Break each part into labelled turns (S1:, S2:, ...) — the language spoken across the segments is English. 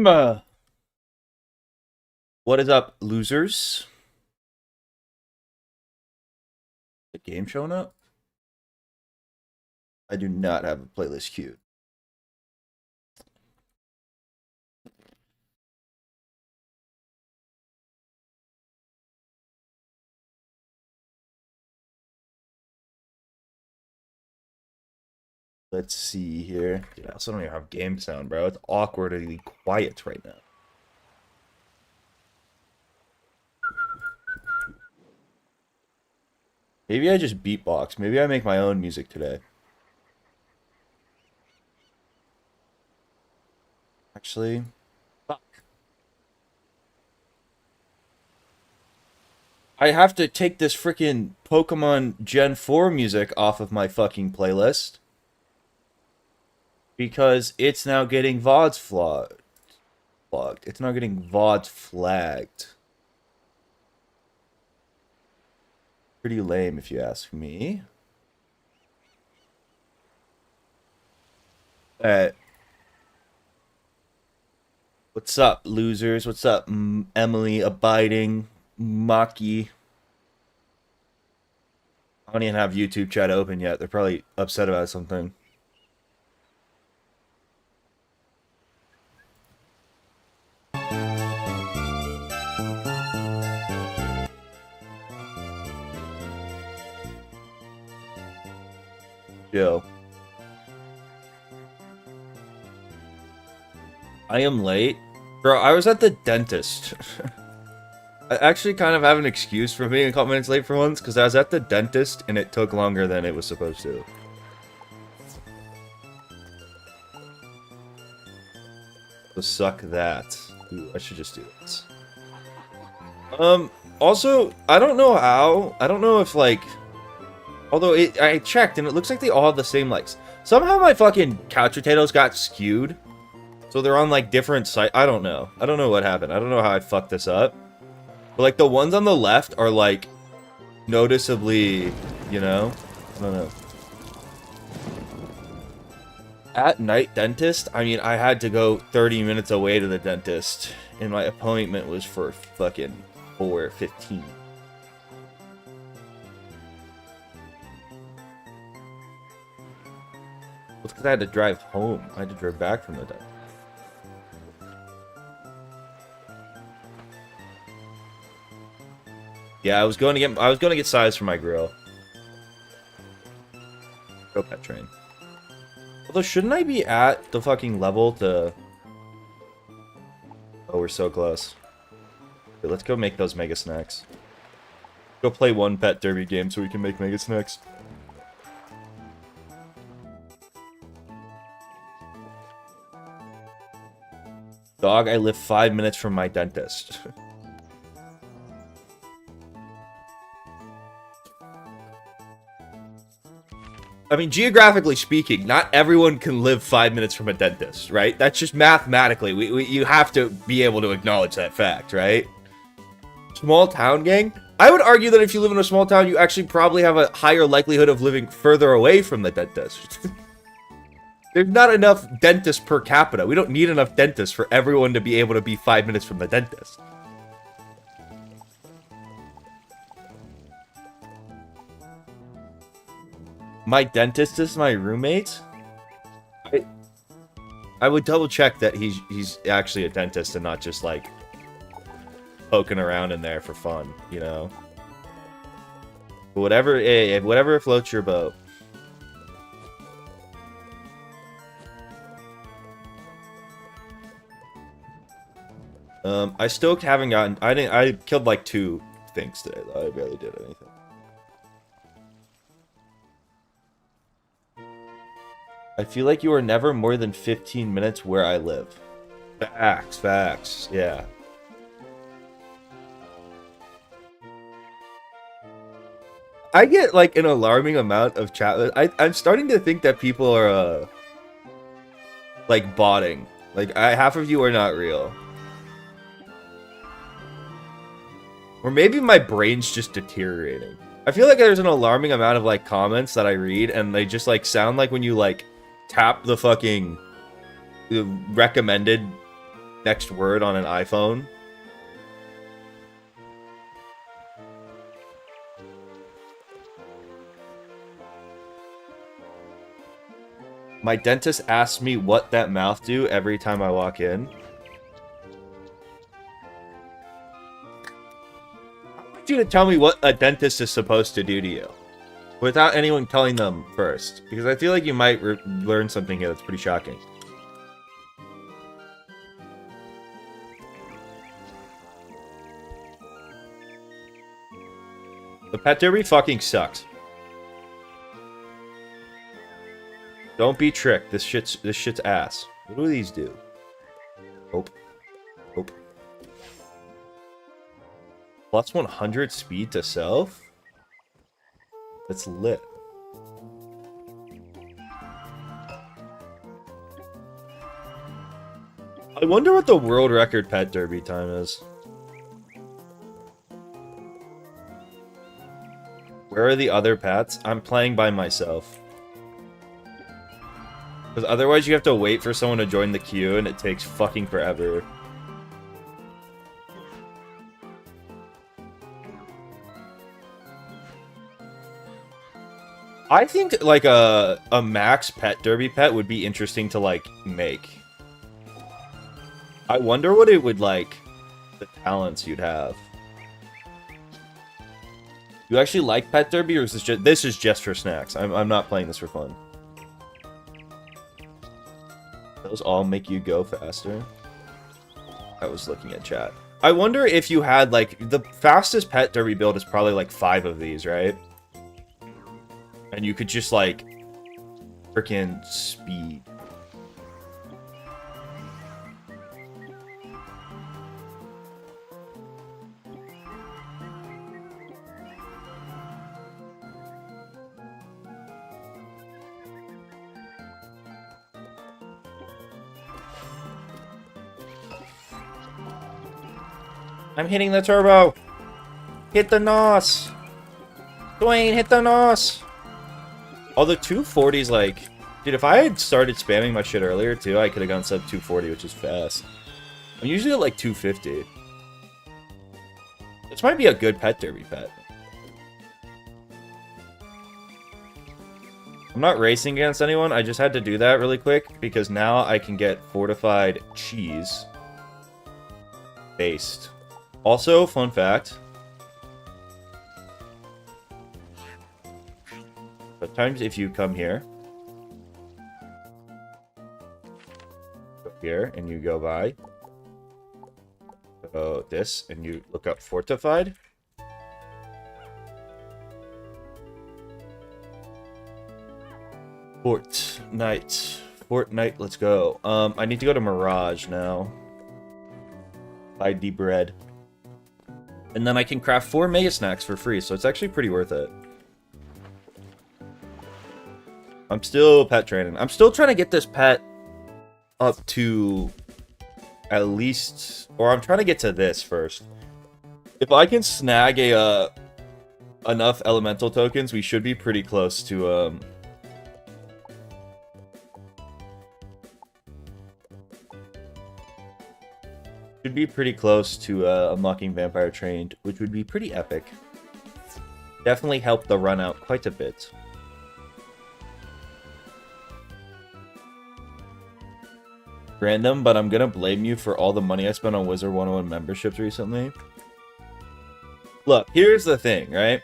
S1: What is up, losers? The game showing up? I do not have a playlist queued. Let's see here. Dude, I also don't even have game sound, bro. It's awkwardly quiet right now. Maybe I just beatbox. Maybe I make my own music today. Actually, fuck. I have to take this freaking Pokemon Gen 4 music off of my fucking playlist. Because it's now getting VODs flagged. It's now getting VODs flagged. Pretty lame, if you ask me. What's up, losers? What's up, Emily, Abiding, Maki? I don't even have YouTube chat open yet. They're probably upset about something. Yo. I am late. Bro, I was at the dentist. I actually kind of have an excuse for being a couple minutes late for once, because I was at the dentist and it took longer than it was supposed to. So suck that. Ooh, I should just do this. Also, I don't know how. I don't know if, like... Although, I checked, and it looks like they all have the same likes. Somehow my fucking couch potatoes got skewed. So they're on, like, different sites. I don't know. I don't know what happened. I don't know how I fucked this up. But, like, the ones on the left are, like, noticeably, you know? I don't know. At night dentist, I mean, I had to go 30 minutes away to the dentist. And my appointment was for fucking 4:15. It's because I had to drive home. I had to drive back from the dentist. Yeah, I was going to get size for my grill. Go pet train. Although, shouldn't I be at the fucking level to... Oh, we're so close. Okay, let's go make those mega snacks. Go play one pet derby game so we can make mega snacks. Dog, I live 5 minutes from my dentist. I mean, geographically speaking, not everyone can live 5 minutes from a dentist, right? That's just mathematically. You have to be able to acknowledge that fact, right? Small town gang? I would argue that if you live in a small town, you actually probably have a higher likelihood of living further away from the dentist. There's not enough dentists per capita. We don't need enough dentists for everyone to be able to be 5 minutes from the dentist. My dentist is my roommate? I would double check that he's actually a dentist and not just, like, poking around in there for fun, you know? But whatever floats your boat. I still haven't gotten... I killed, like, 2 things today, though. I barely did anything. I feel like you are never more than 15 minutes where I live. Facts, yeah. I get, like, an alarming amount of chat. I'm starting to think that people are, like, botting. Like, half of you are not real. Or maybe my brain's just deteriorating. I feel like there's an alarming amount of, like, comments that I read, and they just, like, sound like when you, like, tap the fucking recommended next word on an iPhone. My dentist asks me what that mouth do every time I walk in. I want you to tell me what a dentist is supposed to do to you, without anyone telling them first, because I feel like you might learn something here that's pretty shocking. The pet derby fucking sucks. Don't be tricked. This shit's ass. What do these do? Hope. Hope. Plus 100 speed to self? That's lit. I wonder what the world record pet derby time is. Where are the other pets? I'm playing by myself. Because otherwise you have to wait for someone to join the queue and it takes fucking forever. I think like a max pet derby pet would be interesting to like make. I wonder what it would like, the talents you'd have. You actually like pet derby, or is this is just for snacks? I'm not playing this for fun. Those all make you go faster. I was looking at chat. I wonder if you had like the fastest pet derby build is probably like 5 of these, right? And you could just like freaking speed. I'm hitting the turbo. Hit the NOS. Dwayne, hit the NOS. Oh, the 240's like... Dude, if I had started spamming my shit earlier, too, I could have gone sub 240, which is fast. I'm usually at like 250. This might be a good pet derby pet. I'm not racing against anyone. I just had to do that really quick, because now I can get fortified cheese. Based. Also, fun fact. Sometimes if you come here. Go here, and you go by. So this, and you look up fortified. Fortnite, let's go. I need to go to Mirage now. Buy the bread. And then I can craft 4 mega snacks for free, so it's actually pretty worth it. I'm still pet training. I'm still trying to get this pet up to at least... Or I'm trying to get to this first. If I can snag enough elemental tokens, we should be pretty close to... Should be pretty close to unlocking Vampire Trained, which would be pretty epic. Definitely help the run out quite a bit. Random, but I'm gonna blame you for all the money I spent on WIZARD101 memberships recently. Look, here's the thing, right?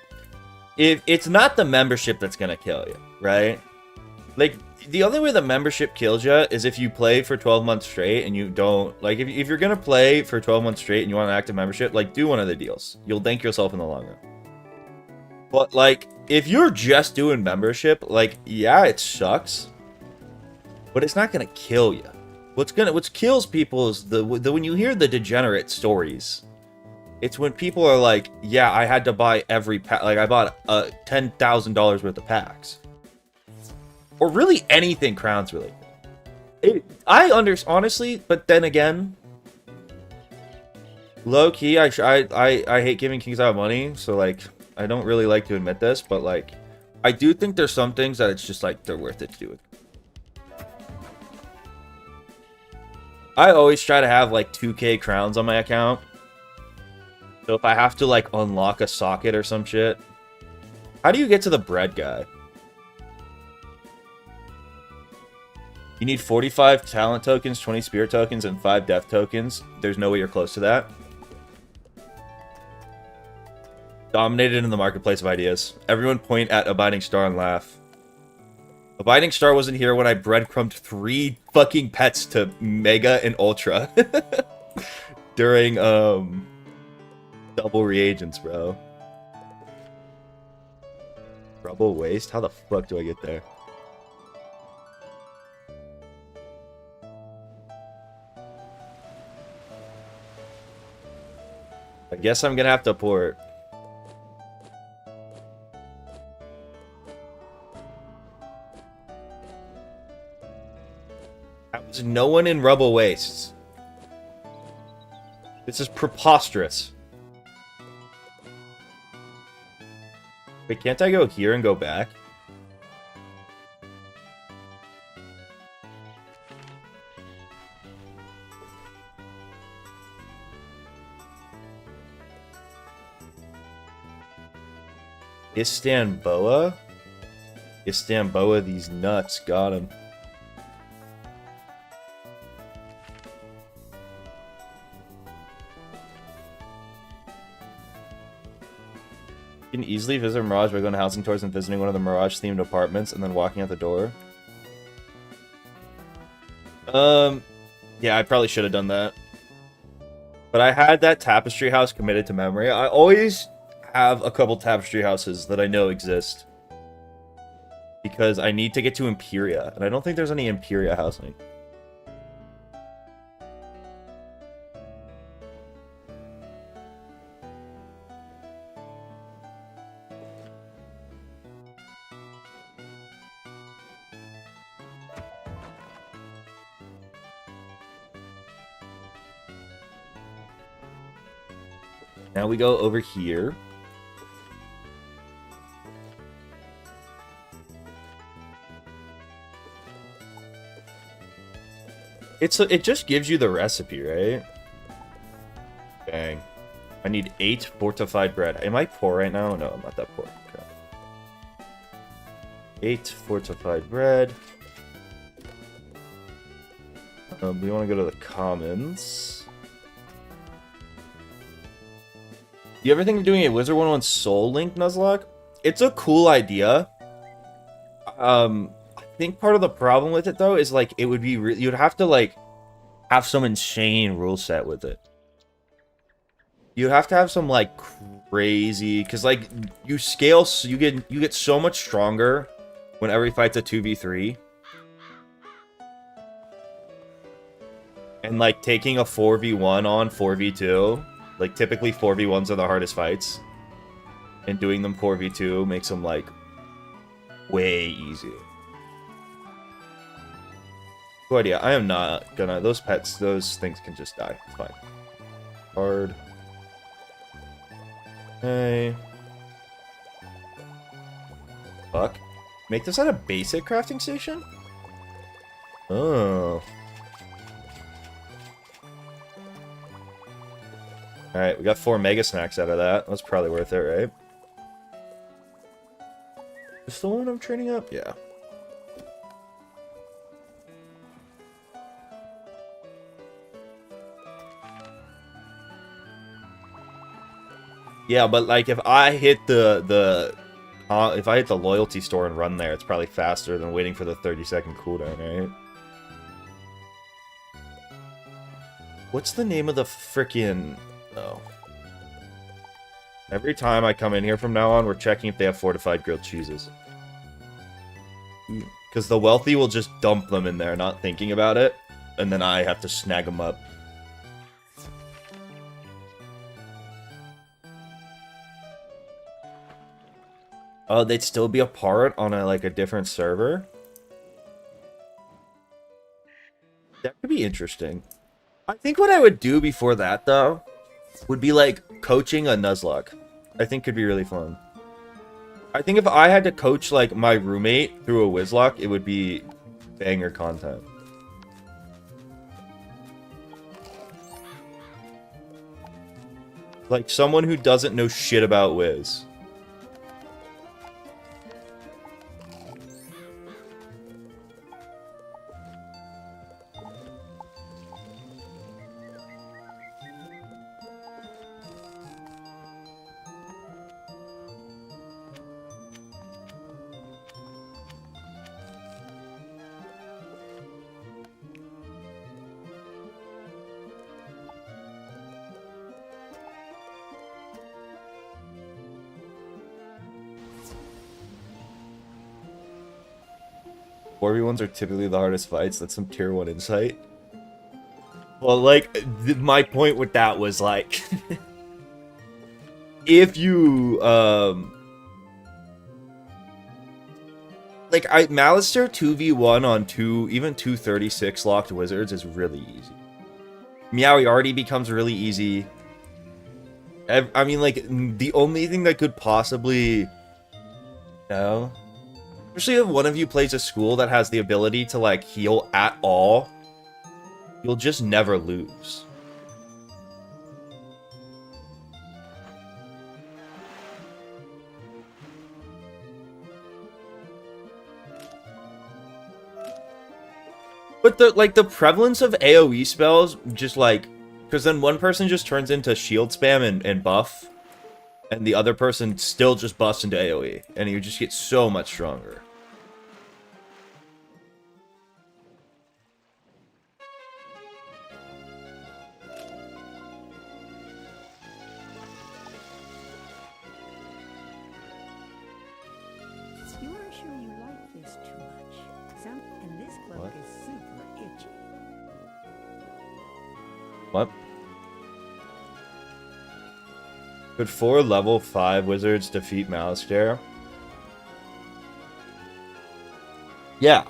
S1: If it's not the membership that's gonna kill you, right? Like, the only way the membership kills you is if you play for 12 months straight and you don't... Like, if you're gonna play for 12 months straight and you want an active membership, like, do one of the deals. You'll thank yourself in the long run. But, like, if you're just doing membership, like, yeah, it sucks. But it's not gonna kill you. What kills people is when you hear the degenerate stories. It's when people are like, yeah, I had to buy every pack. Like, I bought $10,000 worth of packs. Or really anything Crowns related. Honestly, but then again, low key, I hate giving Kings out money, so like I don't really like to admit this, but like I do think there's some things that it's just like they're worth it to do it. I always try to have like 2k crowns on my account. So if I have to like unlock a socket or some shit. How do you get to the bread guy? You need 45 talent tokens, 20 spirit tokens, and 5 death tokens. There's no way you're close to that. Dominated in the marketplace of ideas. Everyone point at Abiding Star and laugh. Abiding Star wasn't here when I breadcrumbed 3 fucking pets to Mega and Ultra. During, double reagents, bro. Rubble waste? How the fuck do I get there? I guess I'm gonna have to port. There's no one in Rubble Wastes. This is preposterous. Wait, can't I go here and go back? Istanboa? Istanboa, these nuts. Got him. You can easily visit Mirage by going to housing tours and visiting one of the Mirage-themed apartments and then walking out the door. Yeah, I probably should have done that. But I had that tapestry house committed to memory. I always have a couple tapestry houses that I know exist. Because I need to get to Imperia, and I don't think there's any Imperia housing. Now we go over here. It just gives you the recipe, right? Dang. I need 8 fortified bread. Am I poor right now? No, I'm not that poor. Okay. 8 fortified bread. We want to go to the commons. You ever think of doing a WIZARD101 Soul Link, Nuzlocke? It's a cool idea. I think part of the problem with it, though, is, like, it would be... you'd have to, like, have some insane rule set with it. You have to have some, like, crazy... Because, like, you scale... So you get so much stronger when every fight's a 2v3. And, like, taking a 4v1 on 4v2... Like, typically 4v1s are the hardest fights. And doing them 4v2 makes them, like, way easier. Good idea. I am not gonna... Those pets, those things can just die. It's fine. Hard. Okay. Fuck. Make this at a basic crafting station? Oh. Alright, we got 4 mega snacks out of that. That's probably worth it, right? Is the one I'm training up? Yeah. Yeah, but like if I hit if I hit the loyalty store and run there, it's probably faster than waiting for the 30-second cooldown, right? What's the name of the frickin'... Oh. Every time I come in here from now on, we're checking if they have fortified grilled cheeses. Because the wealthy will just dump them in there, not thinking about it. And then I have to snag them up. Oh, they'd still be a part on a different server? That could be interesting. I think what I would do before that, though, would be, like, coaching a Nuzlocke. I think could be really fun. I think if I had to coach, like, my roommate through a Wizlocke, it would be banger content. Like someone who doesn't know shit about Wiz. V1s are typically the hardest fights. That's some tier 1 insight. Well, like, my point with that was, like, if you, like, Malister 2v1 on even 236 locked wizards is really easy. Meowie already becomes really easy. I mean, like, the only thing that could possibly, no. Especially if one of you plays a school that has the ability to, like, heal at all, you'll just never lose. But the prevalence of AoE spells, just like, because then one person just turns into shield spam and buff, and the other person still just busts into AoE, and you just get so much stronger. What? Could 4 level 5 wizards defeat Malister? Yeah.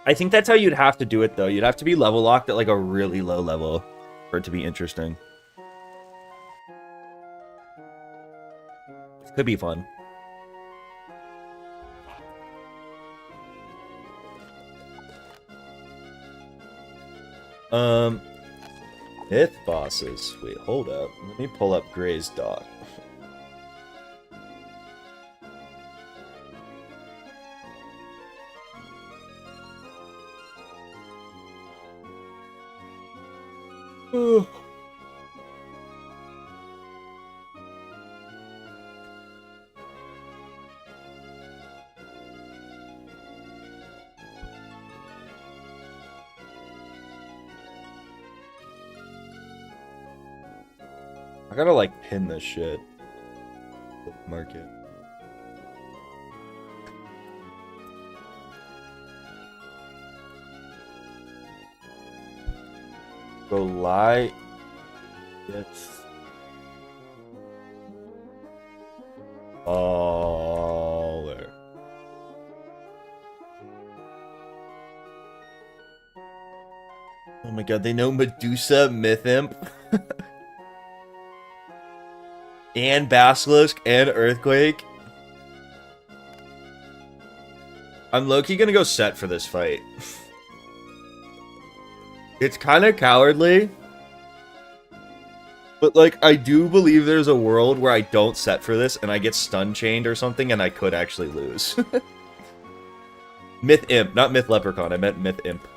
S1: I think that's how you'd have to do it, though. You'd have to be level locked at, like, a really low level for it to be interesting. Could be fun. Myth bosses. Wait, hold up. Let me pull up Gray's doc. I gotta, like, pin this shit. Mark it. Go lie. Yes. Baller. Oh my god, they know Medusa, Myth Imp. And Basilisk and Earthquake. I'm low-key gonna go set for this fight. It's kind of cowardly. But, like, I do believe there's a world where I don't set for this and I get stun chained or something and I could actually lose. Myth Imp, not Myth Leprechaun. I meant Myth Imp.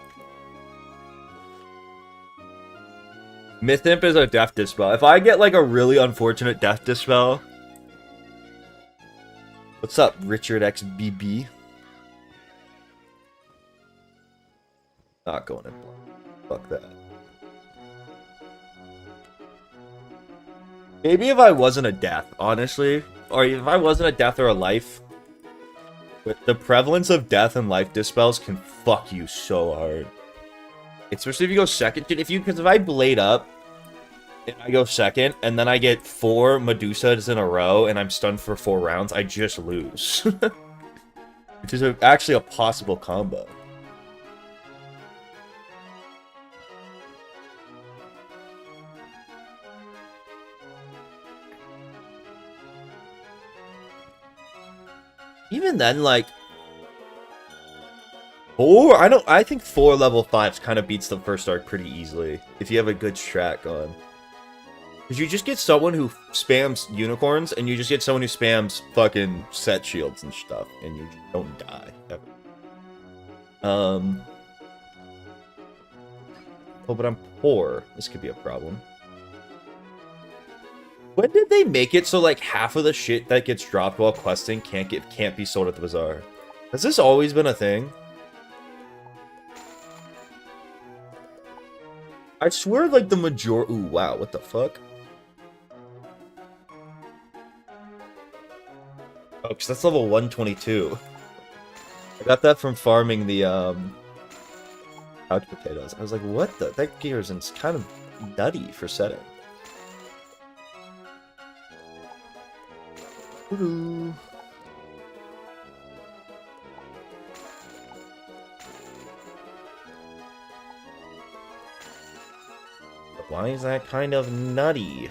S1: Myth Imp is a death dispel. If I get, like, a really unfortunate death dispel... What's up, Richard XBB? Not going in blind. Fuck that. Maybe if I wasn't a death, honestly. Or if I wasn't a death or a life. But the prevalence of death and life dispels can fuck you so hard. Especially if you go second. Dude, because if I blade up, and I go second, and then I get 4 Medusas in a row, and I'm stunned for 4 rounds, I just lose. Which is actually a possible combo. Even then, like... Four? I think 4 level 5s kind of beats the first arc pretty easily. If you have a good strat going. Because you just get someone who spams unicorns, and you just get someone who spams fucking set shields and stuff, and you just don't die, ever. Oh, but I'm poor. This could be a problem. When did they make it so, like, half of the shit that gets dropped while questing can't be sold at the Bazaar? Has this always been a thing? I swear, like, the major- Ooh, wow, what the fuck? Oh, because that's level 122. I got that from farming the, couch potatoes. I was like, what the? That gear is kind of nutty for setting. Woohoo. Why is that kind of nutty?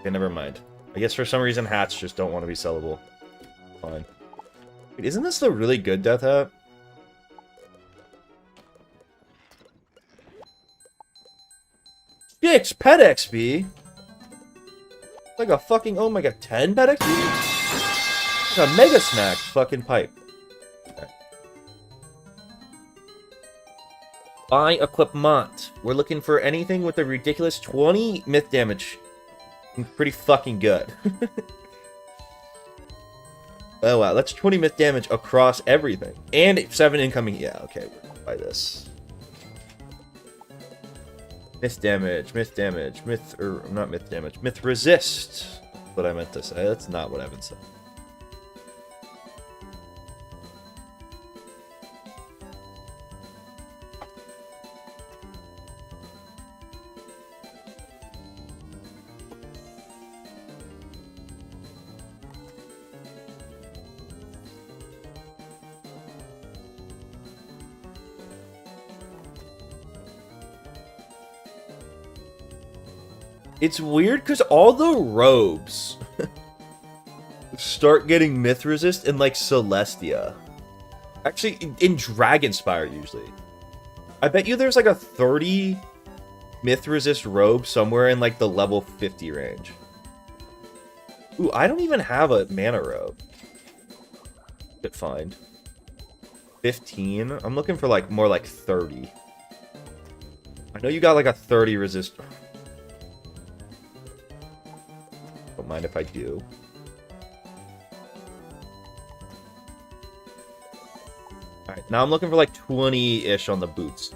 S1: Okay, never mind. I guess for some reason hats just don't want to be sellable. Fine. Wait, isn't this the really good death hat? 6 pet XP? Like a fucking, oh my god, 10 pet XP? Like a mega snack fucking pipe. Okay. Buy equipment. We're looking for anything with a ridiculous 20 myth damage. Pretty fucking good. Oh wow, that's 20 myth damage across everything. And 7 incoming. Yeah, okay, we're gonna buy this. Myth damage, not myth damage, myth resist. That's what I meant to say. That's not what I meant to say. It's weird because all the robes start getting myth resist in like Celestia. Actually, in Dragonspire usually. I bet you there's like a 30 myth resist robe somewhere in like the level 50 range. Ooh, I don't even have a mana robe. Could find 15. I'm looking for like more like 30. I know you got like a 30 resist. Don't mind if I do. Alright, now I'm looking for like 20-ish on the boots.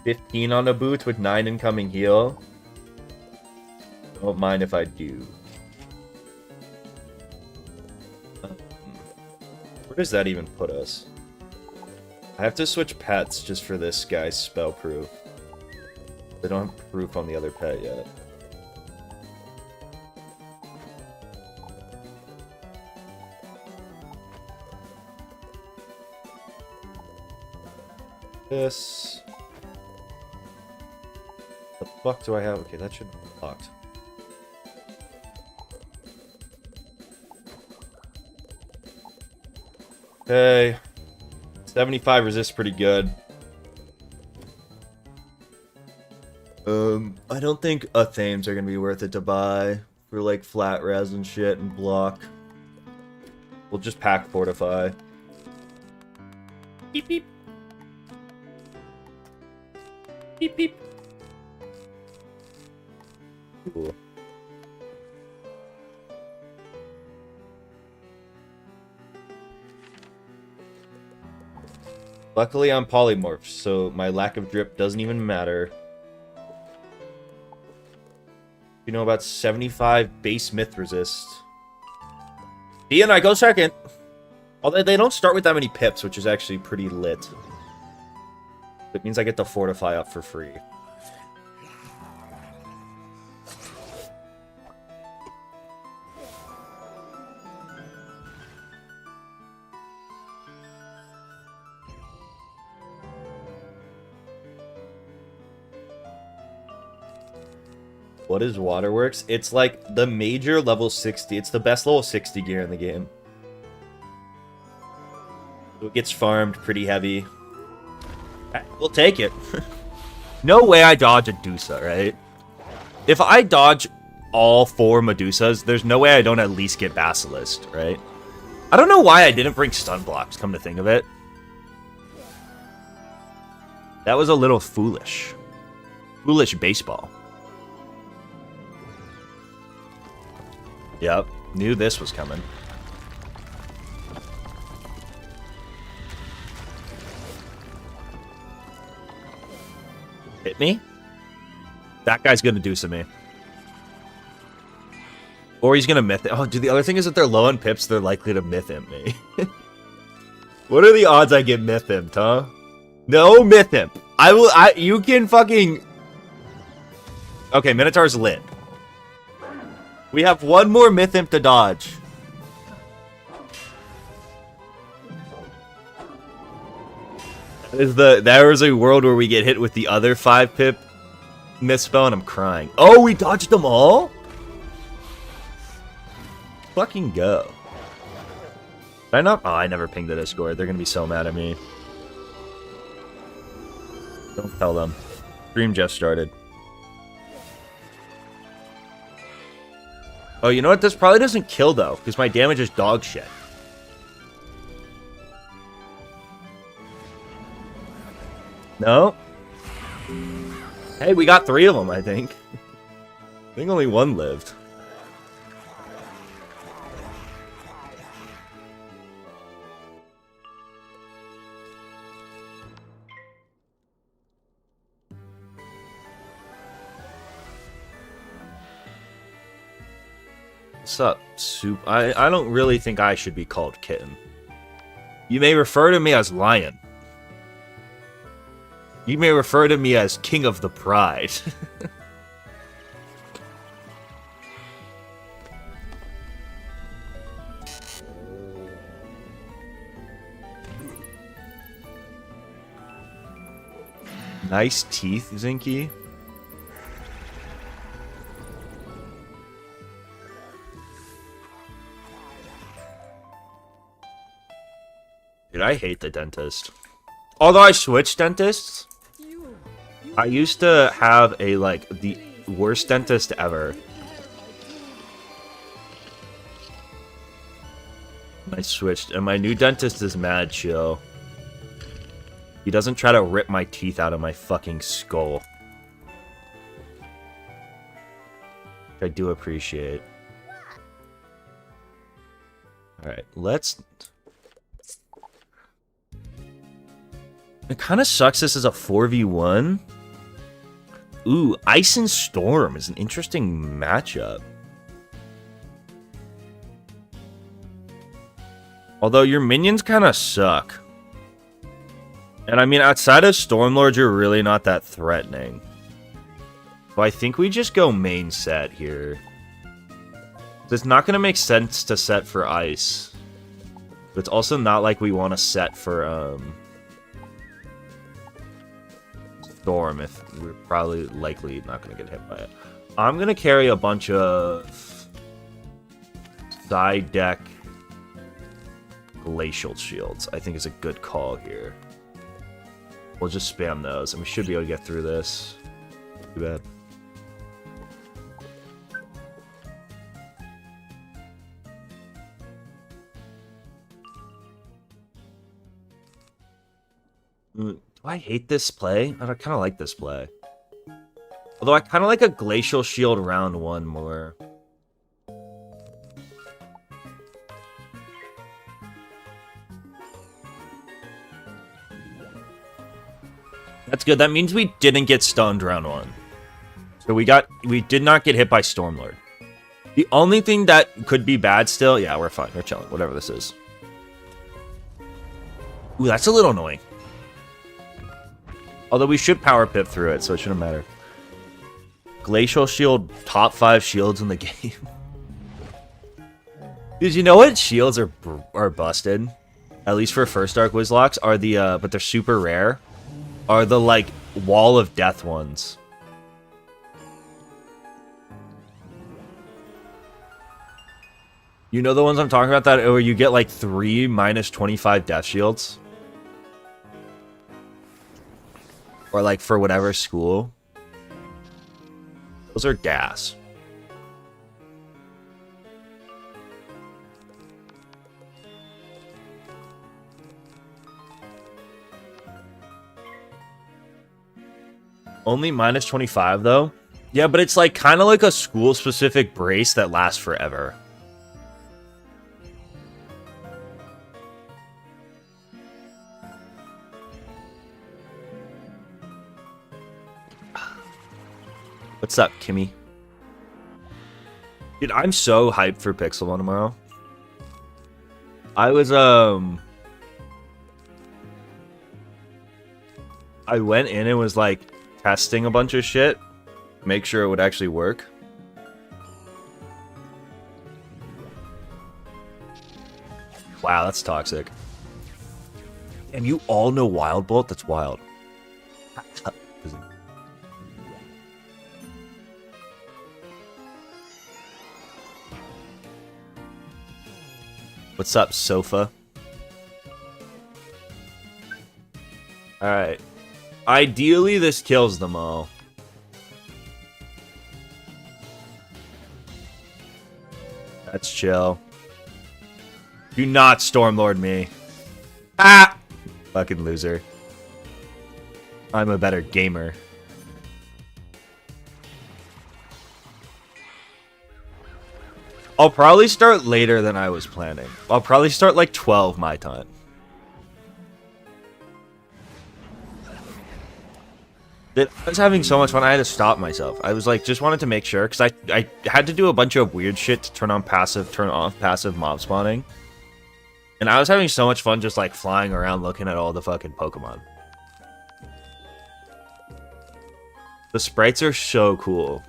S1: 15 on the boots with 9 incoming heal. Don't mind if I do. Where does that even put us? I have to switch pets just for this guy's spell proof. They don't have proof on the other pet yet. This. The fuck do I have? Okay, that should be locked. Okay. 75 resists pretty good. I don't think Athames are gonna be worth it to buy for like flat res and shit and block. We'll just pack fortify. Beep beep. Beep beep. Cool. Luckily I'm polymorphs, so my lack of drip doesn't even matter. You know about 75 base myth resist. And I go second. Although they don't start with that many pips, which is actually pretty lit. It means I get the fortify up for free. What is Waterworks? It's like the major level 60. It's the best level 60 gear in the game. So it gets farmed pretty heavy. We'll take it. No way I dodge a Dusa, right? If I dodge all 4 Medusas, there's no way I don't at least get Basilisk, right? I don't know why I didn't bring stun blocks, come to think of it. That was a little foolish. Foolish baseball. Yep, knew this was coming. Hit me? That guy's gonna do some me. Or he's gonna myth it. Oh, dude, the other thing is that they're low on pips, they're likely to myth imp me. What are the odds I get myth imp, huh? No myth imp. You can fucking... Okay, Minotaur's lit. We have one more myth imp to dodge. There is a world where we get hit with the other 5 pip myth spell and I'm crying. Oh, we dodged them all? Fucking go. Did I not? Oh, I never pinged the Discord. They're gonna be so mad at me. Don't tell them. Stream just started. Oh, you know what? This probably doesn't kill, though, because my damage is dog shit. No? Hey, we got 3 of them, I think. I think only 1 lived. What's up, Soup? I don't really think I should be called Kitten. You may refer to me as Lion. You may refer to me as King of the Pride. Nice teeth, Zinky. Dude, I hate the dentist. Although I switched dentists, I used to have the worst dentist ever. I switched, and my new dentist is mad chill. He doesn't try to rip my teeth out of my fucking skull. Which I do appreciate. Alright, let's... It kind of sucks this is a 4v1. Ooh, Ice and Storm is an interesting matchup. Although your minions kind of suck. And I mean, outside of Stormlord, you're really not that threatening. So I think we just go main set here. It's not going to make sense to set for Ice. But it's also not like we want to set for, Storm, if we're probably likely not going to get hit by it. I'm going to carry a bunch of side deck glacial shields. I think is a good call here. We'll just spam those, and we should be able to get through this. Too bad. Do I hate this play? I kind of like this play. Although I kind of like a Glacial Shield round 1 more. That's good. That means we didn't get stunned round 1. So we did not get hit by Stormlord. The only thing that could be bad still... Yeah, we're fine. We're chilling. Whatever this is. Ooh, that's a little annoying. Although we should power pip through it, so it shouldn't matter. Glacial Shield, top 5 shields in the game. Did you know what shields are busted? At least for first Dark Wizlocks, are the, but they're super rare. Are the, Wall of Death ones. You know the ones I'm talking about, that where you get like 3 minus 25 death shields? Or like for whatever school. Those are gas. Only minus 25 though? Yeah, but it's like kind of like a school specific brace that lasts forever. What's up, Kimmy? Dude, I'm so hyped for Pixelmon tomorrow. I was, I went in and was, like, testing a bunch of shit. Make sure it would actually work. Wow, that's toxic. And you all know Wild Bolt? That's wild. What's up, Sofa? Alright. Ideally, this kills them all. That's chill. Do not Stormlord me. Ah! Fucking loser. I'm a better gamer. I'll probably start later than I was planning. I'll probably start like 12 my time. I was having so much fun, I had to stop myself. I was like, just wanted to make sure, because I had to do a bunch of weird shit to turn on passive, turn off passive mob spawning. And I was having so much fun just like flying around looking at all the fucking Pokemon. The sprites are so cool.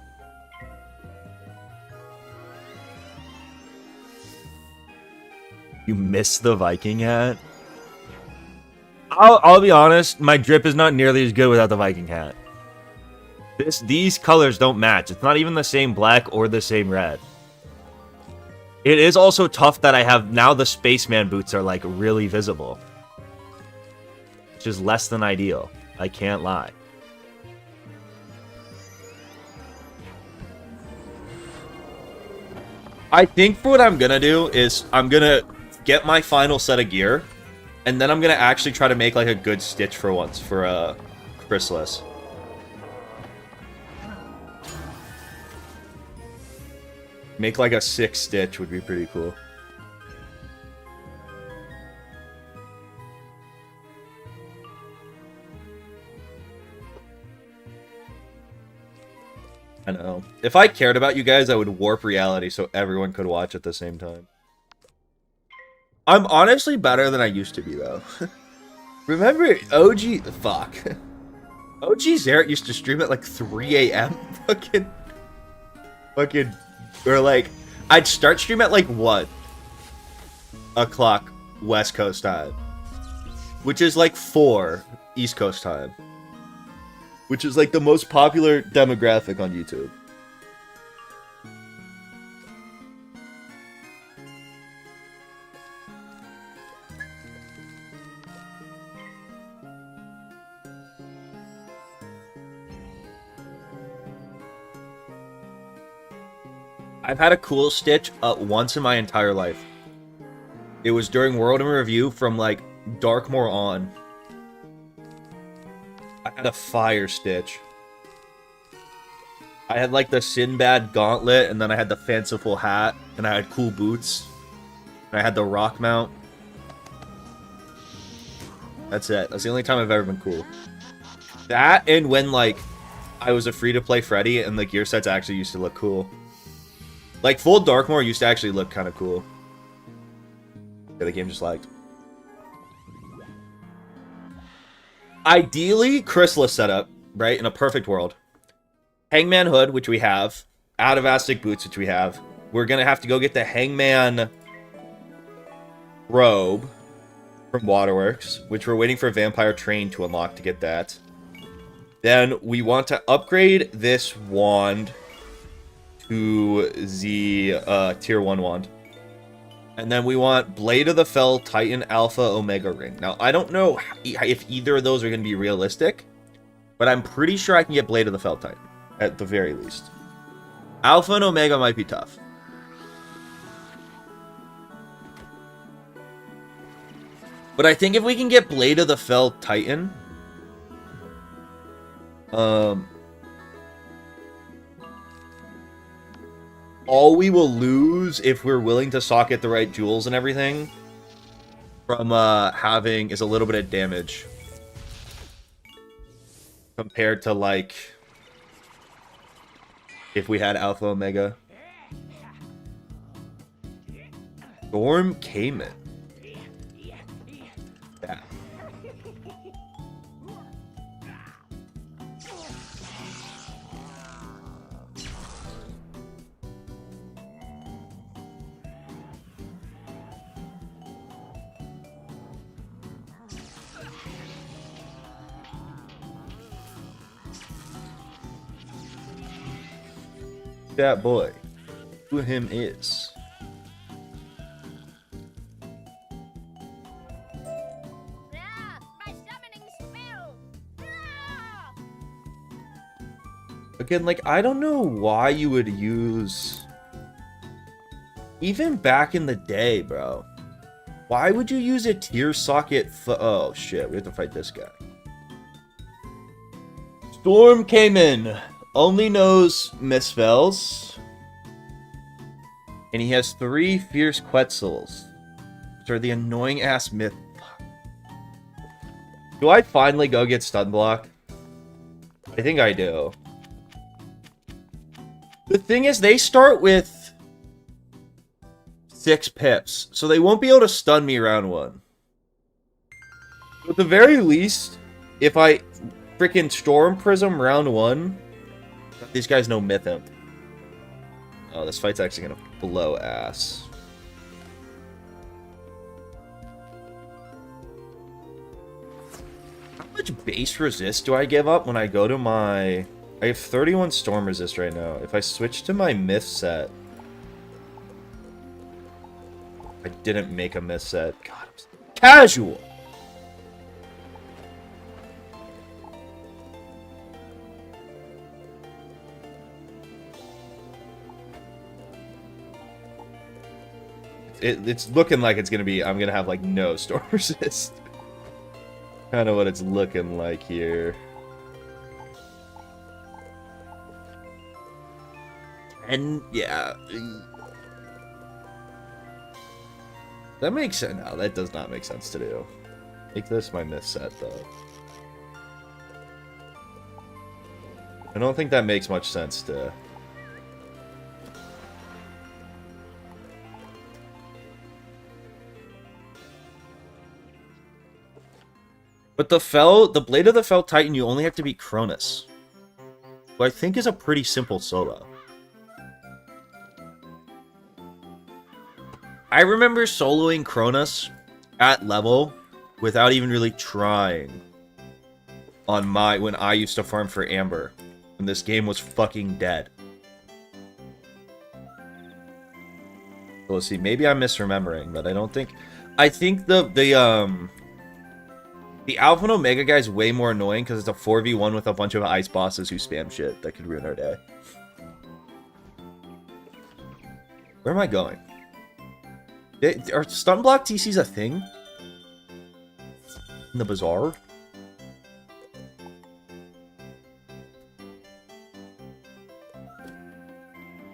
S1: You miss the Viking hat? I'll be honest, my drip is not nearly as good without the Viking hat. These colors don't match. It's not even the same black or the same red. It is also tough that I have now the Spaceman boots are like really visible. Which is less than ideal. I can't lie. I think for what I'm gonna do is I'm gonna get my final set of gear, and then I'm gonna actually try to make like a good stitch for once for Chrysalis. Make like a 6 stitch would be pretty cool. I know. If I cared about you guys, I would warp reality so everyone could watch at the same time. I'm honestly better than I used to be, though. Remember OG... Fuck. OG Zeret used to stream at like 3 a.m. Fucking... Or like... I'd start stream at like, what? O'clock West Coast time. Which is like 4 East Coast time. Which is like the most popular demographic on YouTube. I've had a cool stitch once in my entire life. It was during World in Review from like Darkmoor on. I had a fire stitch. I had like the Sinbad gauntlet, and then I had the fanciful hat, and I had cool boots. And I had the rock mount. That's it. That's the only time I've ever been cool. That, and when like I was a free-to-play Freddy, and the gear sets actually used to look cool. Like, full Darkmoor used to actually look kind of cool. Yeah, the game just lagged. Ideally, Chrysalis setup, right? In a perfect world. Hangman Hood, which we have. Out of Aztec Boots, which we have. We're going to have to go get the Hangman Robe from Waterworks, which we're waiting for Vampire Train to unlock to get that. Then we want to upgrade this wand to the tier 1 wand. And then we want Blade of the Fell, Titan, Alpha, Omega Ring. Now, I don't know if either of those are going to be realistic, but I'm pretty sure I can get Blade of the Fell Titan, at the very least. Alpha and Omega might be tough. But I think if we can get Blade of the Fell Titan, all we will lose if we're willing to socket the right jewels and everything from having is a little bit of damage compared to, like, if we had Alpha Omega. Storm Cayman. Yeah. That boy, who him is. Again, like, I don't know why you would use... Even back in the day, bro. Why would you use a tier socket? Oh, shit. We have to fight this guy. Storm Cayman. Only knows misspells. And he has 3 Fierce Quetzals. Which are the annoying-ass myth. Do I finally go get stun block? I think I do. The thing is, they start with 6 pips, so they won't be able to stun me round 1. At the very least, if I freaking Storm Prism round 1, these guys know Myth Imp. Oh, this fight's actually gonna blow ass. How much base resist do I give up when I go to my... I have 31 Storm Resist right now. If I switch to my Myth set... I didn't make a Myth set. God, I'm so casual! It's looking like it's gonna be... I'm gonna have, like, no Storm Resist. Kind of what it's looking like here. And yeah, that makes sense. No, that does not make sense to do. Make this my myth set, though. I don't think that makes much sense to. But the Blade of the Fell Titan, you only have to beat Cronus, who I think is a pretty simple solo. I remember soloing Cronus at level without even really trying on when I used to farm for Amber, when this game was fucking dead. So let's see, maybe I'm misremembering, but I don't think... I think the Alpha and Omega guy is way more annoying because it's a 4v1 with a bunch of ice bosses who spam shit that could ruin our day. Where am I going? Are stun block TCs a thing? In the Bazaar?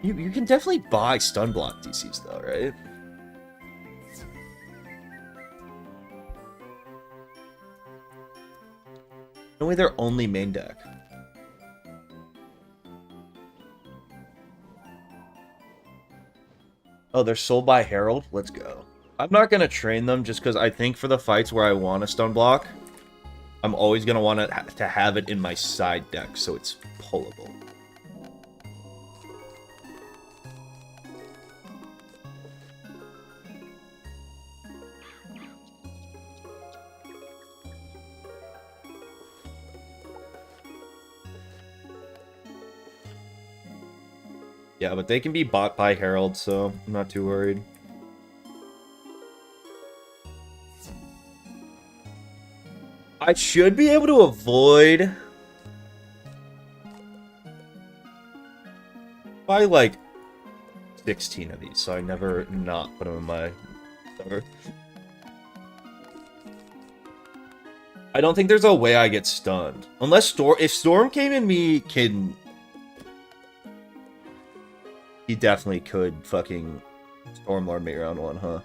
S1: You can definitely buy stun block TCs though, right? No way they're only main deck. Oh, they're sold by Herald? Let's go. I'm not going to train them just because I think for the fights where I want a stun block, I'm always going to want to have it in my side deck so it's pullable. Yeah, but they can be bought by Herald, so I'm not too worried. I should be able to avoid by like 16 of these, so I never not put them in my cover. I don't think there's a way I get stunned. Unless if Storm came in me can... He definitely could fucking Stormlord me round 1, huh?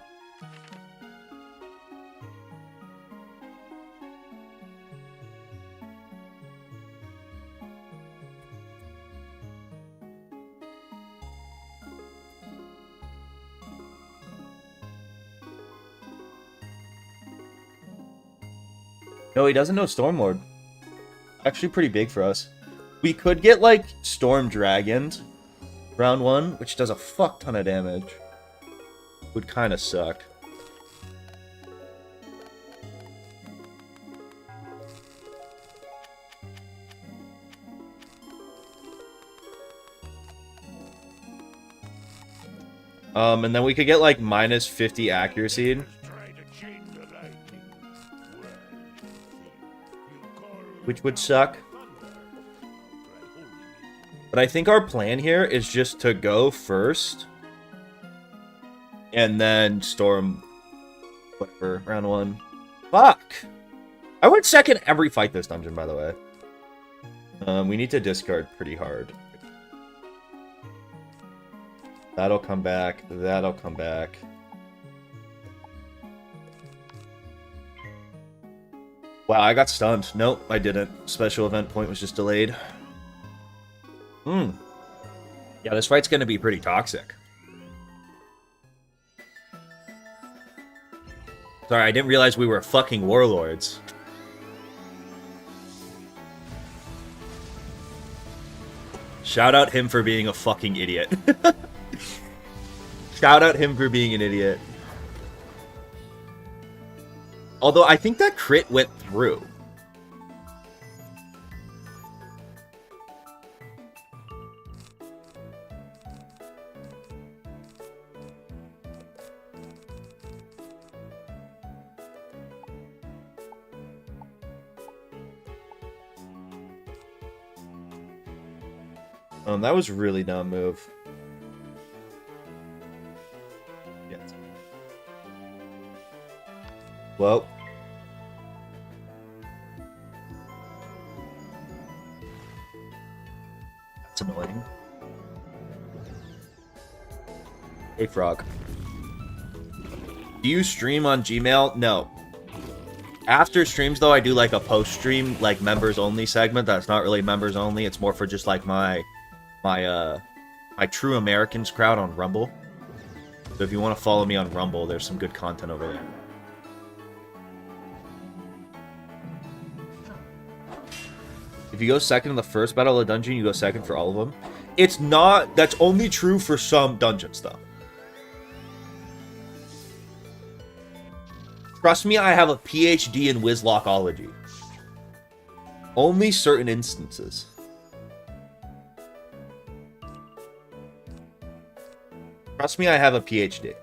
S1: No, he doesn't know Stormlord. Actually pretty big for us. We could get, like, Storm Dragoned round 1, which does a fuck ton of damage. Would kind of suck. And then we could get, like, minus 50 accuracy. Which would suck. But I think our plan here is just to go first. And then storm... whatever, round 1. Fuck! I went second every fight this dungeon, by the way. We need to discard pretty hard. That'll come back. That'll come back. Wow, I got stunned. Nope, I didn't. Special event point was just delayed. Yeah, this fight's gonna be pretty toxic. Sorry, I didn't realize we were fucking warlords. Shout out him for being a fucking idiot. Shout out him for being an idiot. Although, I think that crit went through. That was a really dumb move. Yes. Well. That's annoying. Hey, Frog. Do you stream on Gmail? No. After streams, though, I do, like, a post-stream, like, members-only segment. That's not really members-only. It's more for just, like, my True Americans crowd on Rumble. So if you want to follow me on Rumble, there's some good content over there. If you go second in the first battle of the dungeon, you go second for all of them. It's not... That's only true for some dungeons, though. Trust me, I have a PhD in Wizlockology. Only certain instances. Trust me, I have a PhD. It'd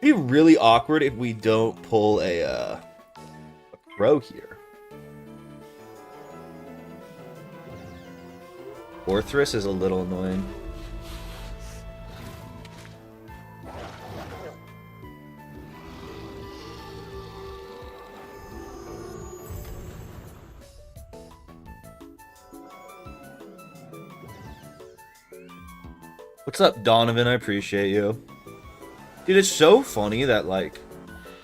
S1: be really awkward if we don't pull a crow here. Orthrus is a little annoying. What's up, Donovan? I appreciate you. Dude, it's so funny that, like...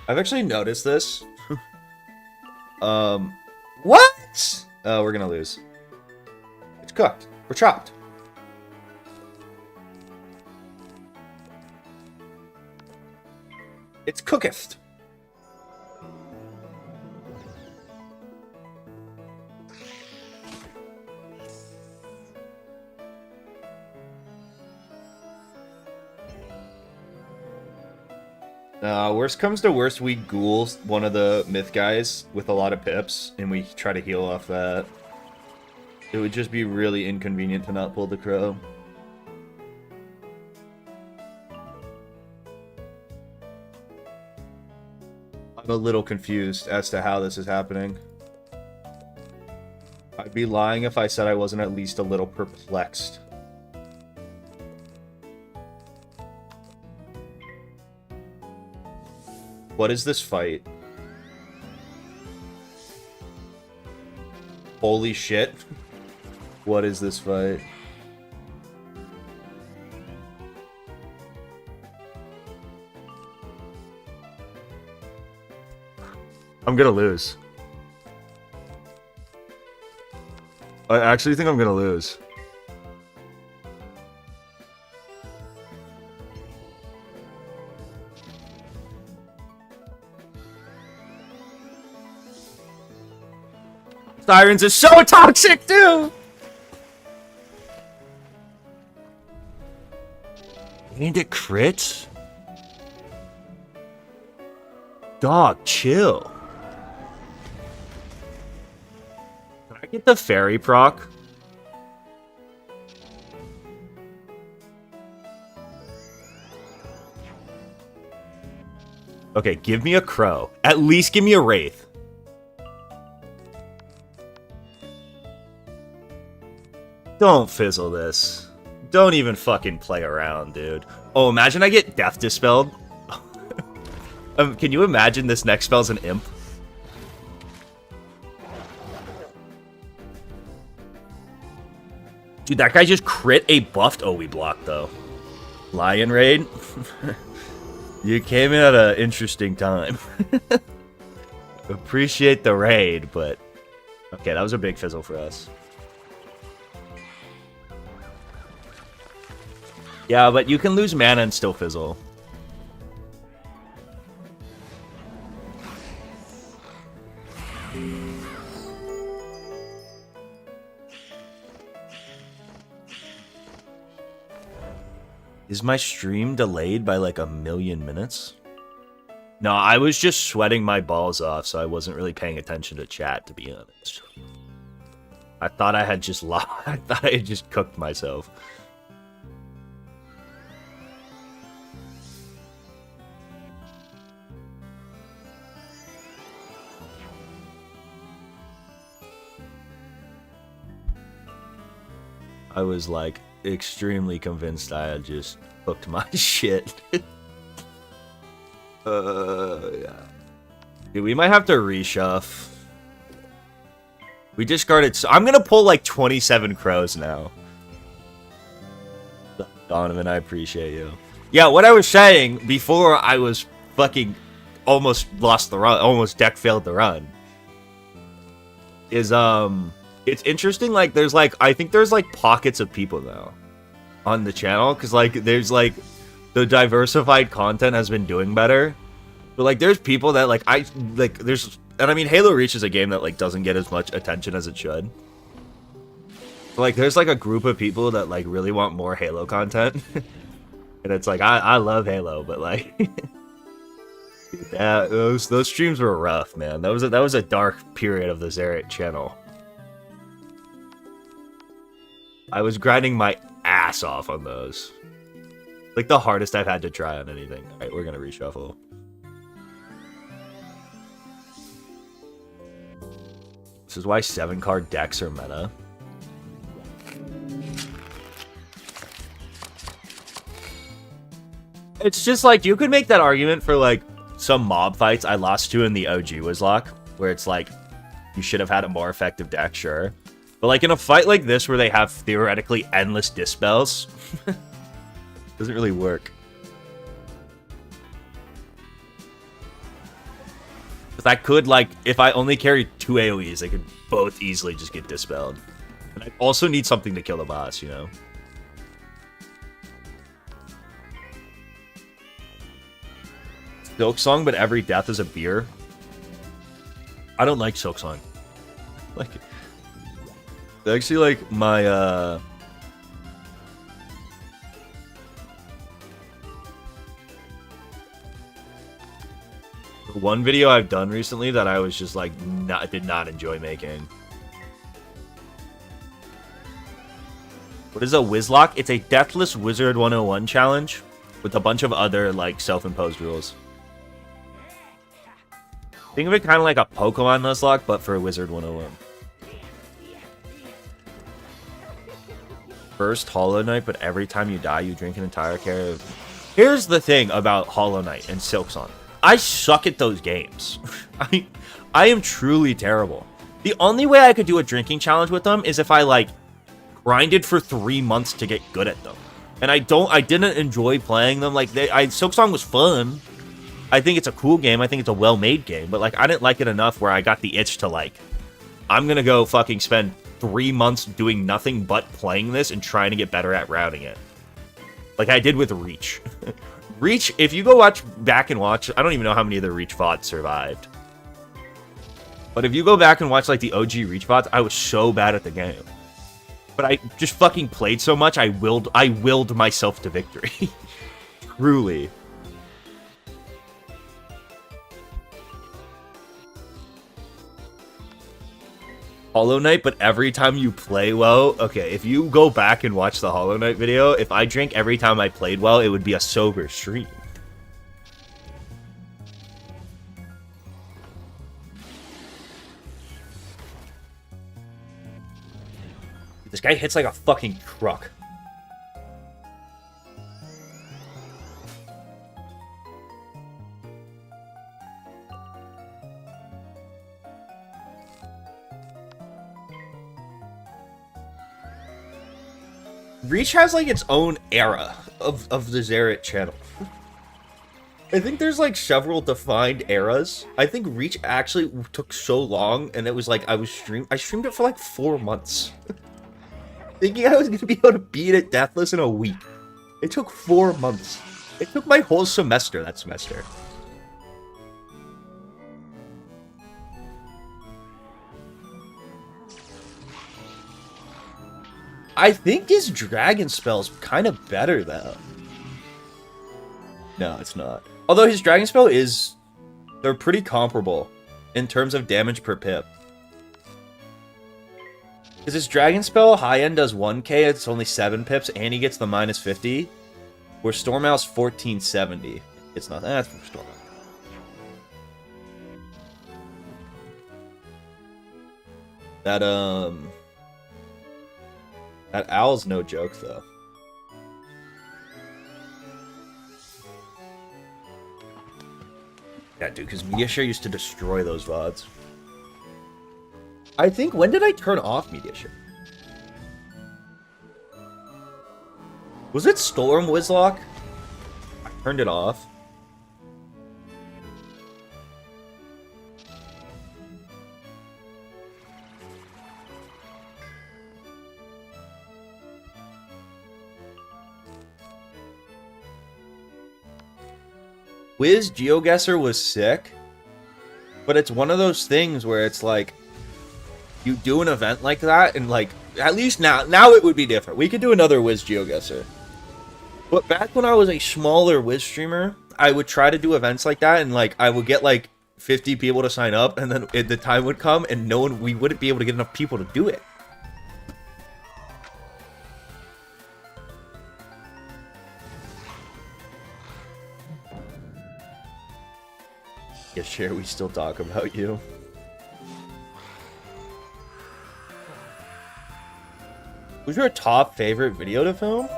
S1: I've actually noticed this. What? Oh, we're gonna lose. It's cooked. We're chopped. It's cooketh. Worst comes to worst, we ghoul one of the myth guys with a lot of pips, and we try to heal off that. It would just be really inconvenient to not pull the crow. I'm a little confused as to how this is happening. I'd be lying if I said I wasn't at least a little perplexed. What is this fight? Holy shit. What is this fight? I'm gonna lose. I actually think I'm gonna lose. Sirens is so toxic, too! And it crits? Dog, chill. Can I get the fairy proc? Okay, give me a crow. At least give me a wraith. Don't fizzle this. Don't even fucking play around, dude. Oh, imagine I get death dispelled. Can you imagine this next spell's an imp? Dude, that guy just crit a buffed OE block, though. Lion Raid? You came in at an interesting time. Appreciate the raid, but... Okay, that was a big fizzle for us. Yeah, but you can lose mana and still fizzle. Is my stream delayed by like 1,000,000 minutes? No, I was just sweating my balls off, so I wasn't really paying attention to chat, to be honest. I thought I had just I thought I had just cooked myself. I was like extremely convinced I had just hooked my shit. Yeah. Dude, we might have to reshuff. We discarded. So I'm gonna pull like 27 crows now. Donovan, I appreciate you. Yeah, what I was saying before I was fucking almost lost the run, almost deck failed the run, is it's interesting, like, there's, like, I think there's, like, pockets of people now on the channel, because, like, there's, like, the diversified content has been doing better, but, like, there's people that, like, there's, and I mean, Halo Reach is a game that, like, doesn't get as much attention as it should, but, like, there's, like, a group of people that, like, really want more Halo content, and it's, like, I love Halo, but, like, yeah, those streams were rough, man. That was a dark period of the Xerath channel. I was grinding my ass off on those. Like, the hardest I've had to try on anything. Alright, we're gonna reshuffle. This is why 7-card decks are meta. It's just like, you could make that argument for, like, some mob fights I lost to in the OG Wizlocke, where it's like, you should have had a more effective deck, sure. But, like, in a fight like this, where they have theoretically endless dispels, doesn't really work. Because I could, like, if I only carried 2 AoEs, they could both easily just get dispelled. And I also need something to kill the boss, you know? Silksong, but every death is a beer. I don't like Silksong. Like, actually, like, my, one video I've done recently that I was just, like, did not enjoy making. What is a Wizlocke? It's a Deathless WIZARD101 challenge with a bunch of other, like, self-imposed rules. Think of it kind of like a Pokemon Nuzlocke, but for WIZARD101. First Hollow Knight, but every time you die, you drink an entire carry of... Here's the thing about Hollow Knight and Silksong. I suck at those games. I am truly terrible. The only way I could do a drinking challenge with them is if I, like, grinded for 3 months to get good at them. And I didn't enjoy playing them. Like, Silksong was fun. I think it's a cool game. I think it's a well-made game. But, like, I didn't like it enough where I got the itch to, like, I'm gonna go fucking spend 3 months doing nothing but playing this and trying to get better at routing it. Like I did with Reach. Reach, if you go back and watch, I don't even know how many of the Reach VODs survived. But if you go back and watch like the OG Reach VODs, I was so bad at the game. But I just fucking played so much, I willed myself to victory. Truly. Hollow Knight, but every time you play well... Okay, if you go back and watch the Hollow Knight video, if I drank every time I played well, it would be a sober stream. This guy hits like a fucking truck. Reach has like its own era of the Xerath channel. I think there's like several defined eras. I think Reach actually took so long, and it was like I streamed it for like 4 months. Thinking I was gonna be able to beat it deathless in a week. It took 4 months. It took my whole semester that semester. I think his dragon spell's kind of better, though. No, it's not. Although his dragon spell is... They're pretty comparable in terms of damage per pip. Because his dragon spell, high end does 1k, it's only 7 pips, and he gets the minus 50. Where Storm Owl's 1470. It's not... That's for Storm Owl. That owl's no joke, though. Yeah, dude, because Mediashare used to destroy those VODs. I think, when did I turn off Mediashare? Was it Storm Wizlocke? I turned it off. Wiz GeoGuessr was sick, but it's one of those things where it's like, you do an event like that, and like, at least now it would be different. We could do another Wiz GeoGuessr. But back when I was a smaller Wiz streamer, I would try to do events like that, and like, I would get like 50 people to sign up, and then the time would come, and we wouldn't be able to get enough people to do it. Yeah, sure, we still talk about you. Who's your top favorite video to film?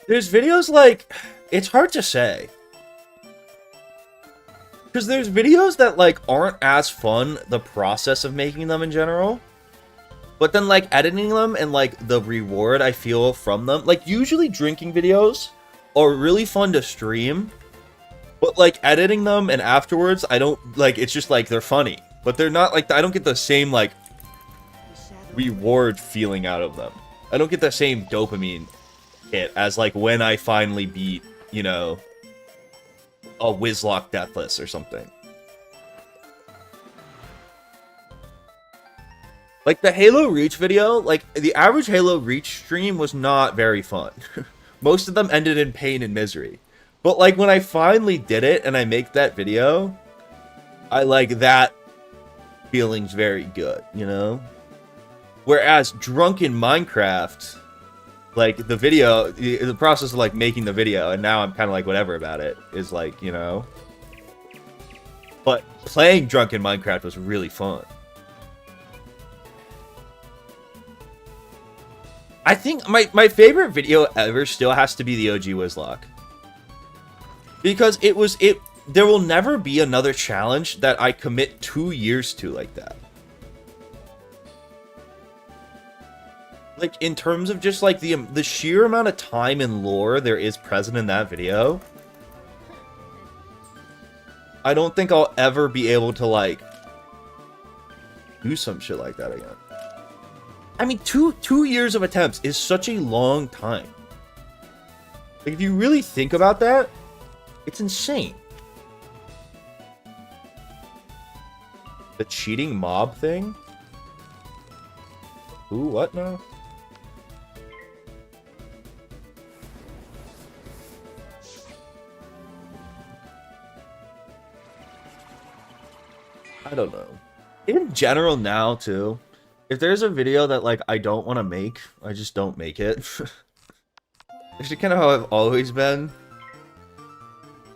S1: There's videos like... It's hard to say. Because there's videos that, like, aren't as fun, the process of making them in general. But then, like, editing them and, like, the reward I feel from them. Like, usually drinking videos are really fun to stream. But, like, editing them and afterwards, I don't, like, it's just, like, they're funny. But they're not, like, I don't get the same, like, reward feeling out of them. I don't get the same dopamine hit as, like, when I finally beat, you know, a Wizlocke Deathless or something. Like, the Halo Reach video, like, the average Halo Reach stream was not very fun. Most of them ended in pain and misery. But, like, when I finally did it and I make that video, I like that feeling's very good, you know? Whereas drunken Minecraft, Like, the video, the process of, like, making the video, and now I'm kind of like, whatever about it, is, like, you know. But playing Drunken Minecraft was really fun. I think my favorite video ever still has to be the OG Wizlocke. Because there will never be another challenge that I commit 2 years to like that. Like, in terms of just, like, the sheer amount of time and lore there is present in that video, I don't think I'll ever be able to, like, do some shit like that again. I mean, two years of attempts is such a long time. Like, if you really think about that, it's insane. The cheating mob thing? Ooh, what now? I don't know. In general now, too, if there's a video that, like, I don't want to make, I just don't make it. It's kind of how I've always been.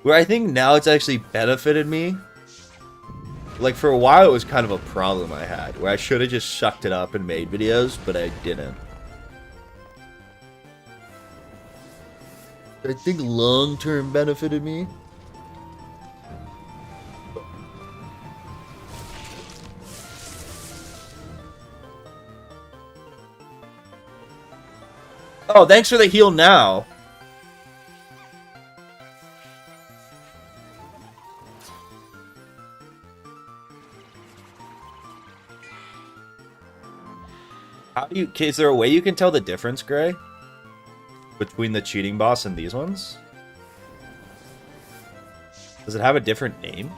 S1: Where I think now it's actually benefited me. Like, for a while it was kind of a problem I had, where I should have just sucked it up and made videos, but I didn't. I think long-term benefited me. Oh, thanks for the heal now. How do you... Is there a way you can tell the difference, Gray? Between the cheating boss and these ones? Does it have a different name?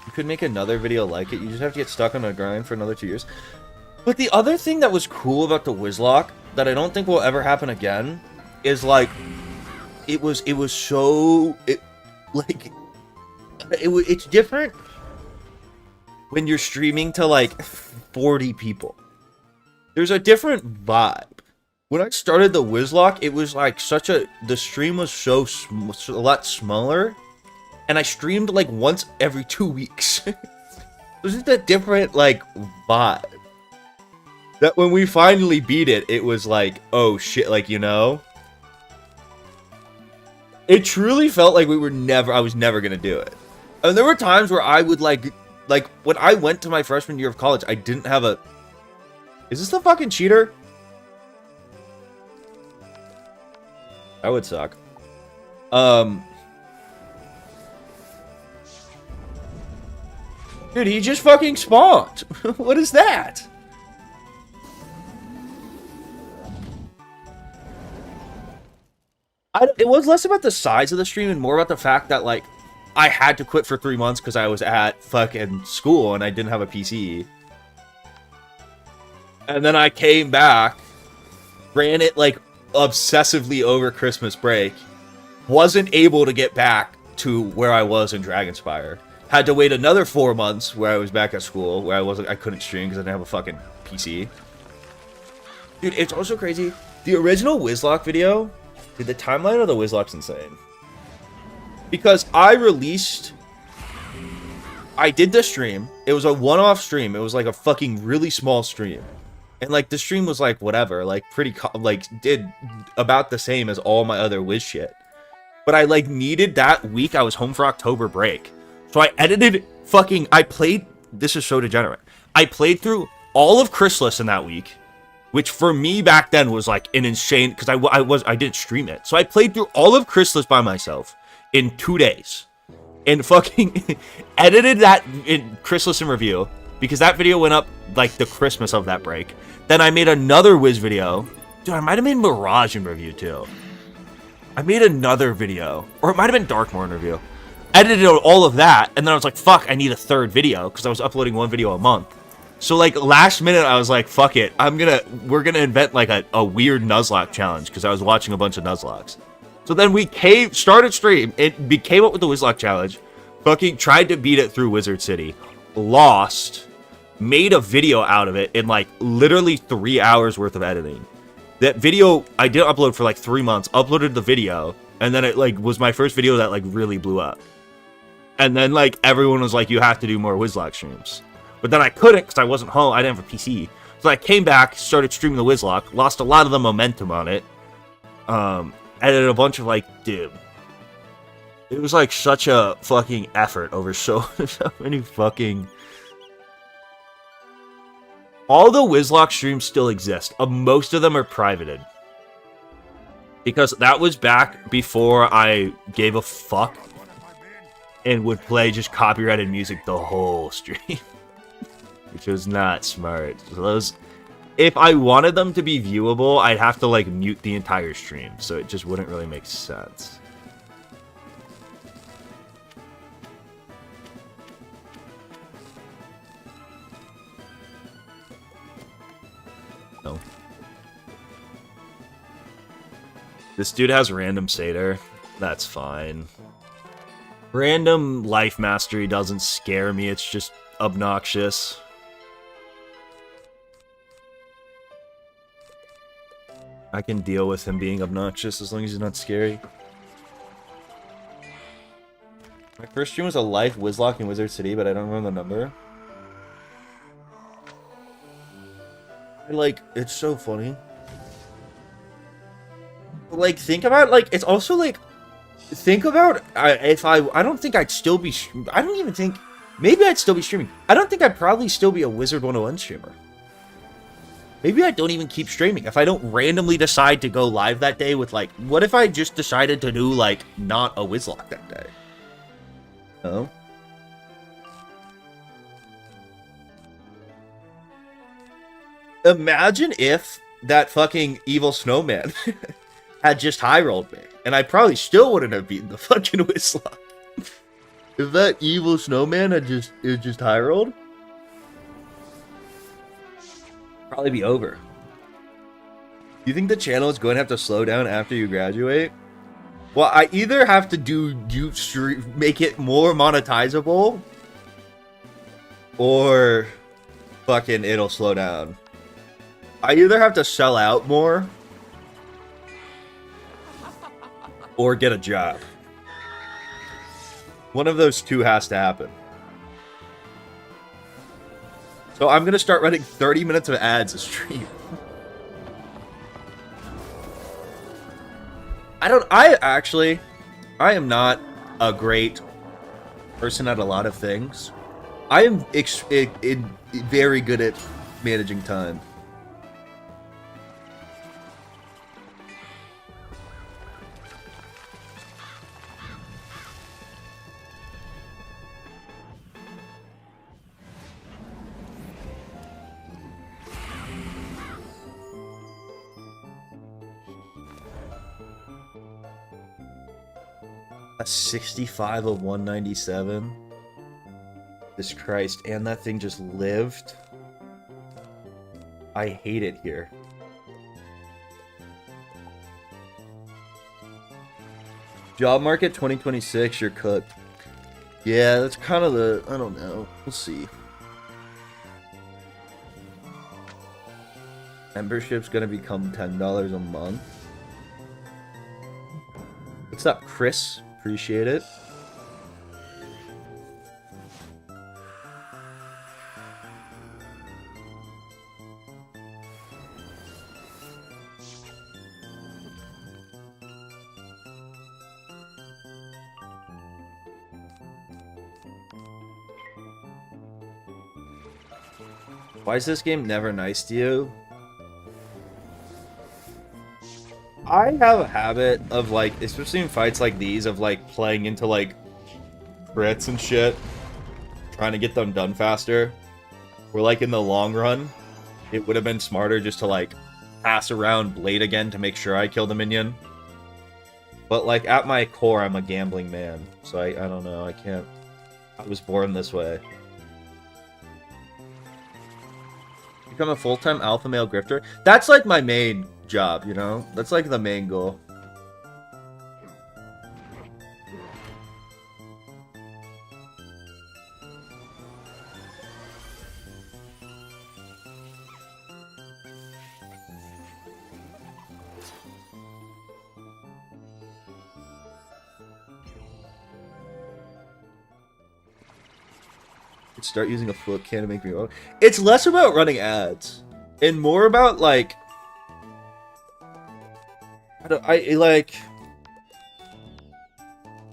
S1: You could make another video like it. You just have to get stuck on a grind for another 2 years. But the other thing that was cool about the Wizlocke that I don't think will ever happen again is, like, it's different when you're streaming to, like, 40 people. There's a different vibe. When I started the Wizlocke, it was like the stream was a lot smaller, and I streamed like once every 2 weeks. It was just a different, like, vibe. That when we finally beat it, it was like, oh shit, like, you know? It truly felt like I was never gonna do it. And there were times where I would, like, when I went to my freshman year of college, I didn't have a... Is this the fucking cheater? That would suck. Dude, he just fucking spawned. What is that? It was less about the size of the stream and more about the fact that, like, I had to quit for 3 months because I was at fucking school and I didn't have a PC. And then I came back, ran it, like, obsessively over Christmas break, wasn't able to get back to where I was in Dragonspire. Had to wait another 4 months where I was back at school, where I couldn't stream because I didn't have a fucking PC. Dude, it's also crazy. The original Wizlocke video, dude, the timeline of the Wizlocke's insane. Because I did the stream. It was a one-off stream. It was like a fucking really small stream. And, like, the stream was, like, whatever. Like, did about the same as all my other Wiz shit. But I, like, needed that week. I was home for October break. So I edited this is so degenerate. I played through all of Chrysalis in that week. Which, for me, back then was, like, an insane... Because I didn't stream it. So I played through all of Chrysalis by myself in 2 days. And fucking edited that in Chrysalis in review. Because that video went up, like, the Christmas of that break. Then I made another Wiz video. Dude, I might have made Mirage in review, too. I made another video. Or it might have been Darkmoor in review. Edited all of that. And then I was like, fuck, I need a third video. Because I was uploading one video a month. So, like, last minute, I was like, fuck it. We're gonna invent, like, a weird Nuzlocke challenge. Because I was watching a bunch of Nuzlocks. So then we started stream. It came up with the Wizlocke challenge. Fucking tried to beat it through Wizard City. Lost. made a video out of it in like literally 3 hours worth of editing. That video I did upload for like 3 months, uploaded the video, and then it like was my first video that like really blew up. And then like everyone was like, you have to do more Wizlocke streams. But then I couldn't because I wasn't home. I didn't have a PC. So I came back, started streaming the Wizlocke, lost a lot of the momentum on it. Edited a bunch of like, dude. It was like such a fucking effort over so many fucking... All the Wizlocke streams still exist. Most of them are privated. Because that was back before I gave a fuck and would play just copyrighted music the whole stream. Which was not smart. So those... If I wanted them to be viewable, I'd have to like mute the entire stream. So it just wouldn't really make sense. No. This dude has random satyr. That's fine. Random life mastery doesn't scare me. It's just obnoxious. I can deal with him being obnoxious as long as he's not scary. My first stream was a live Wizlocke in Wizard City, but I don't remember the number. Like, it's so funny. Like, think about, like, it's also, like, think about, if I don't think I'd still be, I don't even think, maybe I'd still be streaming. I don't think I'd probably still be a WIZARD101 streamer. Maybe I don't even keep streaming. If I don't randomly decide to go live that day with, like, what if I just decided to do, like, not a Wizlocke that day? No? Imagine if that fucking evil snowman had just high rolled me, and I probably still wouldn't have beaten the fucking Wizlocke. If that evil snowman had just high rolled, probably be over. You think the channel is going to have to slow down after you graduate? Well, I either have to make it more monetizable, or fucking it'll slow down. I either have to sell out more, or get a job. One of those two has to happen. So I'm gonna start running 30 minutes of ads a stream. I am not a great person at a lot of things. I am very good at managing time. A 65 of 197. Jesus Christ, and that thing just lived. I hate it here. Job market 2026, you're cooked. Yeah, that's kind of the, I don't know. We'll see. Membership's gonna become $10 a month. What's up, Chris? Appreciate it. Why is this game never nice to you? I have a habit of, like, especially in fights like these, of, like, playing into, like, crits and shit. Trying to get them done faster. Where, like, in the long run, it would have been smarter just to, like, pass around Blade again to make sure I kill the minion. But, like, at my core, I'm a gambling man. So I don't know, I can't... I was born this way. Become a full-time alpha male grifter? That's, like, my main job, you know? That's like the main goal. Start using a flip can to make me own. It's less about running ads and more about like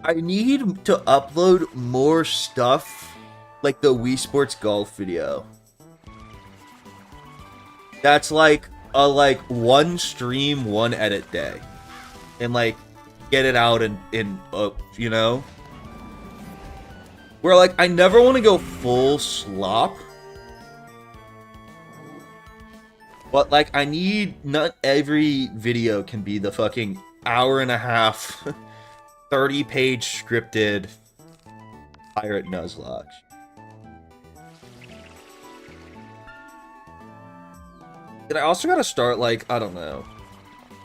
S1: I need to upload more stuff like the Wii Sports Golf video. That's like a one stream, one edit day. And like get it out in you know? Where like I never want to go full slop. But like I need, not every video can be the fucking hour and a half 30-page scripted Pirate Nuzlocke. And I also gotta start like, I don't know.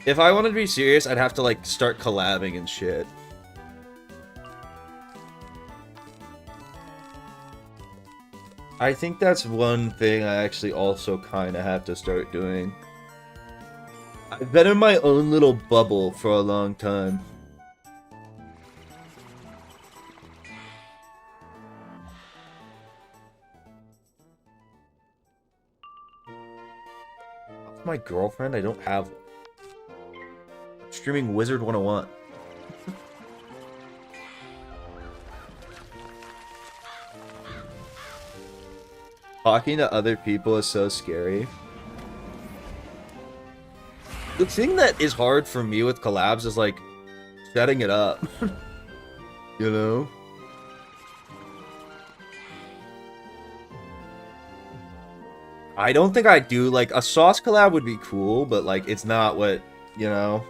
S1: If I wanted to be serious, I'd have to like start collabing and shit. I think that's one thing I actually also kind of have to start doing. I've been in my own little bubble for a long time. That's my girlfriend? I don't have one. I'm streaming WIZARD101. Talking to other people is so scary. The thing that is hard for me with collabs is like setting it up. You know? I don't think I do. Like a sauce collab would be cool, but like it's not what, you know?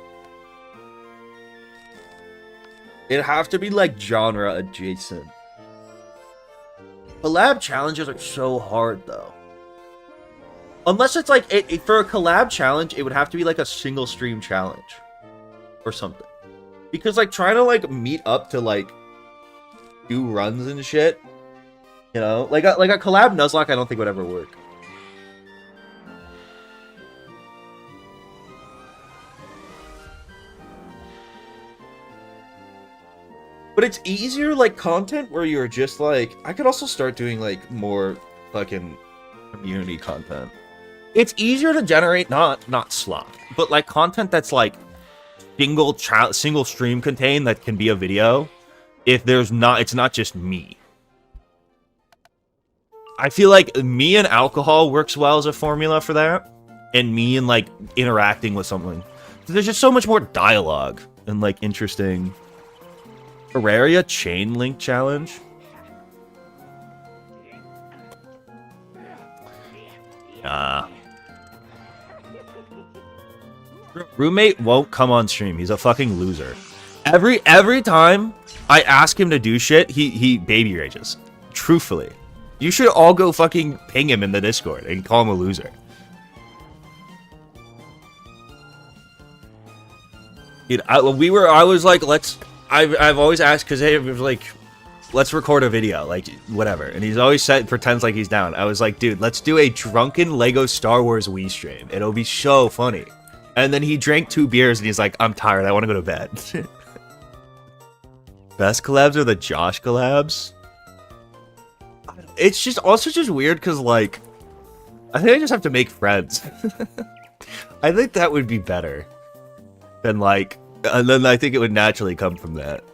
S1: It'd have to be like genre adjacent. Collab challenges are so hard, though. Unless it's like, for a collab challenge, it would have to be like a single stream challenge. Or something. Because like, trying to like meet up to like, do runs and shit. You know? Like a collab Nuzlocke I don't think would ever work. But it's easier, like, content where you're just, like... I could also start doing, like, more fucking community content. It's easier to generate, not slop, but, like, content that's, like, single stream contained that can be a video. If there's not... It's not just me. I feel like me and alcohol works well as a formula for that. And me and, like, interacting with someone. There's just so much more dialogue and, like, interesting... Terraria Chain Link Challenge. Roommate won't come on stream. He's a fucking loser. Every time I ask him to do shit, he baby rages. Truthfully. You should all go fucking ping him in the Discord and call him a loser. Dude, I was like, I've always asked, because he was like, let's record a video, like, whatever. And he's always pretends like he's down. I was like, dude, let's do a drunken Lego Star Wars Wii stream. It'll be so funny. And then he drank 2 beers and he's like, I'm tired, I want to go to bed. Best collabs are the Josh collabs. It's just also just weird because, like, I think I just have to make friends. I think that would be better than, like, and then I think it would naturally come from that.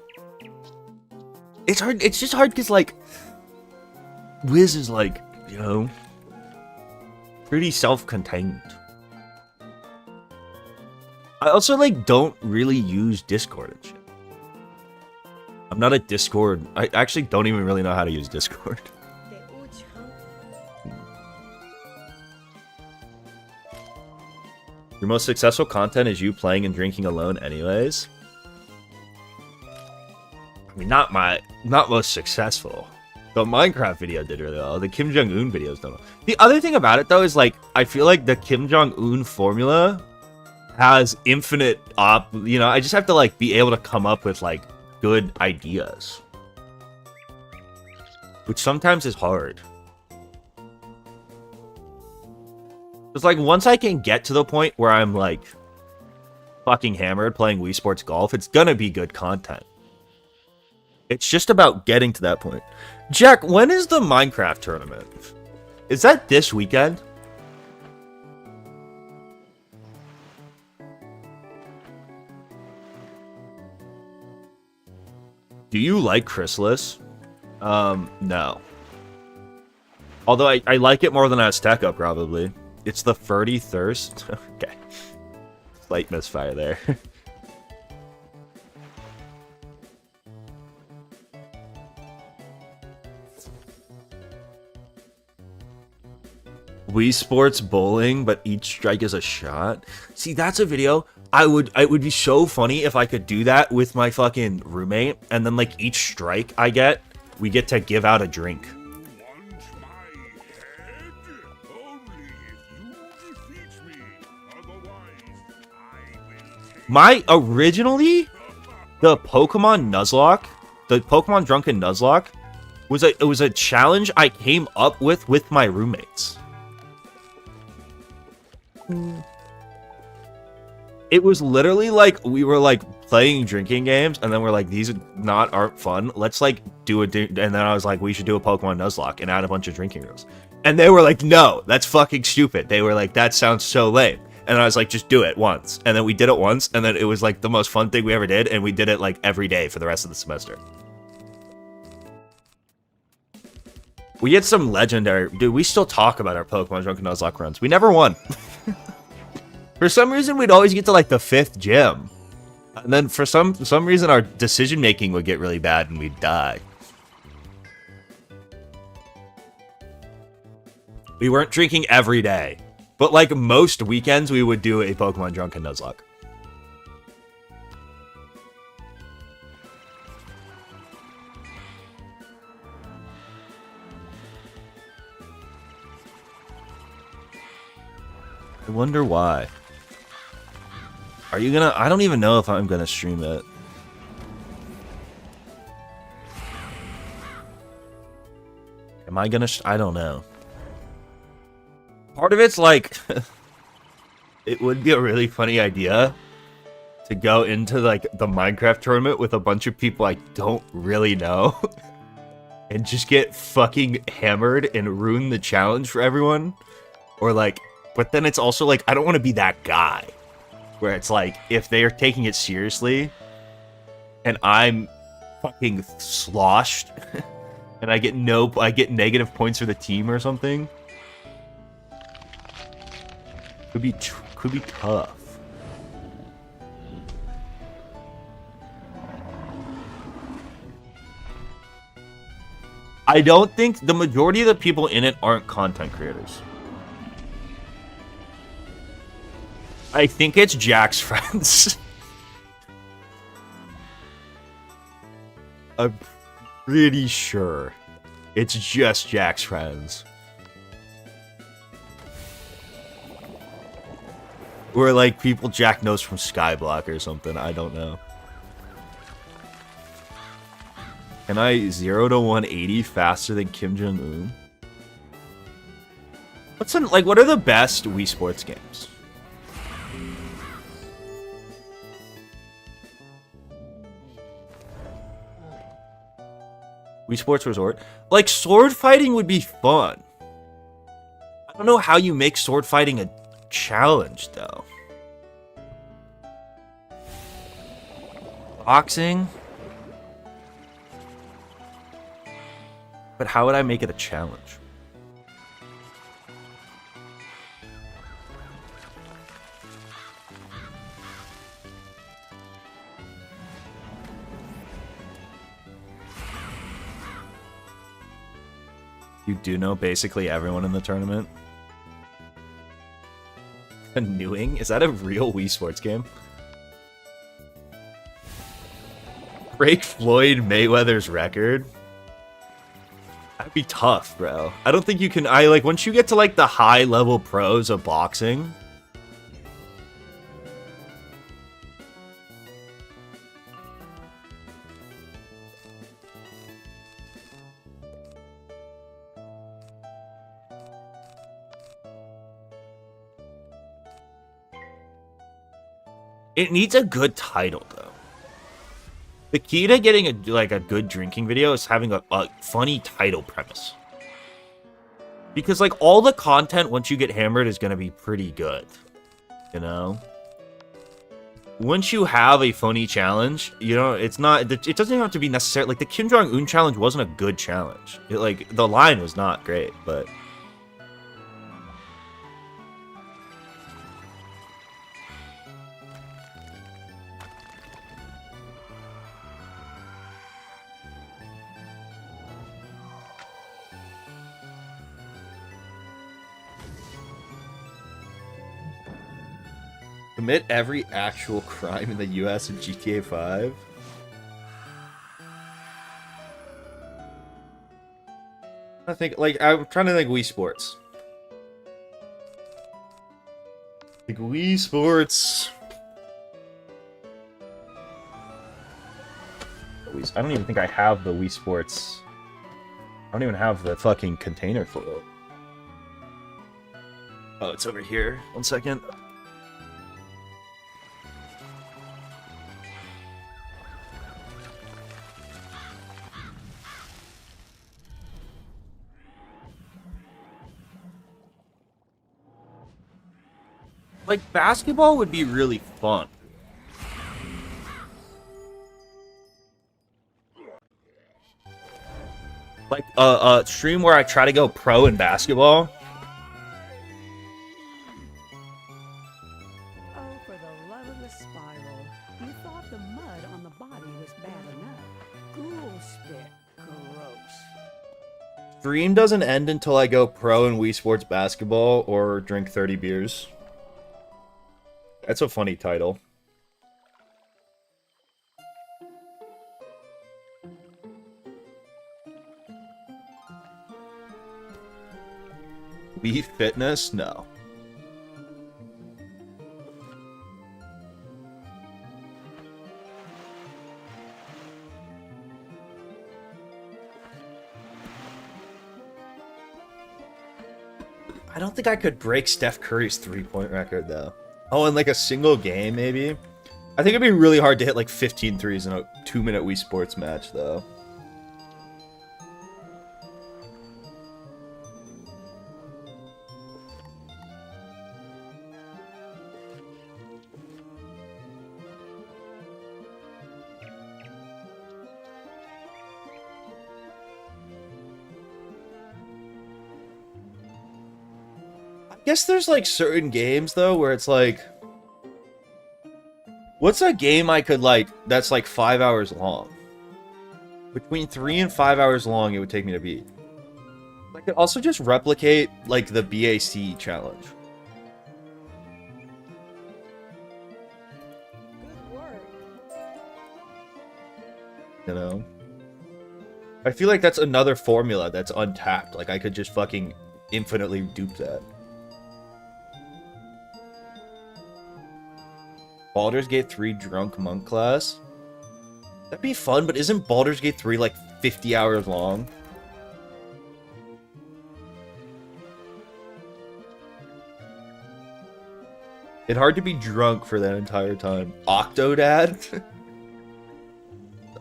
S1: It's hard. It's just hard because, like, Wiz is, like, you know, pretty self-contained. I also, like, don't really use Discord and shit. I'm not a Discord. I actually don't even really know how to use Discord. Your most successful content is you playing and drinking alone anyways. I mean, not most successful. The Minecraft video did really well. The Kim Jong-un videos don't. The other thing about it, though, is, like, I feel like the Kim Jong-un formula has infinite you know, I just have to, like, be able to come up with, like, good ideas. Which sometimes is hard. It's like, once I can get to the point where I'm, like, fucking hammered playing Wii Sports Golf, it's gonna be good content. It's just about getting to that point. Jack, when is the Minecraft tournament? Is that this weekend? Do you like Chrysalis? No. Although I like it more than Assteca, probably. It's the Ferdy Thirst. Okay. Slight misfire there. Wii Sports bowling, but each strike is a shot. See, that's a video. It would be so funny if I could do that with my fucking roommate, and then like each strike we get to give out a drink. Originally, the Pokemon Nuzlocke, the Pokemon Drunken Nuzlocke, was a challenge I came up with my roommates. It was literally like we were like playing drinking games, and then we're like, these aren't fun. Let's like do and then I was like, we should do a Pokemon Nuzlocke and add a bunch of drinking rules. And they were like, no, that's fucking stupid. They were like, that sounds so lame. And I was like, just do it once. And then we did it once, and then it was like the most fun thing we ever did, and we did it like every day for the rest of the semester. We get some legendary... Dude, we still talk about our Pokemon Drunken Nuzlocke runs. We never won. For some reason, we'd always get to like the 5th gym. And then for some reason, our decision-making would get really bad and we'd die. We weren't drinking every day. But like most weekends, we would do a Pokemon Drunken Nuzlocke. I wonder why. Are you gonna... I don't even know if I'm gonna stream it. Am I gonna... I don't know. Part of it's like... it would be a really funny idea to go into like the Minecraft tournament with a bunch of people I don't really know. And just get fucking hammered and ruin the challenge for everyone. Or like... But then it's also like, I don't want to be that guy. Where it's like, if they are taking it seriously, and I'm fucking sloshed, and I get negative points for the team or something. Could be tough. I don't think the majority of the people in it aren't content creators. I think it's Jack's friends. I'm pretty sure it's just Jack's friends. Or like people Jack knows from Skyblock or something, I don't know. Can I 0 to 180 faster than Kim Jong-un? What are the best Wii Sports games? Wii Sports Resort? Like, sword fighting would be fun. I don't know how you make sword fighting a challenge, though. Boxing? But how would I make it a challenge? You do know basically everyone in the tournament? Canoeing? Is that a real Wii Sports game? Break Floyd Mayweather's record? That'd be tough, bro. I don't think you can... once you get to, like, the high-level pros of boxing... It needs a good title, though. The key to getting a good drinking video is having a funny title premise. Because like all the content once you get hammered is gonna be pretty good. You know? Once you have a funny challenge, you know, it doesn't even have to be necessary. Like the Kim Jong-un challenge wasn't a good challenge. Like the line was not great, but commit every actual crime in the US in GTA 5? I'm trying to think Wii Sports. Like Wii Sports. I don't even think I have the Wii Sports. I don't even have the fucking container for it. Oh, it's over here. 1 second. Like, basketball would be really fun. Like, a stream where I try to go pro in basketball.
S2: Oh, for the love of the spiral. You thought the mud on the body was bad enough. Ghoul spit. Gross.
S1: Stream doesn't end until I go pro in Wii Sports basketball or drink 30 beers. That's a funny title. Wii Fitness? No. I don't think I could break Steph Curry's three-point record, though. Oh, in like a single game, maybe? I think it'd be really hard to hit like 15 threes in a 2-minute Wii Sports match, though. I guess there's like certain games though where it's like, what's a game I could like that's like 5 hours long? Between 3 and 5 hours long it would take me to beat. I could also just replicate like the BAC challenge.
S2: Good work.
S1: You know? I feel like that's another formula that's untapped. Like I could just fucking infinitely dupe that. Baldur's Gate 3 Drunk Monk class? That'd be fun, but isn't Baldur's Gate 3 like 50 hours long? It'd hard to be drunk for that entire time. Octodad?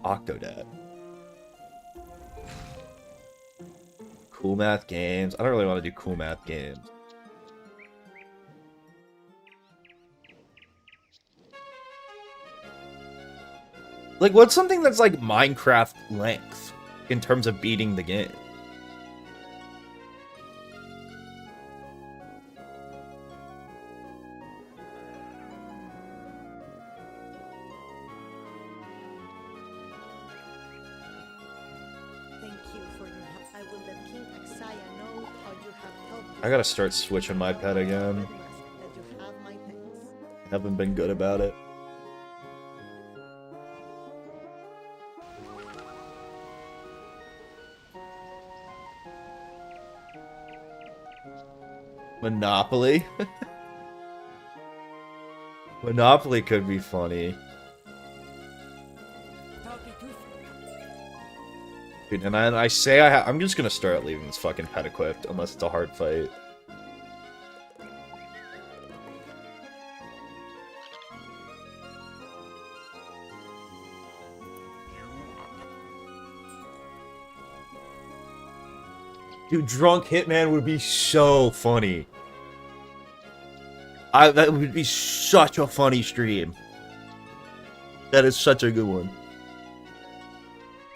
S1: Octodad. Cool math games. I don't really want to do cool math games. Like, what's something that's like Minecraft length in terms of beating the game?
S3: Thank you for your help. I will let King Axaya know how you have helped.
S1: I gotta start switching my pet again.
S3: That you have my thanks.
S1: Haven't been good about it. Monopoly? Monopoly could be funny. Dude, and I say I'm just gonna start leaving this fucking pet equipped, unless it's a hard fight. Dude, drunk hitman would be so funny. That would be such a funny stream. That is such a good one.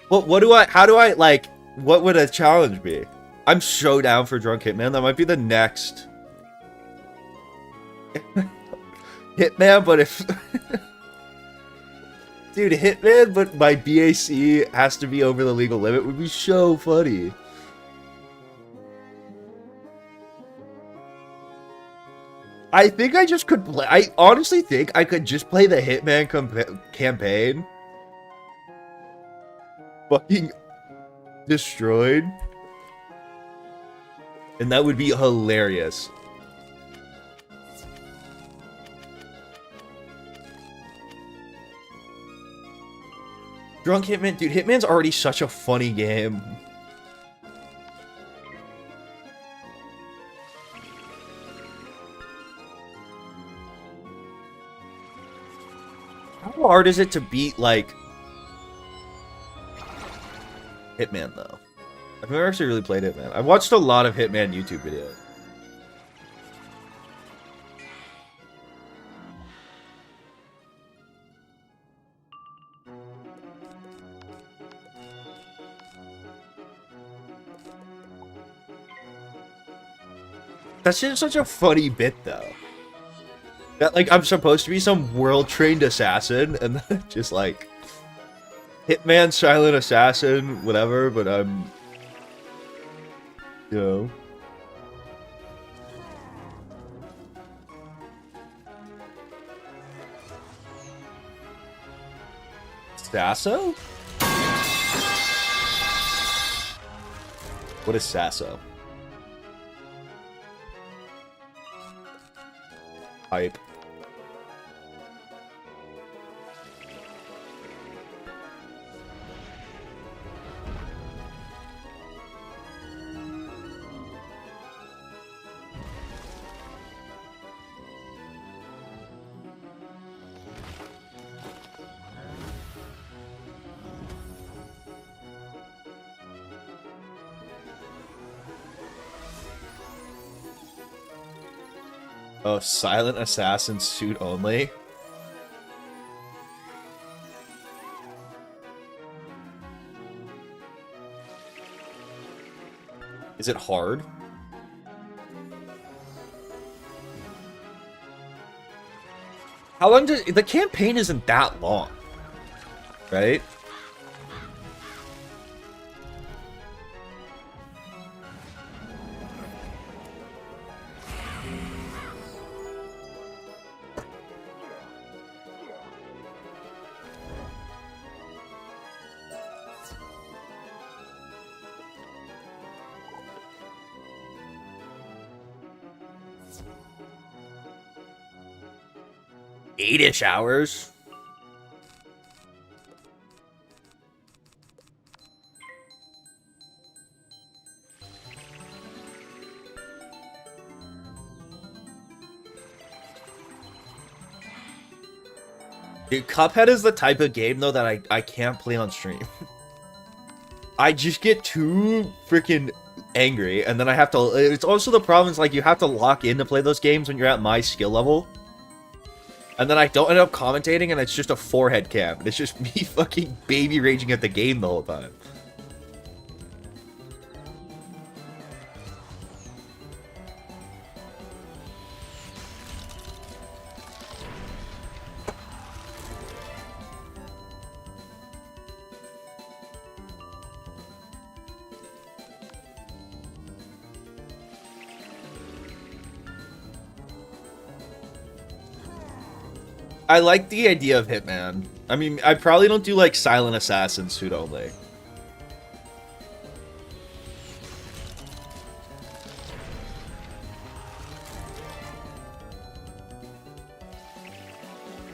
S1: Well, how do I, like, what would a challenge be? I'm so down for drunk hitman. That might be the next hitman, but if... Dude, hitman, but my BAC has to be over the legal limit would be so funny. I think I just could play... I honestly think I could just play the hitman campaign. Fucking destroyed. And that would be hilarious. Drunk Hitman, dude, Hitman's already such a funny game. How hard is it to beat, like, Hitman, though? I've never actually really played Hitman. I've watched a lot of Hitman YouTube videos. That's just such a funny bit, though. That, like, I'm supposed to be some world-trained assassin, and just, like, hitman, silent assassin, whatever, but I'm, you know. Sasso? What is Sasso? Hype. Oh, silent assassin suit only? Is it hard? How long does... The campaign isn't that long, right? Eight-ish hours? Dude, Cuphead is the type of game, though, that I can't play on stream. I just get too freaking angry, and then I have to... It's also the problem is, like, you have to lock in to play those games when you're at my skill level. And then I don't end up commentating, and it's just a forehead cam. And it's just me fucking baby raging at the game the whole time. I like the idea of Hitman. I mean, I probably don't do, like, silent assassin suit only.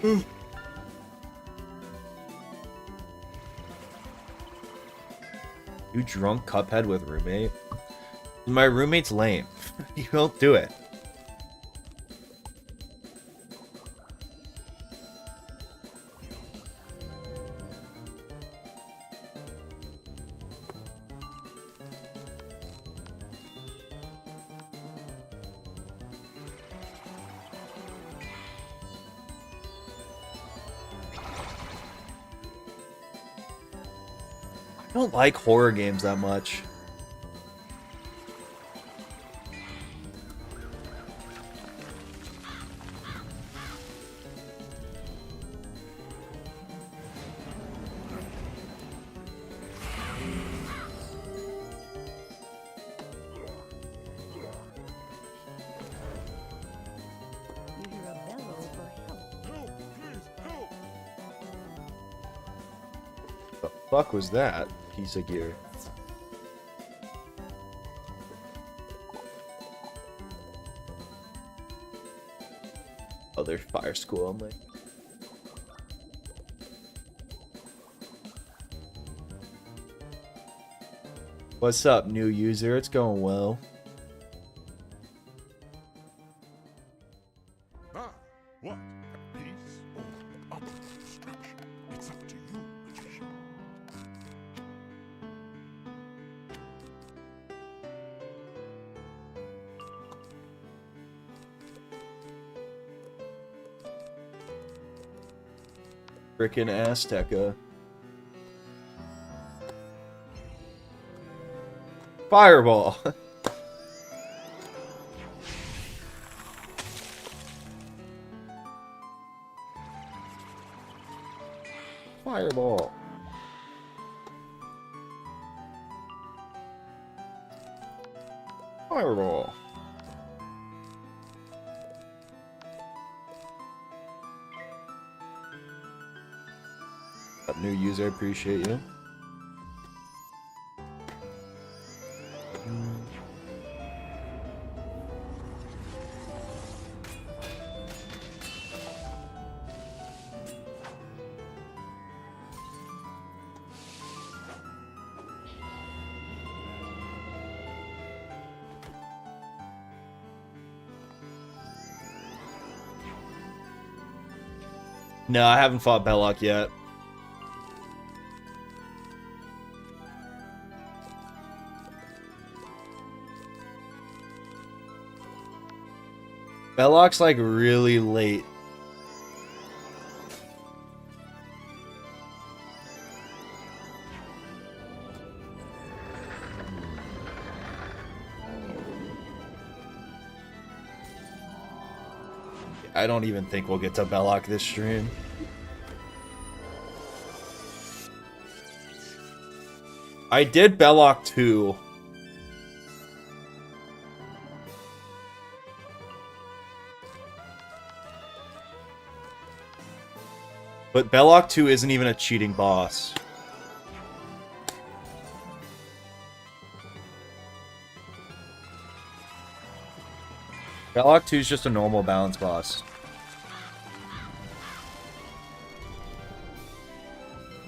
S1: You drunk Cuphead with roommate? My roommate's lame. You won't do it. I don't like horror games that much.
S2: You hear a bellow for help.
S1: The fuck was that piece of gear? Oh, there's fire school. I'm like, what's up, new user? It's going well.
S4: Ah, what? Peace or utter destruction? It's up to you, magician.
S1: Frickin' Assteca. Fireball. Fireball. Fireball. Up, new user, appreciate you. No, I haven't fought Belloc yet. Belloc's like really late. I don't even think we'll get to Belloc this stream. I did Belloc 2. But Belloc 2 isn't even a cheating boss. Belloc 2 is just a normal balance boss.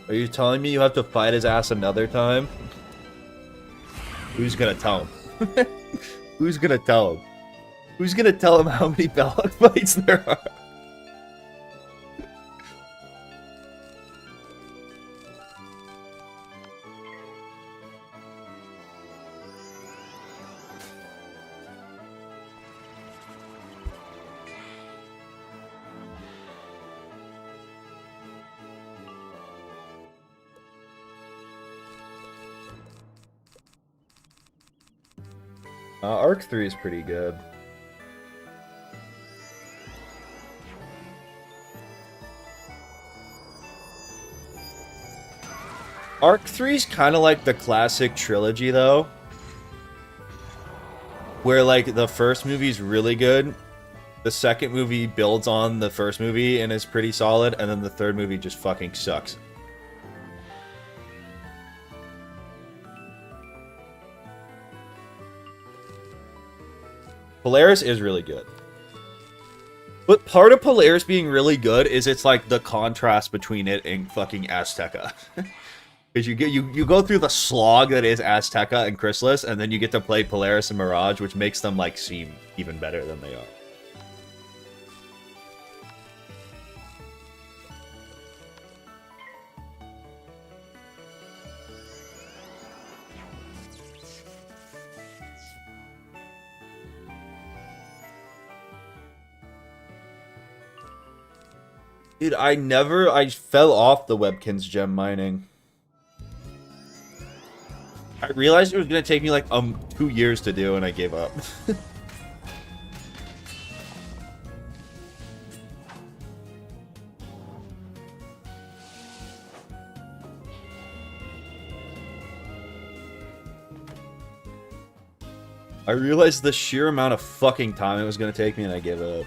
S1: Are you telling me you have to fight his ass another time? Who's gonna tell him? Who's gonna tell him? Who's gonna tell him how many Belloc fights there are? Arc 3 is pretty good. Arc 3 is kind of like the classic trilogy, though. Where, like, the first movie's really good, the second movie builds on the first movie and is pretty solid, and then the third movie just fucking sucks. Polaris is really good. But part of Polaris being really good is it's like the contrast between it and fucking Assteca. Because you go through the slog that is Assteca and Chrysalis, and then you get to play Polaris and Mirage, which makes them like seem even better than they are. Dude, I fell off the Webkins gem mining. I realized it was gonna take me like 2 years to do, and I gave up. I realized the sheer amount of fucking time it was gonna take me, and I gave up.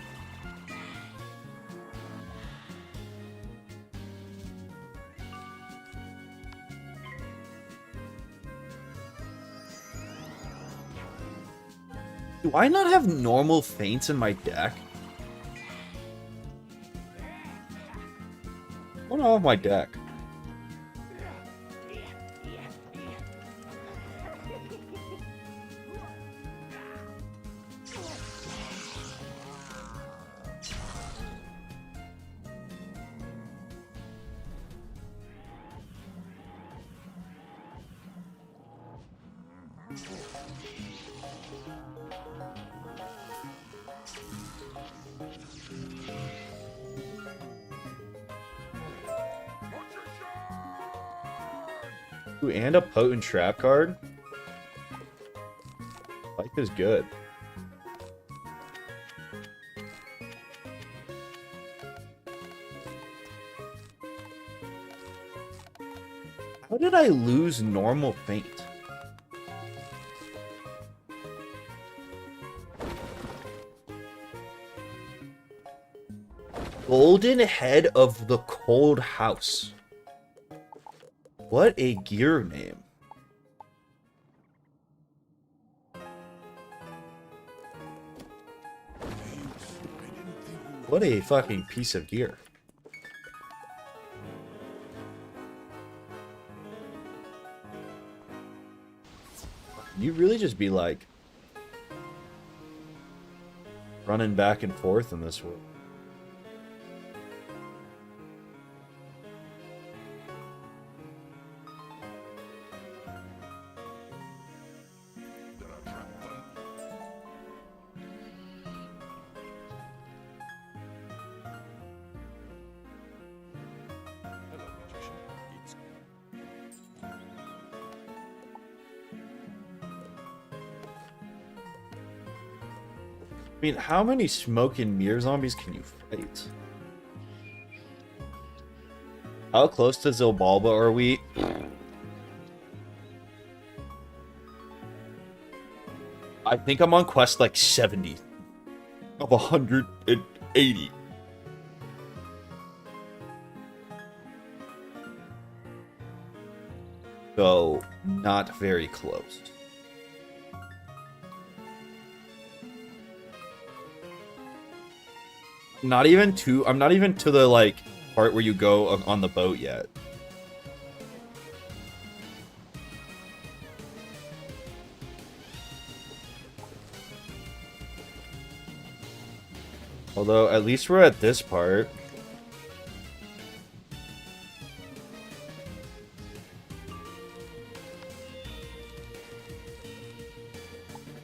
S1: Do I not have normal feints in my deck? What's wrong with my deck? Ooh, and a potent trap card. Life is good. How did I lose normal feint? Golden Head of the Cold House. What a gear name. What a fucking piece of gear. You really just be like running back and forth in this world. I mean, how many smoke and mirror zombies can you fight? How close to Zilbalba are we? I think I'm on quest like 70 of 180. So, not very close. I'm not even to the, like, part where you go on the boat yet. Although, at least we're at this part.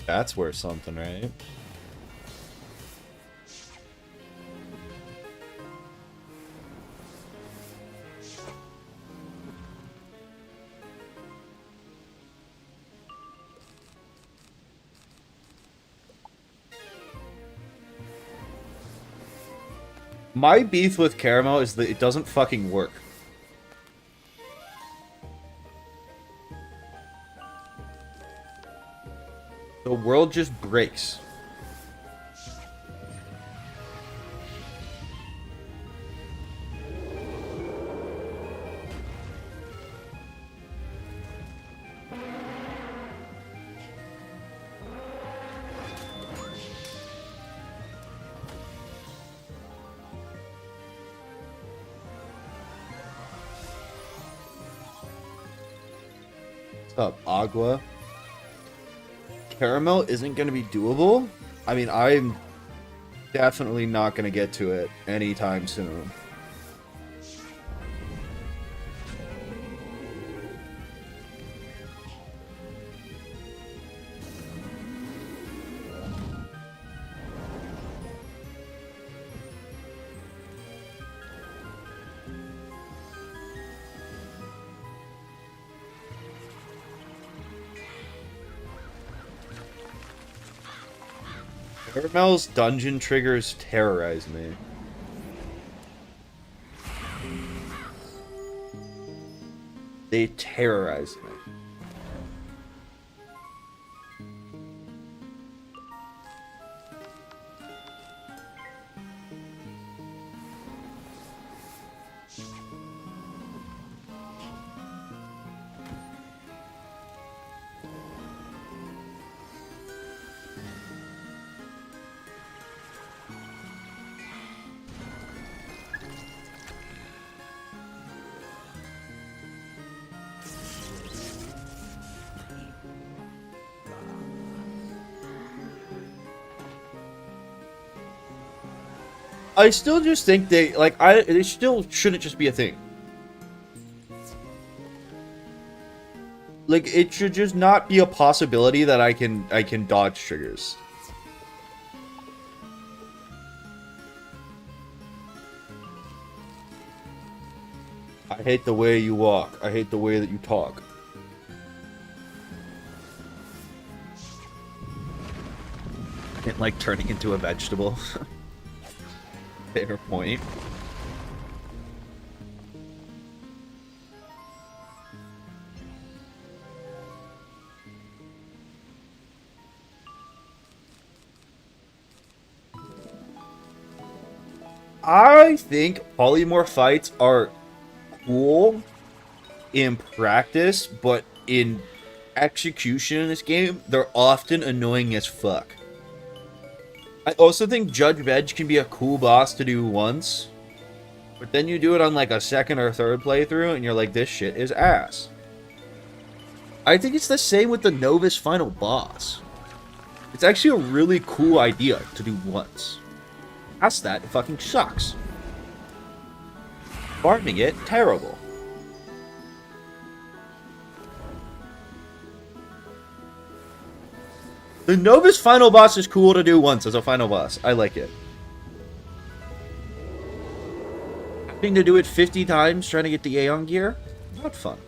S1: That's worth something, right? My beef with Caramel is that it doesn't fucking work. The world just breaks. What's up, Agua? Caramel isn't going to be doable. I mean, I'm definitely not going to get to it anytime soon. Caramel's dungeon triggers terrorize me. They terrorize me. I still just think they they still shouldn't just be a thing. Like it should just not be a possibility that I can dodge triggers. I hate the way you walk. I hate the way that you talk. I didn't like turning into a vegetable. Fair point. I think polymorph fights are cool in practice, but in execution in this game, they're often annoying as fuck. I also think Judge Veg can be a cool boss to do once, but then you do it on like a second or third playthrough and you're like, this shit is ass. I think it's the same with the Novus final boss. It's actually a really cool idea to do once. Past that, it fucking sucks. Farming it, terrible. The Novus final boss is cool to do once as a final boss. I like it. Having to do it 50 times trying to get the Aeon gear? Not fun.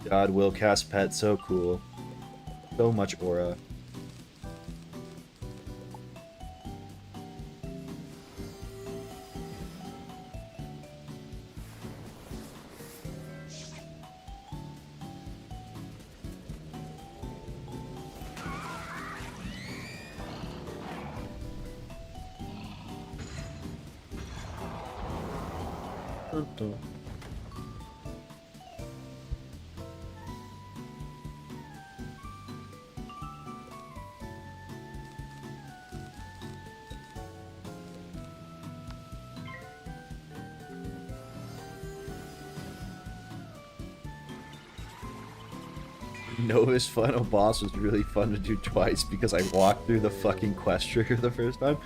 S1: God, will cast pet, so cool. So much aura. Novus final boss was really fun to do twice because I walked through the fucking quest trigger the first time.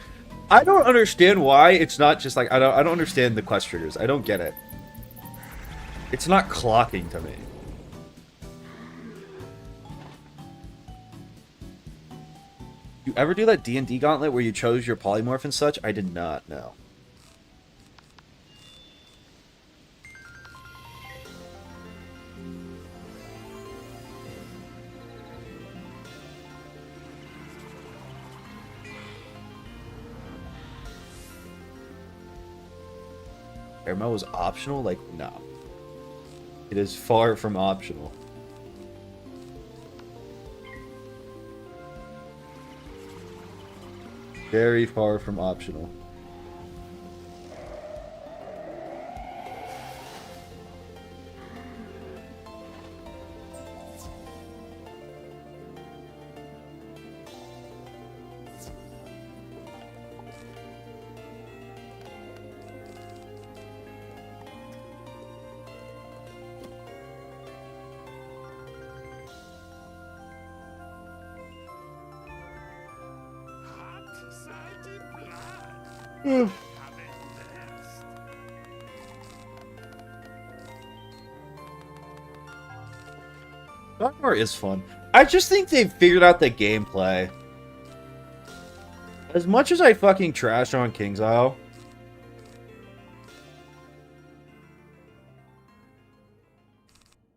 S1: I don't understand why it's not just like I don't understand the quest triggers. I don't get it. It's not clocking to me. You ever do that D&D gauntlet where you chose your polymorph and such? I did not, no. Airmail was optional? Like, no. It is far from optional. Very far from optional. Bazaar is fun. I just think they've figured out the gameplay. As much as I fucking trash on King's Isle,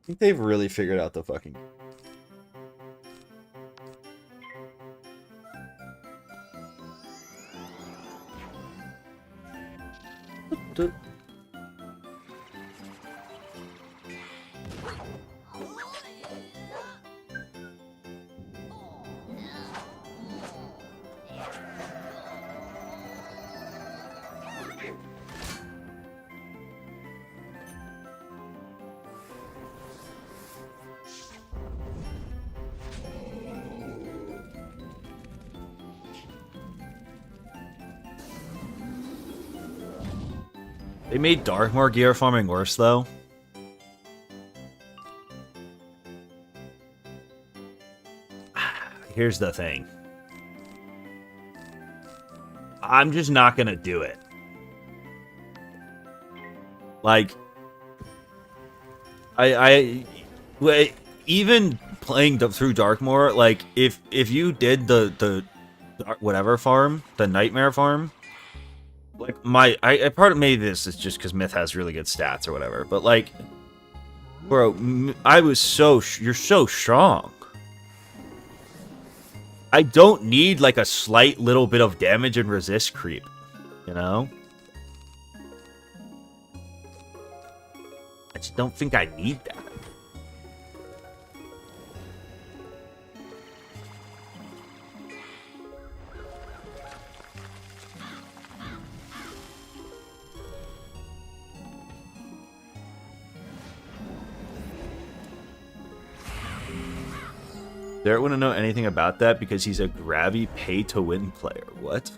S1: I think they've really figured out the fucking...
S5: They made Darkmoor gear farming worse, though. Here's the thing. I'm just not gonna do it. Like, even playing through Darkmoor, like, if you did the whatever farm, the Nightmare farm, like, I part of maybe this is just because Myth has really good stats or whatever, but, like, bro, you're so strong. I don't need, like, a slight little bit of damage and resist creep, you know? I just don't think I need that. Derek wouldn't know anything about that because he's a grabby pay-to-win player. What?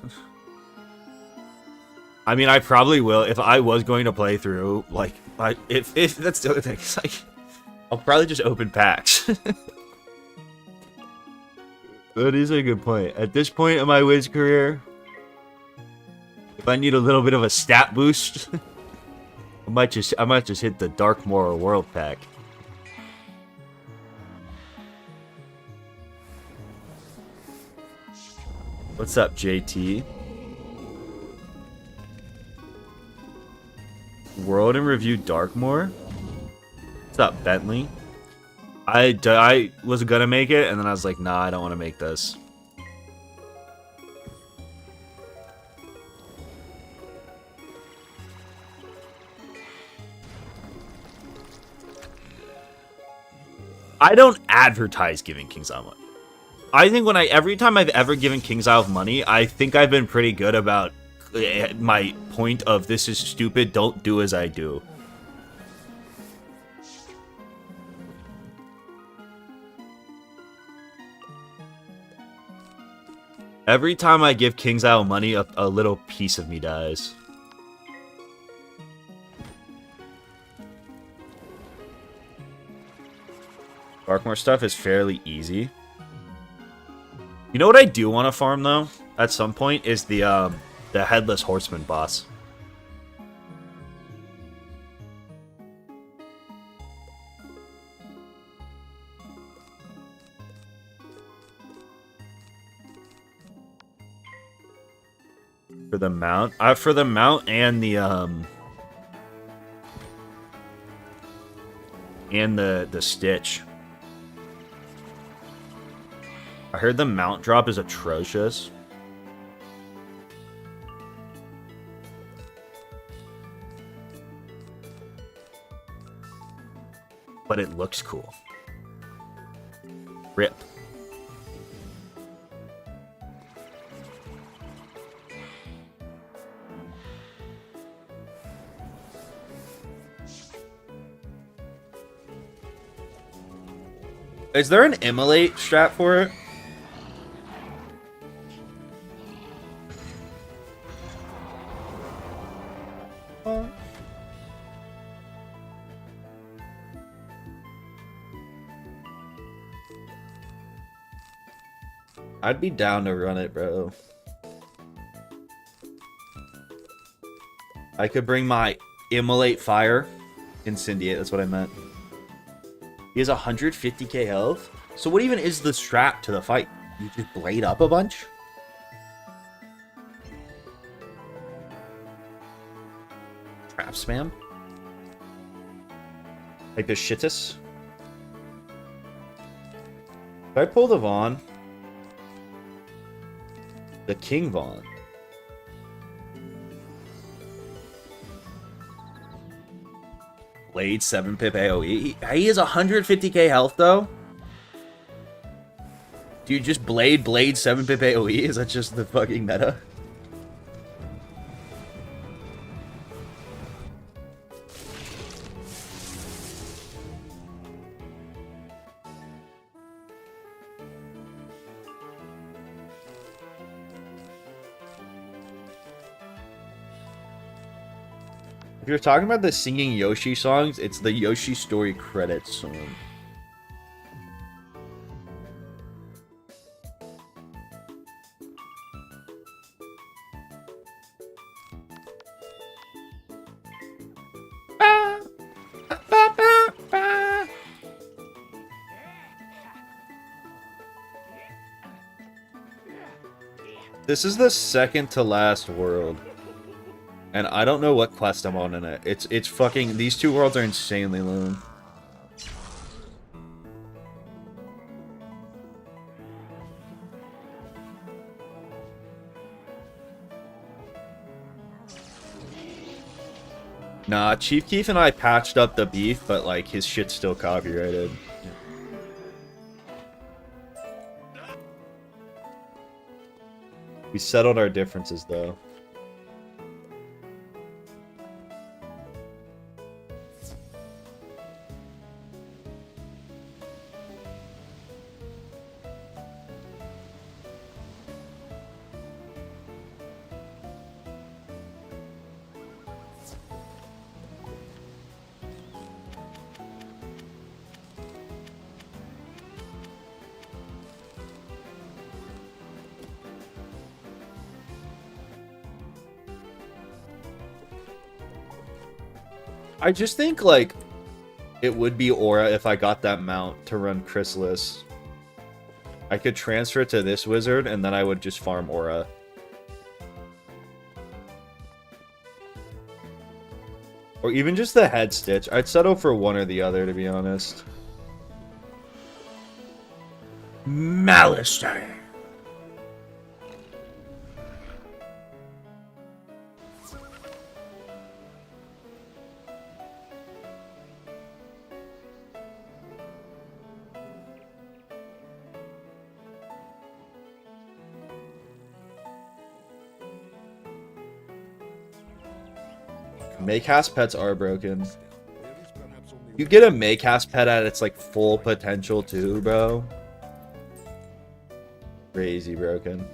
S5: I mean, I probably will if I was going to play through. Like, if that's the other thing. It's like, I'll probably just open packs. That is a good point. At this point in my Wiz career, if I need a little bit of a stat boost, I might just hit the Darkmoor World Pack. What's up, JT? World and Review Darkmoor? What's up, Bentley? I was gonna make it, and then I was like, nah, I don't want to make this. I don't advertise giving King's Isle money. I think every time I've ever given King's Isle money, I think I've been pretty good about my point of this is stupid, don't do as I do. Every time I give King's Isle money, a little piece of me dies. Darkmoor stuff is fairly easy. You know what I do want to farm, though, at some point, is the Headless Horseman boss. For the mount? For the mount and the Stitch. I heard the mount drop is atrocious. But it looks cool. Rip.
S1: Is there an immolate strat for it? I'd be down to run it, bro. I could bring my immolate fire. Incendiate, that's what I meant. He has 150k health? So what even is the strat to the fight? You just blade up a bunch? Trap spam? Like the shitus? If I pull the Vaughn, the King Vaughn. Blade 7 pip AoE. He has 150k health though. Do you just blade 7 pip AoE? Is that just the fucking meta? If you're talking about the singing Yoshi songs, it's the Yoshi Story credits song. This is the second to last world. And I don't know what quest I'm on in it. It's fucking... These two worlds are insanely long. Nah, Chief Keef and I patched up the beef, but like his shit's still copyrighted. We settled our differences though. I just think, like, it would be Aura if I got that mount to run Chrysalis. I could transfer it to this wizard, and then I would just farm Aura. Or even just the head stitch. I'd settle for one or the other, to be honest. Malice. Maycast pets are broken. You get a Maycast pet at its like full potential too, bro. Crazy broken.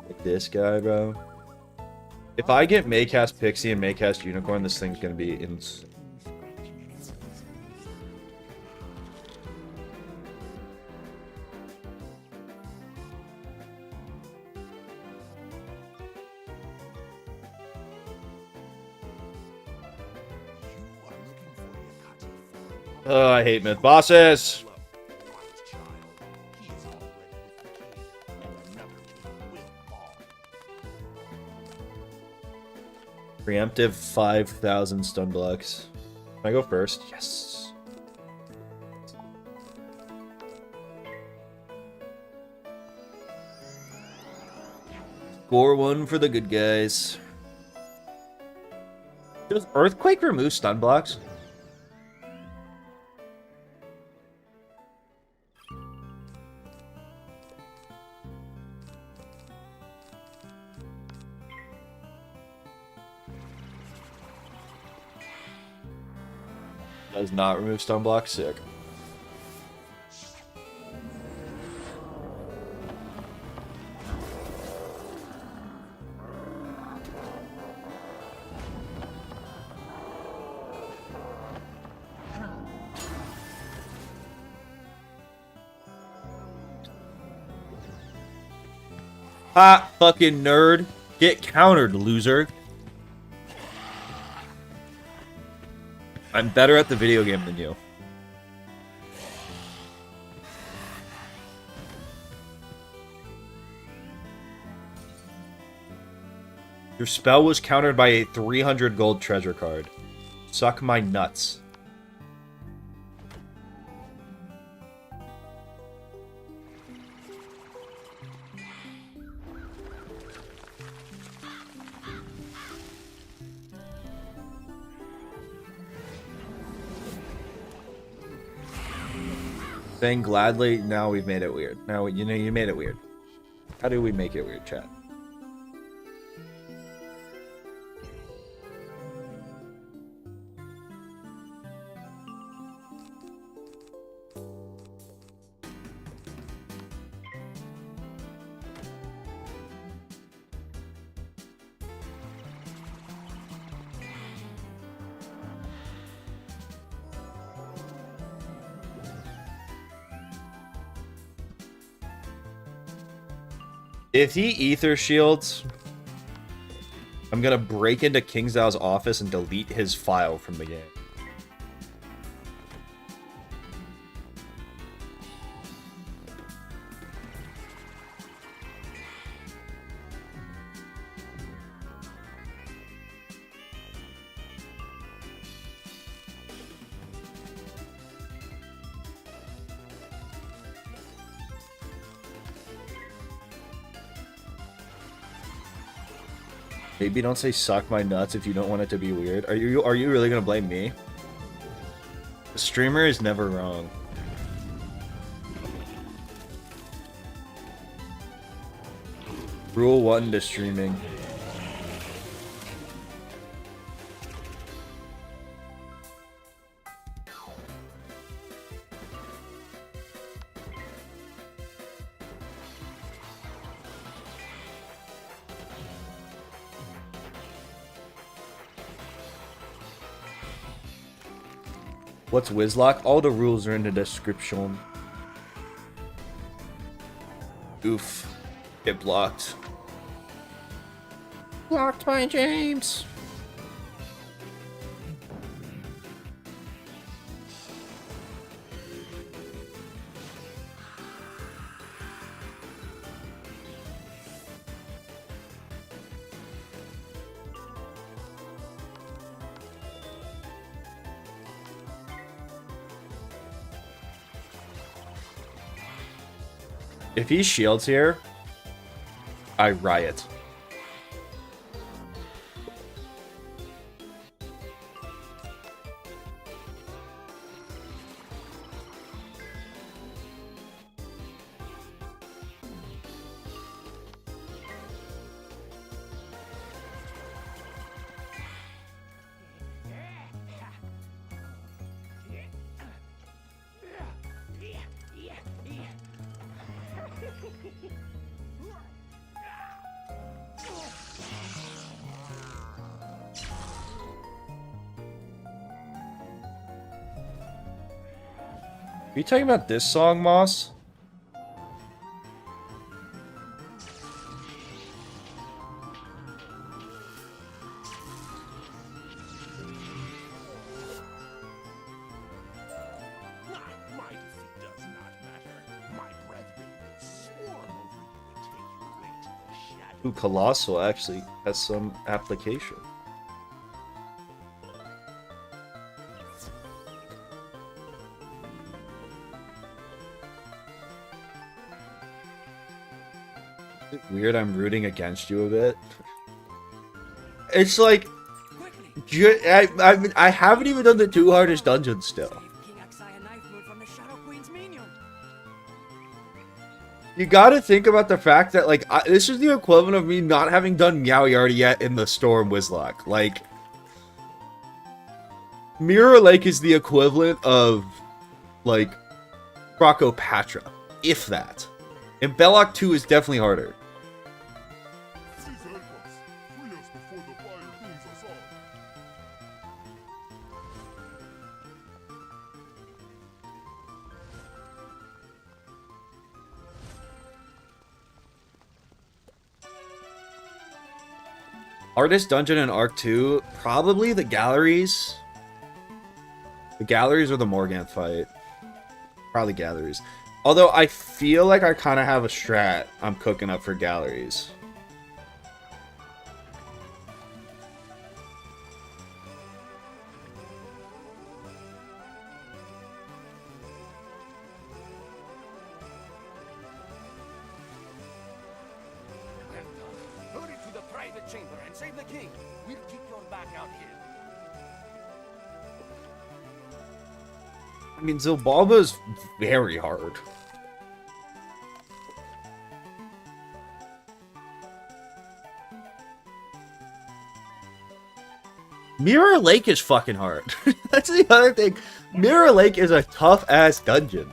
S1: Like this guy, bro. If I get Maycast Pixie and Maycast Unicorn, this thing's gonna be insane. Oh, I hate myth bosses. Preemptive 5,000 stun blocks. Can I go first? Yes. Score one for the good guys. Does Earthquake remove stun blocks? Does not remove stun block. Sick. Ha! Fucking nerd. Get countered, loser. I'm better at the video game than you. Your spell was countered by a 300 gold treasure card. Suck my nuts. Saying gladly, now we've made it weird. Now, you know, you made it weird. How do we make it weird, chat? If he ether shields, I'm gonna break into King Zhao's office and delete his file from the game. Maybe don't say suck my nuts if you don't want it to be weird. Are you really gonna blame me? The streamer is never wrong. Rule 1 to streaming. What's Wizlocke? All the rules are in the description. Oof. Get blocked. Blocked by James. If he shields here, I riot. Are you talking about this song, Moss?
S4: My defeat does not matter. My brethren will swarm over you and take you away to the shadows.
S1: Ooh, Colossal actually has some application. Is it weird I'm rooting against you a bit? It's like... I haven't even done the 2 hardest dungeons still. You gotta think about the fact that, like, this is the equivalent of me not having done Meow Yard yet in the Storm Wizlocke. Like, Mirror Lake is the equivalent of, like, Crocopatra, if that. And Belloc 2 is definitely harder.
S4: Seize help us. Free us before the fire burns us all.
S1: Hardest dungeon in Arc 2? Probably the galleries. The galleries or the Morgan fight. Probably galleries. Although I feel like I kind of have a strat I'm cooking up for galleries.
S6: the chamber and save the king. We'll keep your back out here.
S1: I mean, Zilbalba's very hard. Mirror Lake is fucking hard. That's the other thing. Mirror Lake is a tough-ass dungeon.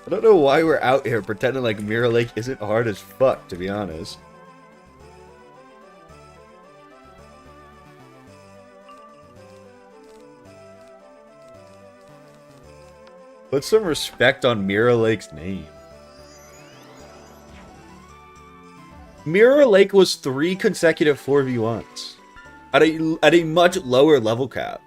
S1: I don't know why we're out here pretending like Mirror Lake isn't hard as fuck, to be honest. Put some respect on Mirror Lake's name. Mirror Lake was 3 consecutive 4v1s at a much lower level cap.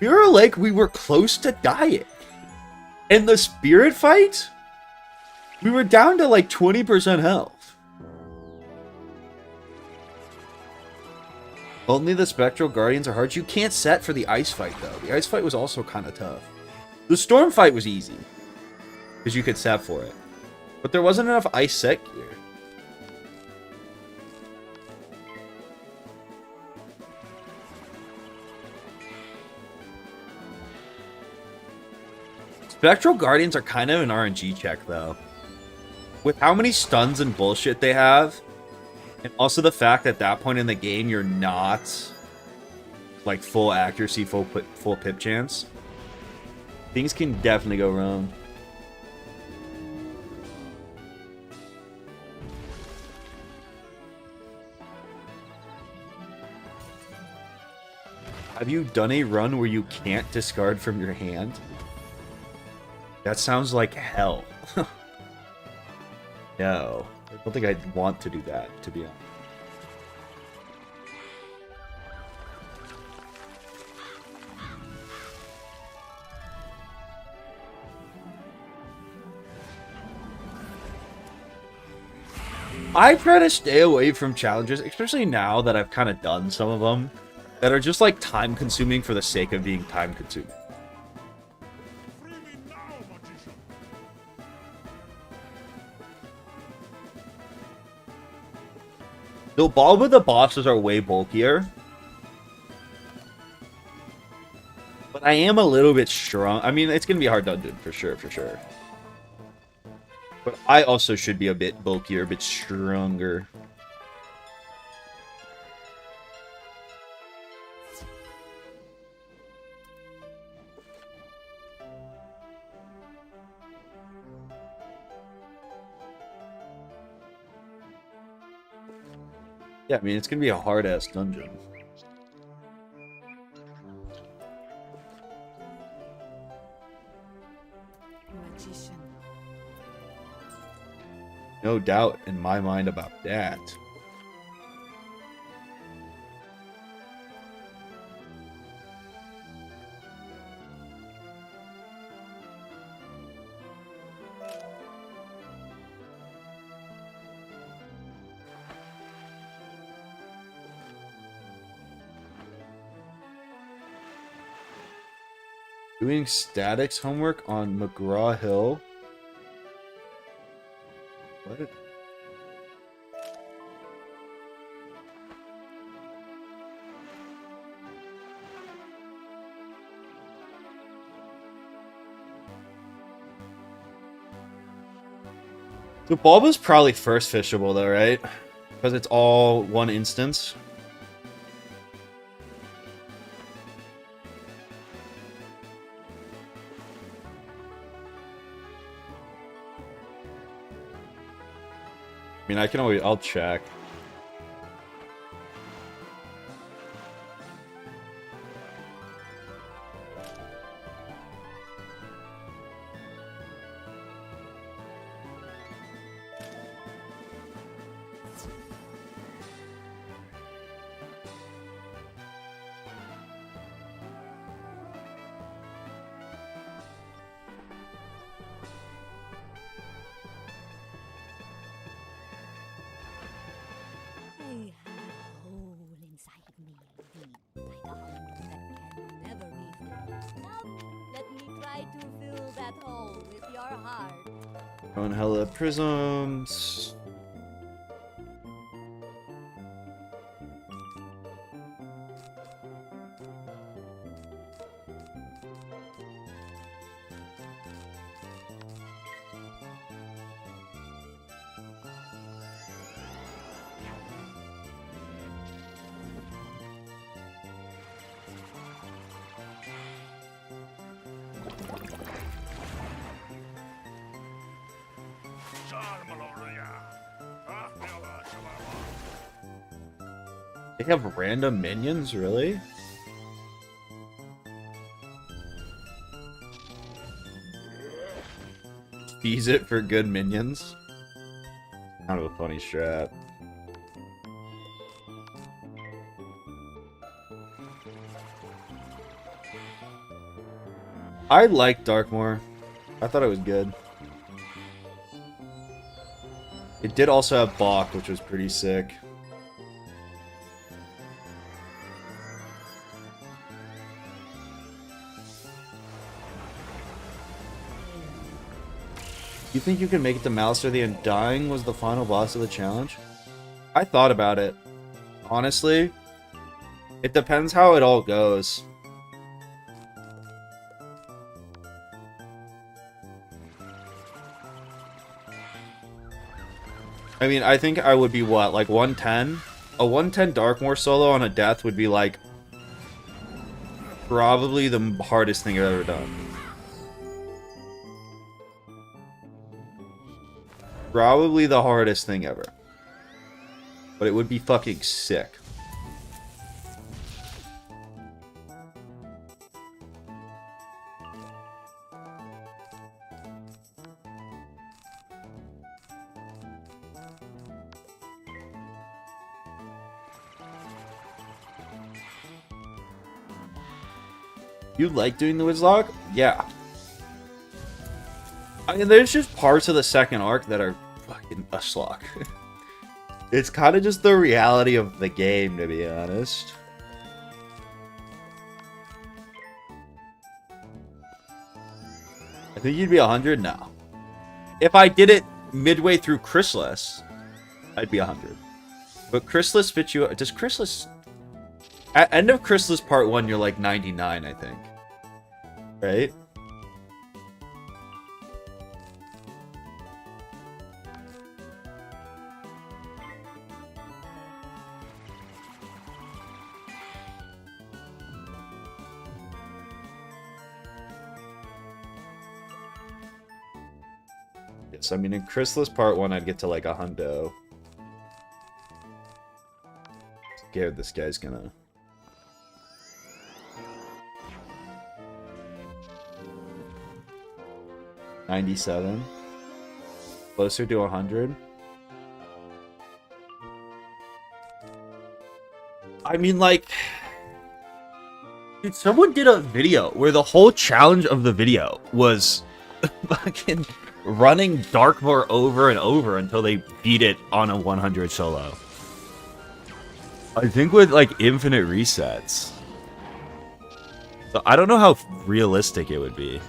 S1: Mirror Lake, we were close to dying. In the spirit fight, we were down to like 20% health. Only the Spectral Guardians are hard. You can't set for the ice fight, though. The ice fight was also kind of tough. The storm fight was easy, because you could set for it. But there wasn't enough ice set gear. Spectral Guardians are kind of an RNG check, though. With how many stuns and bullshit they have, and also the fact that at that point in the game you're not like full accuracy, full pip chance, things can definitely go wrong. Have you done a run where you can't discard from your hand? That sounds like hell. No, I don't think I'd want to do that, to be honest. I try to stay away from challenges, especially now that I've kind of done some of them, that are just like time consuming for the sake of being time consuming. Though Balba the bosses are way bulkier, but I am a little bit strong. I mean, it's going to be a hard dungeon, for sure, for sure. But I also should be a bit bulkier, a bit stronger. Yeah, I mean, it's going to be a hard-ass dungeon.
S2: Magician.
S1: No doubt in my mind about that. Doing statics homework on McGraw Hill. What? So Bulba's probably first fishable though, right? Because it's all one instance. I mean, I can always, I'll check.
S7: that hole with your heart.
S5: Own hella prisms. They have random minions, really? Fees it for good minions? Kind of a funny strat. I liked Darkmoor. I thought it was good. It did also have Balk, which was pretty sick. You think you can make it to Malister the Undying was the final boss of the challenge? I thought about it. Honestly, it depends how it all goes. I mean, I think I would be what, like 110? A 110 Darkmoor solo on a death would be like probably the hardest thing I've ever done. Probably the hardest thing ever. But it would be fucking sick. You like doing the Wizlocke? Yeah. I mean, there's just parts of the second arc that are fucking a slog. It's kind of just the reality of the game, to be honest. I think you'd be 100 now. If I did it midway through Chrysalis, I'd be 100. But Chrysalis fits you... Does Chrysalis... At end of Chrysalis Part 1, you're like 99, I think. Right? Yes, I mean, in Chrysalis Part 1, I'd get to like a hundo. Scared this guy's gonna... 97. Closer to 100. I mean, like... Dude, someone did a video where the whole challenge of the video was fucking running Darkmoor over and over until they beat it on a 100 solo. I think with, like, infinite resets. So I don't know how realistic it would be.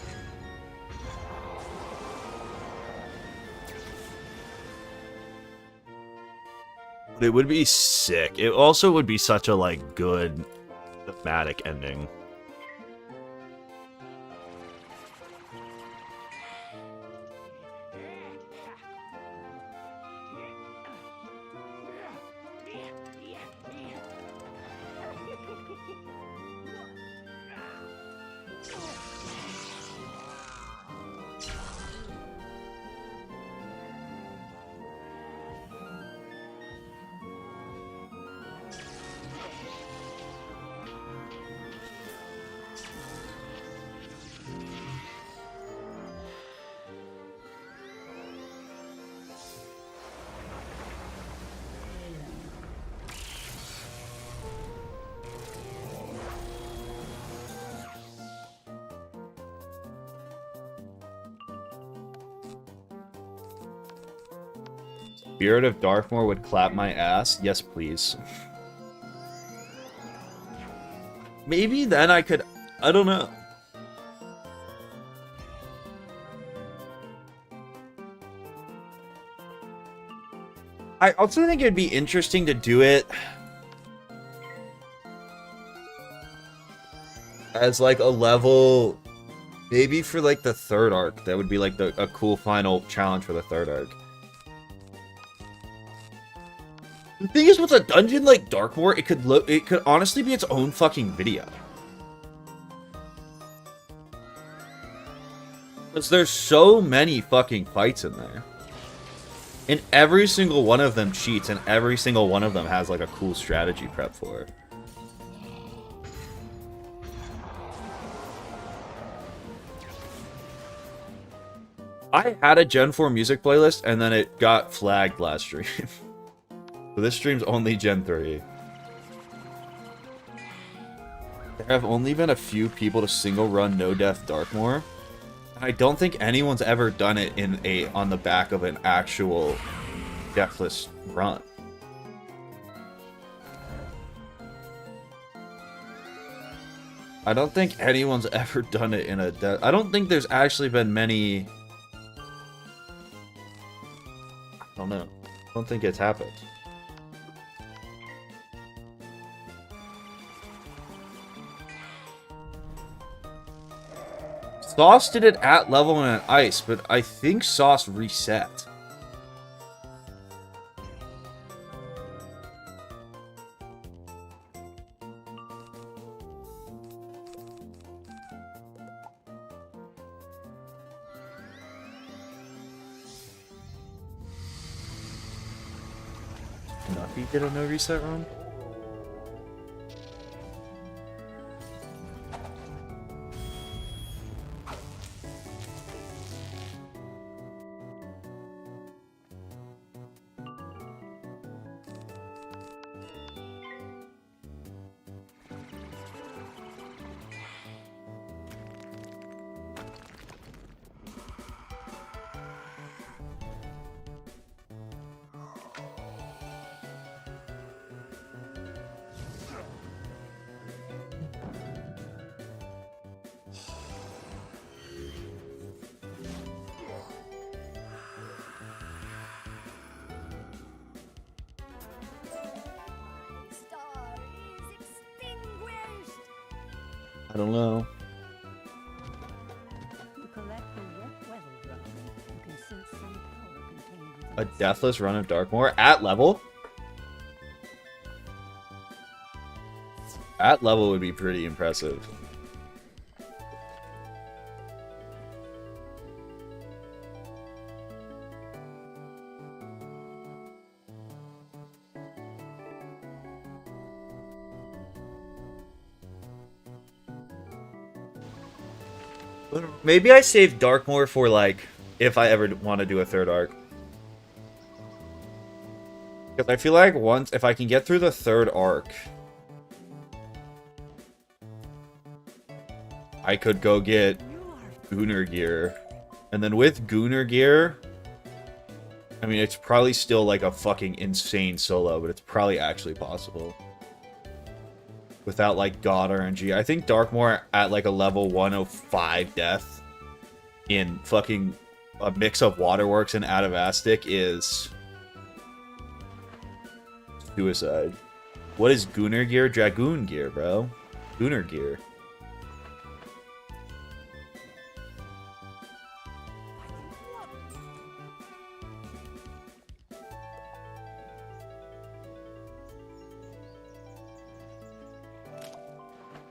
S5: It would be sick. It also would be such a, like, good thematic ending. Spirit of Darkmoor would clap my ass? Yes, please. Maybe then I could... I don't know.
S1: I also think it'd be interesting to do it as like a level, maybe for like the third arc. That would be like a cool final challenge for the third arc. The thing is, with a dungeon like Darkmoor, it could honestly be its own fucking video. Because there's so many fucking fights in there. And every single one of them cheats, and every single one of them has like a cool strategy prep for it. I had a Gen 4 music playlist, and then it got flagged last stream. So this stream's only Gen 3. There have only been a few people to single run no death Darkmoor. I don't think anyone's ever done it on the back of an actual deathless run. I don't think anyone's ever done it in a death. I don't think there's actually been many. I don't know. I don't think it's happened. Sauce did it at level and at ice, but I think Sauce reset. Nuffy did a no reset run?
S7: Star is extinguished.
S1: I don't know.
S2: You collect the wet weather drum. You can sense some power contained within
S1: A
S2: the
S1: deathless run of Darkmoor at level? At level would be pretty impressive. Maybe I save Darkmoor for, like, if I ever want to do a third arc. Because I feel like if I can get through the third arc, I could go get Gunnar gear. And then with Gunnar gear, I mean, it's probably still like a fucking insane solo, but it's probably actually possible. Without like God RNG. I think Darkmoor at like a level 105 death in fucking a mix of Waterworks and out of Assteca is suicide. What is Gunnar gear? Dragoon gear, bro. Gunnar gear.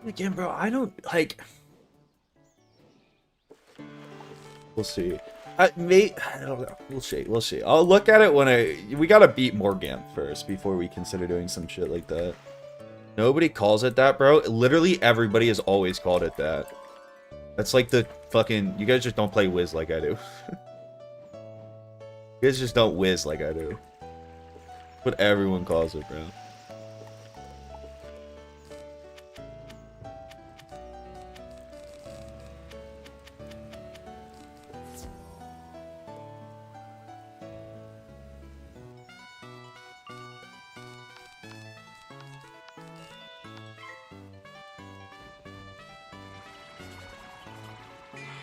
S1: Again, bro, I don't, like... We'll see. I don't know. We'll see. We'll see. I'll look at it when we gotta beat Morgan first before we consider doing some shit like that. Nobody calls it that, bro. Literally everybody has always called it that. That's like the fucking... You guys just don't play Wiz like I do. You guys just don't Wiz like I do. But everyone calls it, bro.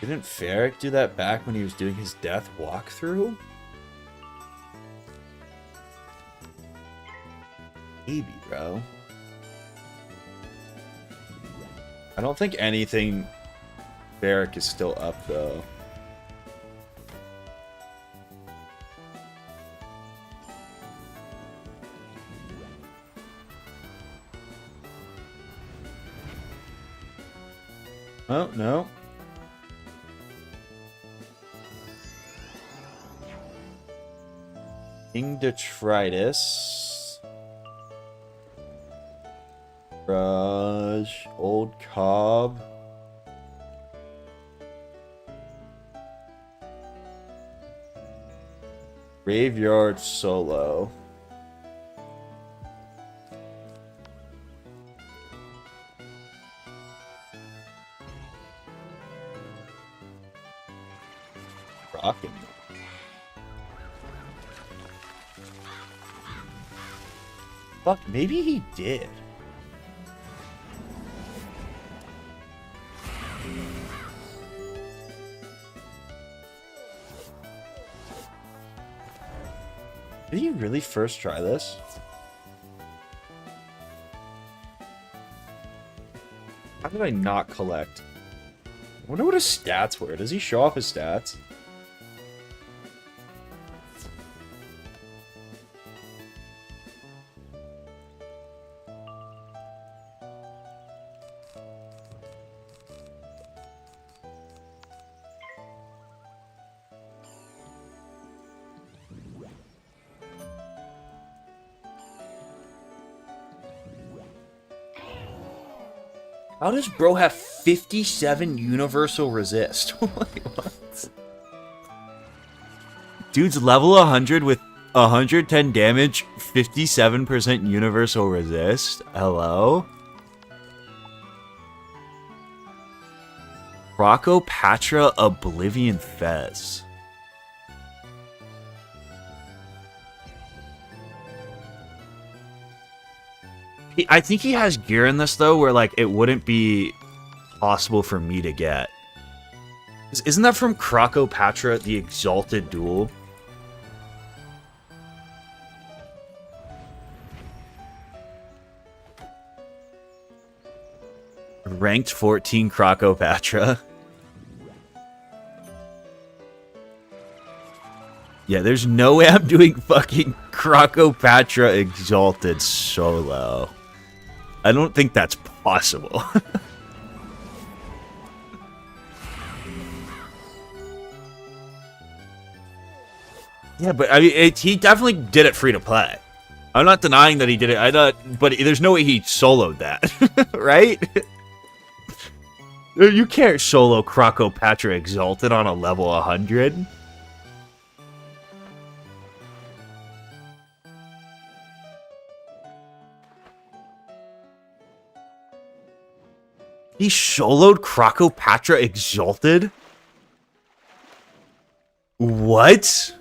S1: Didn't Ferric do that back when he was doing his death walkthrough?
S5: Maybe, bro. I don't think anything Barrack is still up, though. Oh, no. King Detritus. Rush. Old Cobb. Graveyard Solo. Rockin'. Fuck, maybe he did. Did he really first try this? How did I not collect? I wonder what his stats were. Does he show off his stats? How does bro have 57 universal resist? Wait, what? Dude's level 100 with 110 damage, 57% universal resist. Hello? Rocco-Patra Oblivion Fez. I think he has gear in this, though, where, like, it wouldn't be possible for me to get. Isn't that from Rocco-Patra, the Exalted Duel? Ranked 14 Rocco-Patra. Yeah, there's no way I'm doing fucking Rocco-Patra Exalted solo. I don't think that's possible. Yeah, but I mean, he definitely did it free to play. I'm not denying that he did it. But there's no way he soloed that, right? You can't solo Rocco-Patra Exalted on a level 100. He soloed Rocco-Patra Exalted? What?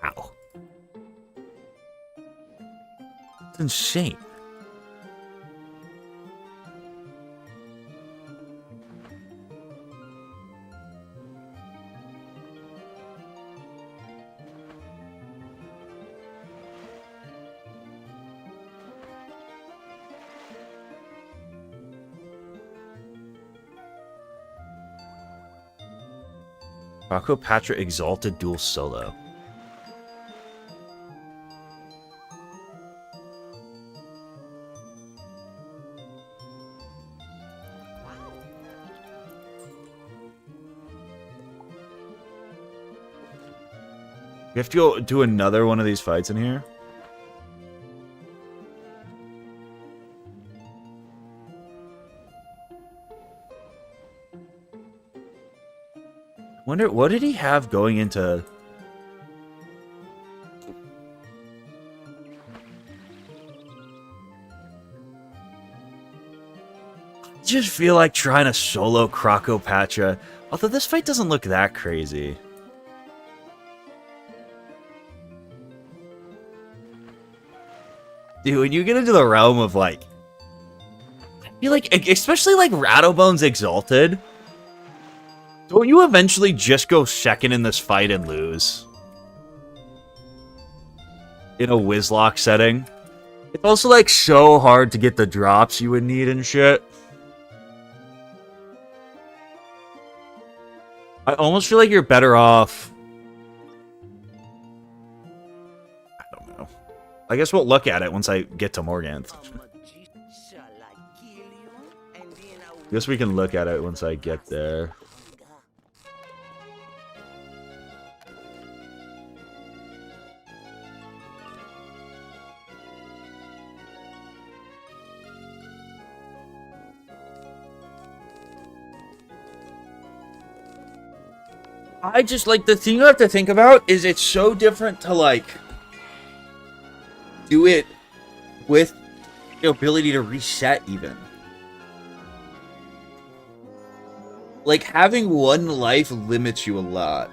S5: Ow. That's insane. Rocco-Patra Exalted Duel Solo. We have to go do another one of these fights in here. Wonder what did he have going into? I just feel like trying to solo Rocco-Patra. Although this fight doesn't look that crazy. Dude, when you get into the realm of like, I feel like, especially like Rattlebones Exalted. Don't you eventually just go second in this fight and lose? In a Wizlocke setting? It's also like so hard to get the drops you would need and shit. I almost feel like you're better off. I don't know. I guess we'll look at it once I get to Morganth. I guess we can look at it once I get there. I just, like, the thing you have to think about is it's so different to, like, do it with the ability to reset, even. Like, having one life limits you a lot.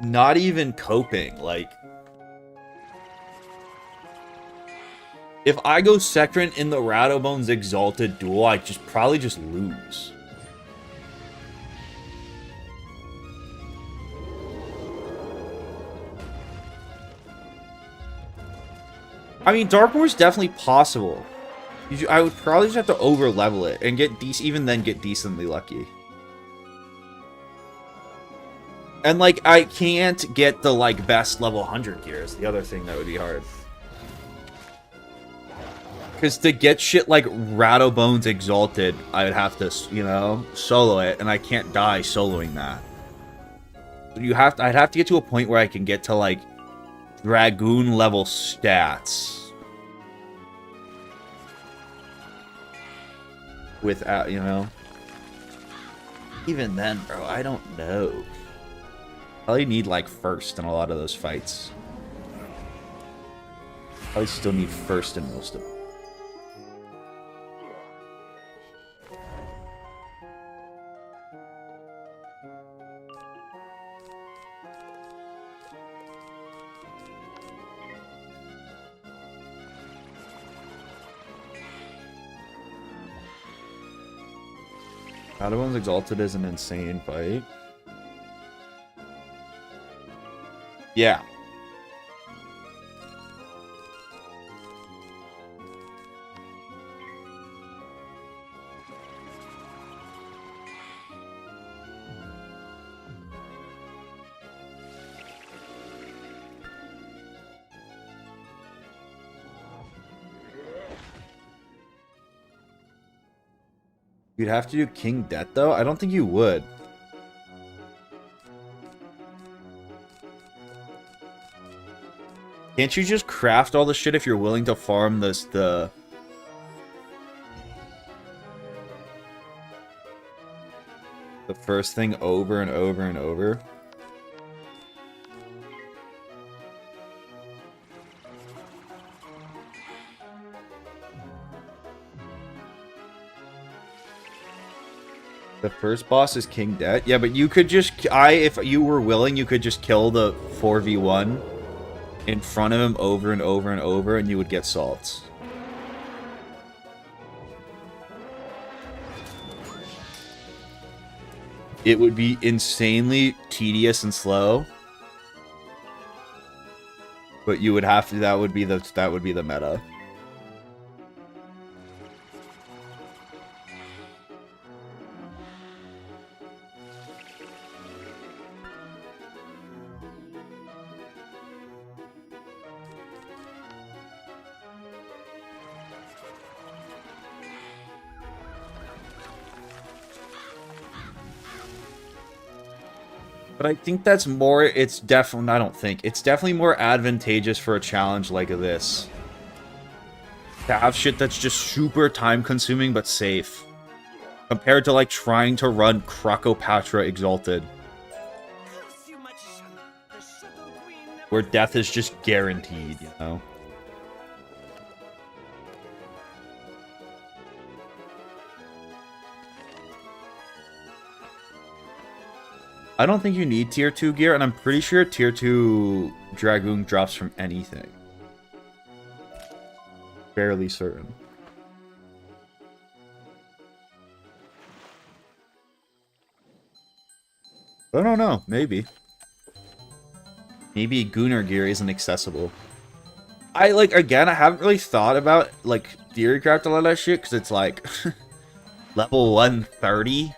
S5: Not even coping, like... If I go Second in the Radobones Exalted duel, I probably just lose. I mean, Darkmoor's definitely possible. I would probably just have to over-level it and get even then get decently lucky. And, like, I can't get the, like, best level 100 gear is the other thing that would be hard. Because to get shit like Radobones Exalted, I would have to, you know, solo it, and I can't die soloing that. I'd have to get to a point where I can get to, like, Dragoon level stats. Without, you know. Even then, bro, I don't know. Probably need, like, first in a lot of those fights. Probably still need first in most of them. Radobones Exalted is an insane fight. Yeah. You'd have to do King Death, though? I don't think you would. Can't you just craft all the shit if you're willing to farm the first thing over and over and over? The first boss is King Det. Yeah, but you could just... if you were willing, you could just kill the 4v1 in front of him over and over and over, and you would get salts. It would be insanely tedious and slow. But you would have to... That would be the meta. But I think that's more, it's definitely, I don't think, it's definitely more advantageous for a challenge like this. To have shit that's just super time consuming but safe. Compared to like trying to run Krakopatra Exalted. Where death is just guaranteed, you know? I don't think you need tier 2 gear, and I'm pretty sure tier 2 Dragoon drops from anything. Fairly certain. I don't know, maybe. Maybe Gunnar gear isn't accessible. I like, again, I haven't really thought about like theory craft a lot of that shit because it's like level 130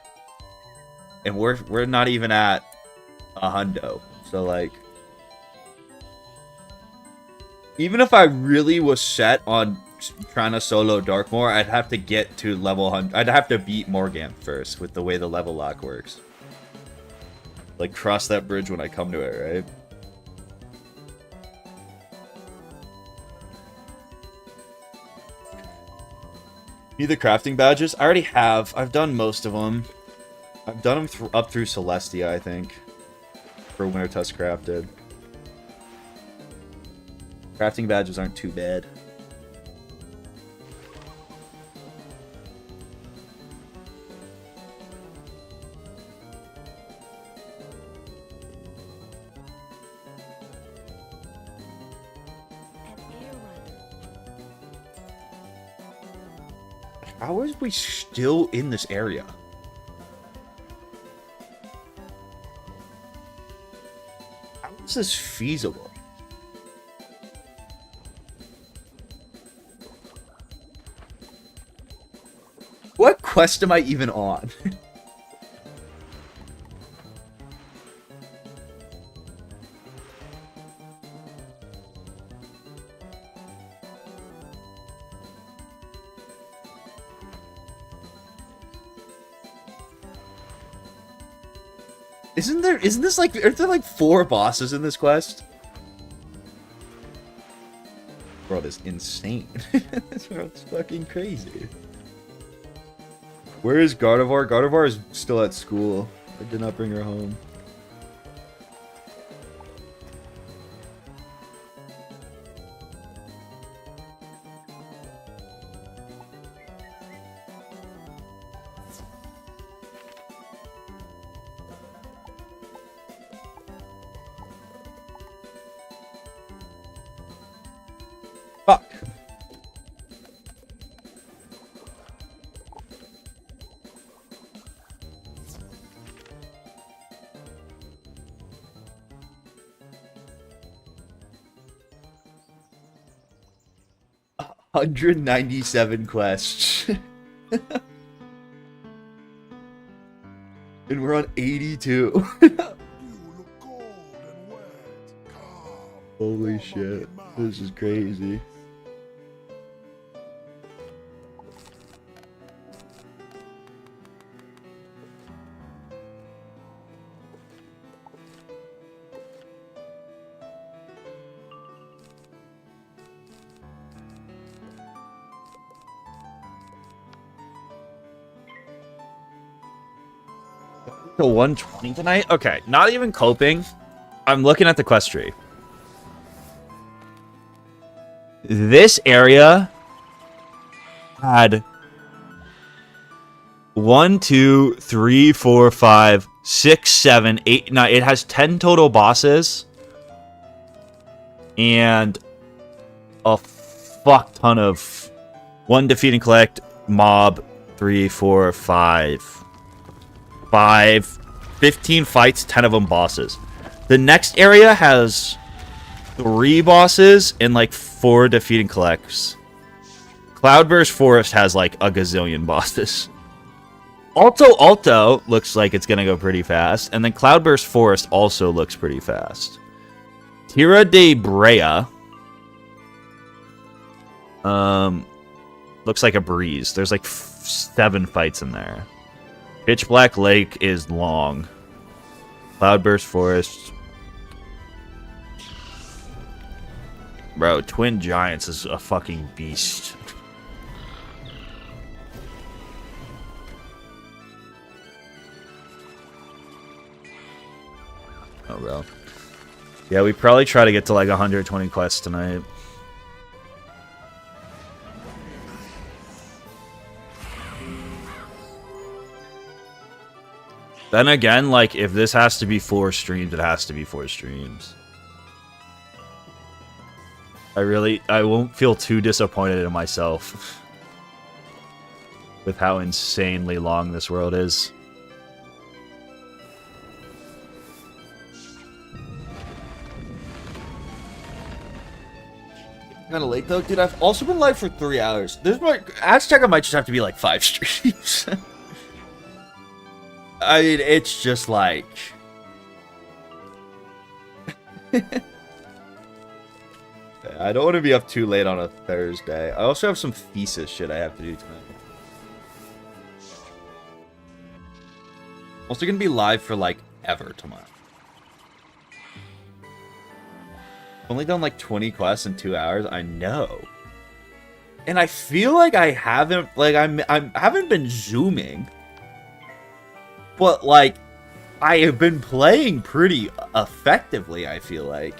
S5: and we're not even at a hundo. So like, even if I really was set on trying to solo Darkmoor, I'd have to get to level 100. I'd have to beat Morgan first with the way the level lock works. Like, cross that bridge when I come to it, right? Need the crafting badges? I already have. I've done most of them. I've done them up through Celestia, I think. For Winter Test Crafted. Crafting badges aren't too bad. How is we still in this area? How is this feasible? What quest am I even on? Isn't this like, aren't there like 4 bosses in this quest? Bro, this is insane. This world's fucking crazy. Where is Gardevoir? Gardevoir is still at school. I did not bring her home. Fuck. $197 quests. And we're on 82.
S4: You look cold and wet. Come,
S5: Holy
S4: warm up
S5: shit.
S4: your
S5: This is
S4: mind.
S5: crazy. To 120 tonight? Okay, not even coping. I'm looking at the quest tree. This area had 1, 2, 3, 4, 5, 6, 7, 8, 9. It has 10 total bosses. And a fuck ton of 1 defeat and collect mob, 3, 4, 5. 15 fights, 10 of them bosses. The next area has 3 bosses and like 4 defeat and collects. Cloudburst Forest has like a gazillion bosses. Alto looks like it's gonna go pretty fast, and then Cloudburst Forest also looks pretty fast. Tierra de Brea looks like a breeze. There's like 7 fights in there. Pitch Black Lake is long. Cloudburst Forest. Bro, Twin Giants is a fucking beast. Oh, bro. Yeah, we probably try to get to like 120 quests tonight. Then again, like, if this has to be 4 streams, it has to be 4 streams. I won't feel too disappointed in myself with how insanely long this world is.
S1: Kind of late though, dude. I've also been live for 3 hours. This might Assteca might just have to be like 5 streams. I mean, it's just like. I don't want to be up too late on a Thursday. I also have some thesis shit I have to do tonight. Also gonna be live for like ever tomorrow. Only done like 20 quests in 2 hours. I know, and I feel like I haven't haven't been zooming, but like I have been playing pretty effectively. I feel like.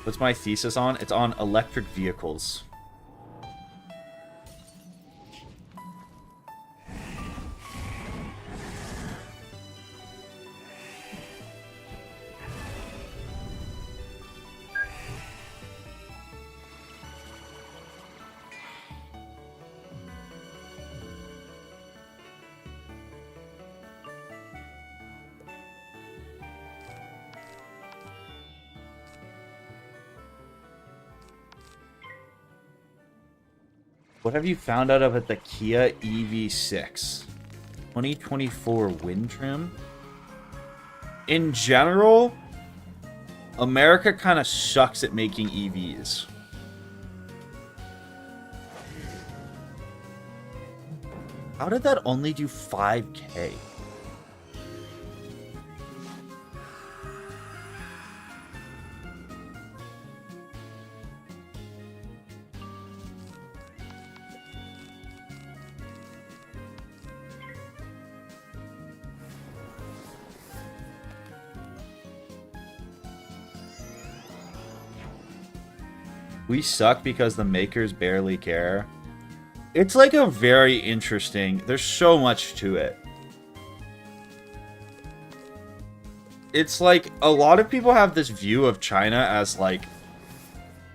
S1: What's my thesis on? It's on electric vehicles. What have you found out about the Kia EV6? 2024 wind trim? In general, America kind of sucks at making EVs. How did that only do 5K? We suck because the makers barely care. It's like a very interesting... There's so much to it. It's like, a lot of people have this view of China as like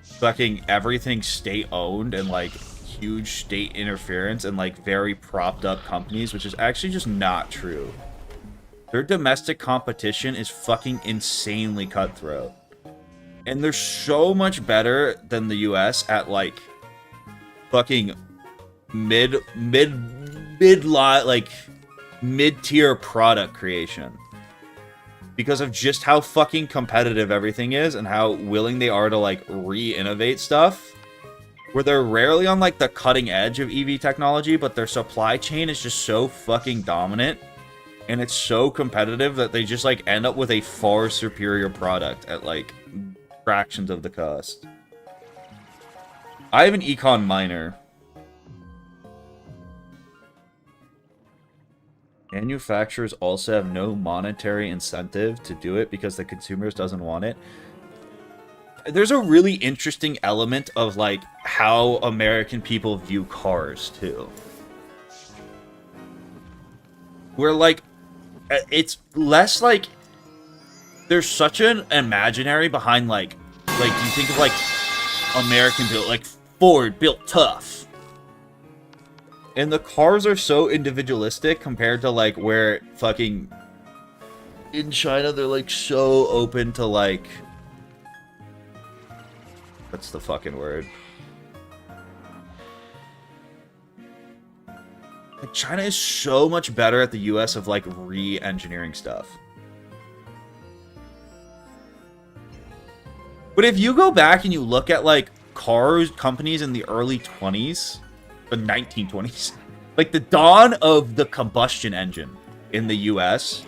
S1: fucking everything state-owned and like huge state interference and like very propped up companies, which is actually just not true. Their domestic competition is fucking insanely cutthroat. And they're so much better than the US at like fucking mid-tier product creation. Because of just how fucking competitive everything is and how willing they are to like re-innovate stuff. Where they're rarely on like the cutting edge of EV technology, but their supply chain is just so fucking dominant. And it's so competitive that they just like end up with a far superior product at like fractions of the cost. I have an econ minor. Manufacturers also have no monetary incentive to do it because the consumers doesn't want it. There's a really interesting element of like how American people view cars too. Where like it's less like there's such an imaginary behind like you think of like American built, like Ford built tough. And the cars are so individualistic compared to like where fucking in China they're like so open to like, what's the fucking word? Like China is so much better at the US of like re-engineering stuff. But if you go back and you look at like car companies in the early 20s, the 1920s, like the dawn of the combustion engine in the US,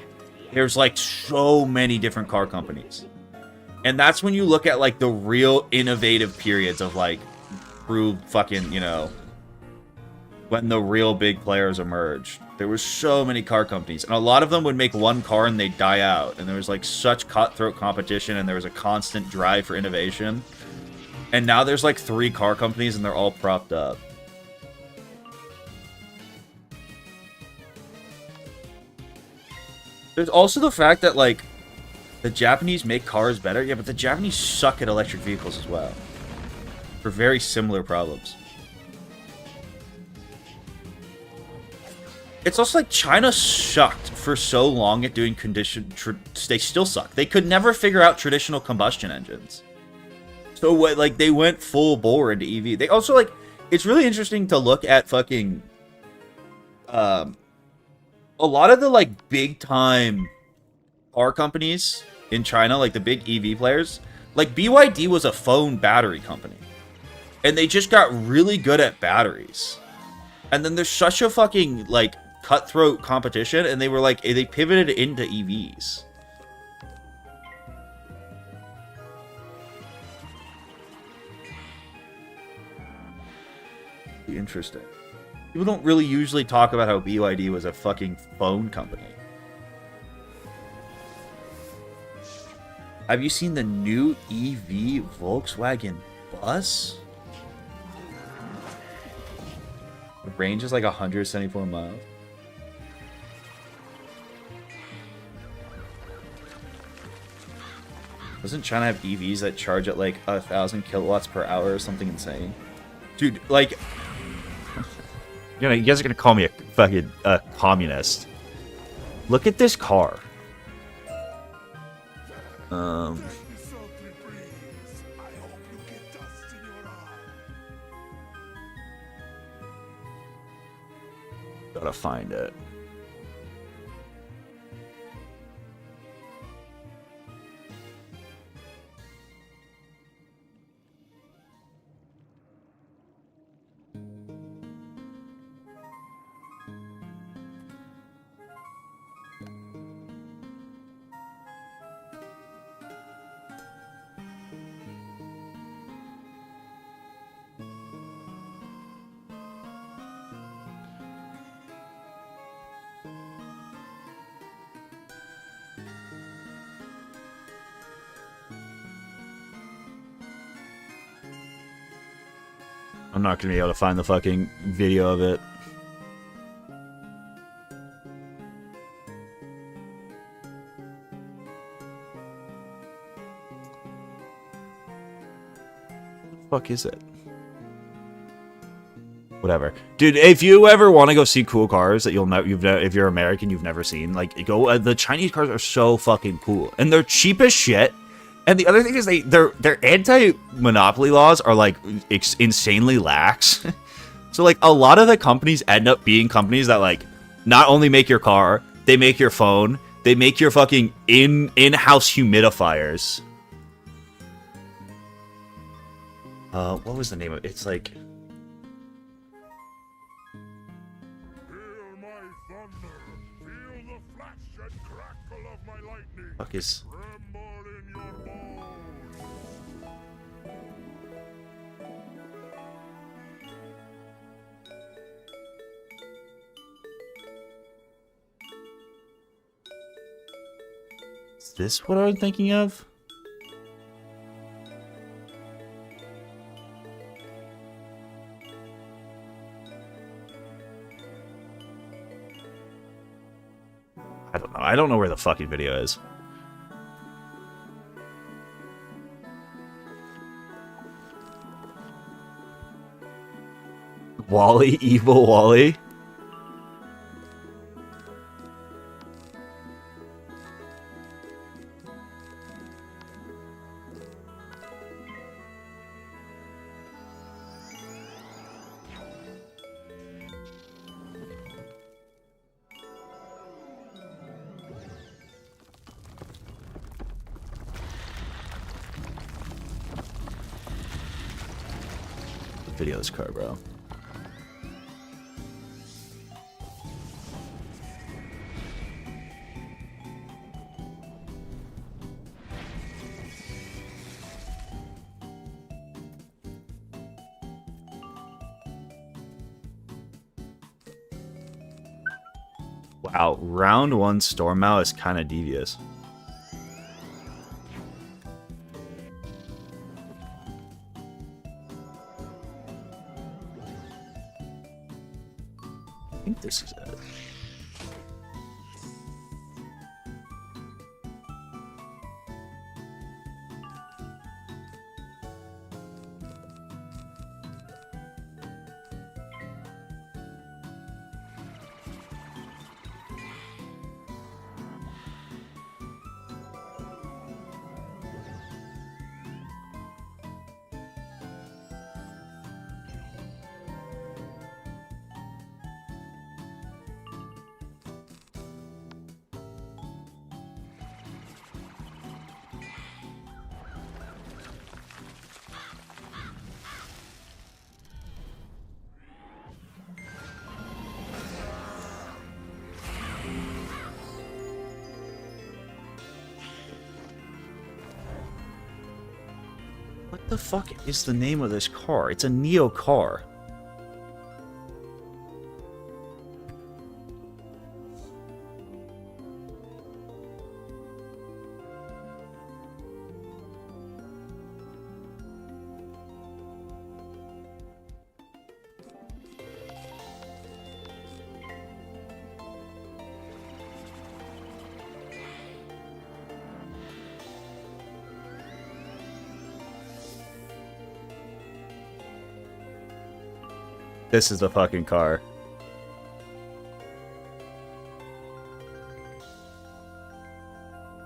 S1: there's like so many different car companies. And that's when you look at like the real innovative periods of like through fucking, you know, when the real big players emerged. There were so many car companies, and a lot of them would make one car and they'd die out. And there was like such cutthroat competition, and there was a constant drive for innovation. And now there's like 3 car companies, and they're all propped up. There's also the fact that like
S5: The Japanese make cars better? Yeah, but the Japanese suck at electric vehicles as well. For very similar problems. It's also like China sucked for so long at doing they still suck. They could never figure out traditional combustion engines. So what, like, they went full bore into EV. They also, like, it's really interesting to look at fucking a lot of the, like, big time car companies in China, like the big EV players. Like, BYD was a phone battery company. And they just got really good at batteries. And then there's such a fucking, like, cutthroat competition, and they were like, they pivoted into EVs. Interesting. People don't really usually talk about how BYD was a fucking phone company. Have you seen the new EV Volkswagen bus? The range is like 174 miles. Doesn't China have EVs that charge at like 1,000 kilowatts per hour or something insane? Dude, like, you guys are gonna call me a fucking communist. Look at this car. Gotta find it. I'm not gonna be able to find the fucking video of it. What the fuck is it? Whatever, dude. If you ever want to go see cool cars that if you're American, you've never seen, like, go. The Chinese cars are so fucking cool, and they're cheap as shit. And the other thing is their anti-monopoly laws are, like, insanely lax. So, like, a lot of the companies end up being companies that, like, not only make your car, they make your phone, they make your fucking in-house humidifiers. What was the name of it? It's like...
S4: Hear my thunder, feel the flash and crackle of my lightning.
S5: Fuck is...
S4: Tremble in your bones.
S5: Is this what I'm thinking of? I don't know. I don't know where the fucking video is. Wally? Evil Wally? Video this car, bro. Wow, round one Stormow is kind of devious. I think this is it. the fuck is the name of this car? It's a Neo car. This is the fucking car.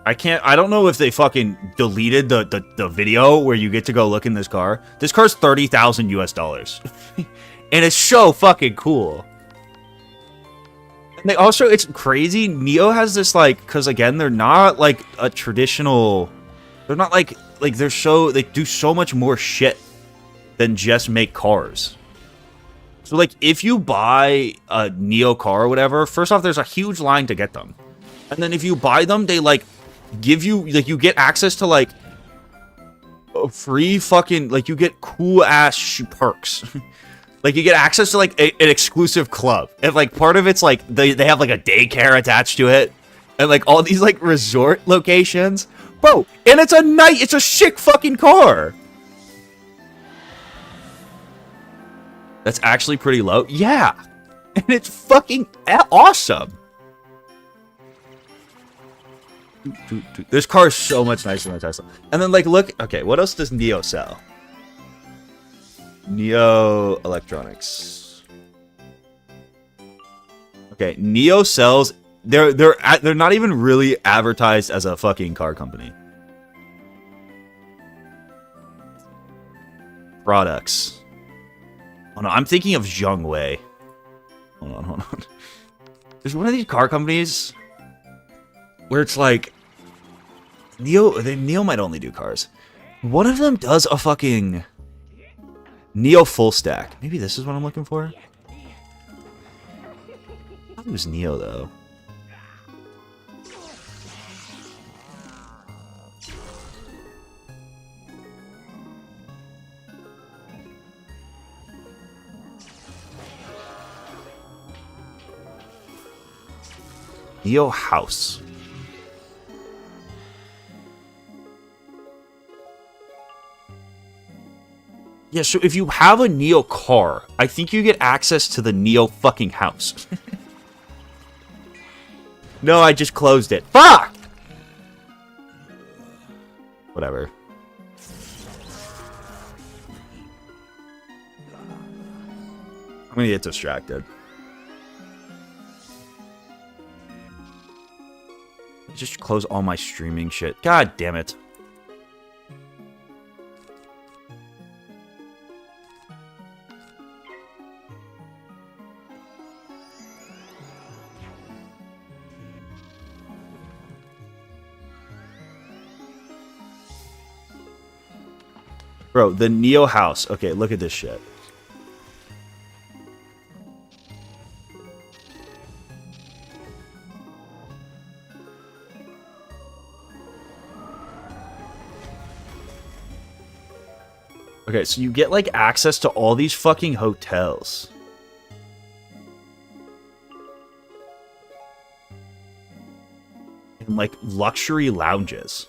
S5: I don't know if they fucking deleted the video where you get to go look in this car. This car's $30,000 US. And it's so fucking cool. And they also, it's crazy. Neo has this, like, because again, they're not like a traditional, they're not like they're so, they do so much more shit than just make cars. So, like, if you buy a Neo car or whatever, first off, there's a huge line to get them. And then if you buy them, they, like, give you, like, you get access to, like, a free fucking, like, you get cool-ass perks. Like, you get access to, like, an exclusive club. And, like, part of it's, like, they have, like, a daycare attached to it. And, like, all these, like, resort locations. Bro, and it's a sick fucking car. That's actually pretty low. Yeah. And it's fucking awesome. This car is so much nicer than Tesla. And then, like, look. Okay, what else does Neo sell? Neo Electronics. Okay, Neo sells. They're not even really advertised as a fucking car company. Products. Oh no, I'm thinking of Zhongwei. Hold on. There's one of these car companies where it's like Neo might only do cars. One of them does a fucking Neo full stack. Maybe this is what I'm looking for. I thought it was Neo though. Neo House. Yeah, so if you have a Neo car, I think you get access to the Neo fucking house. No, I just closed it. Fuck! Whatever. I'm gonna get distracted. Just close all my streaming shit. God damn it. Bro, the Neo house. Okay, look at this shit. Okay, so you get, like, access to all these fucking hotels. And, like, luxury lounges.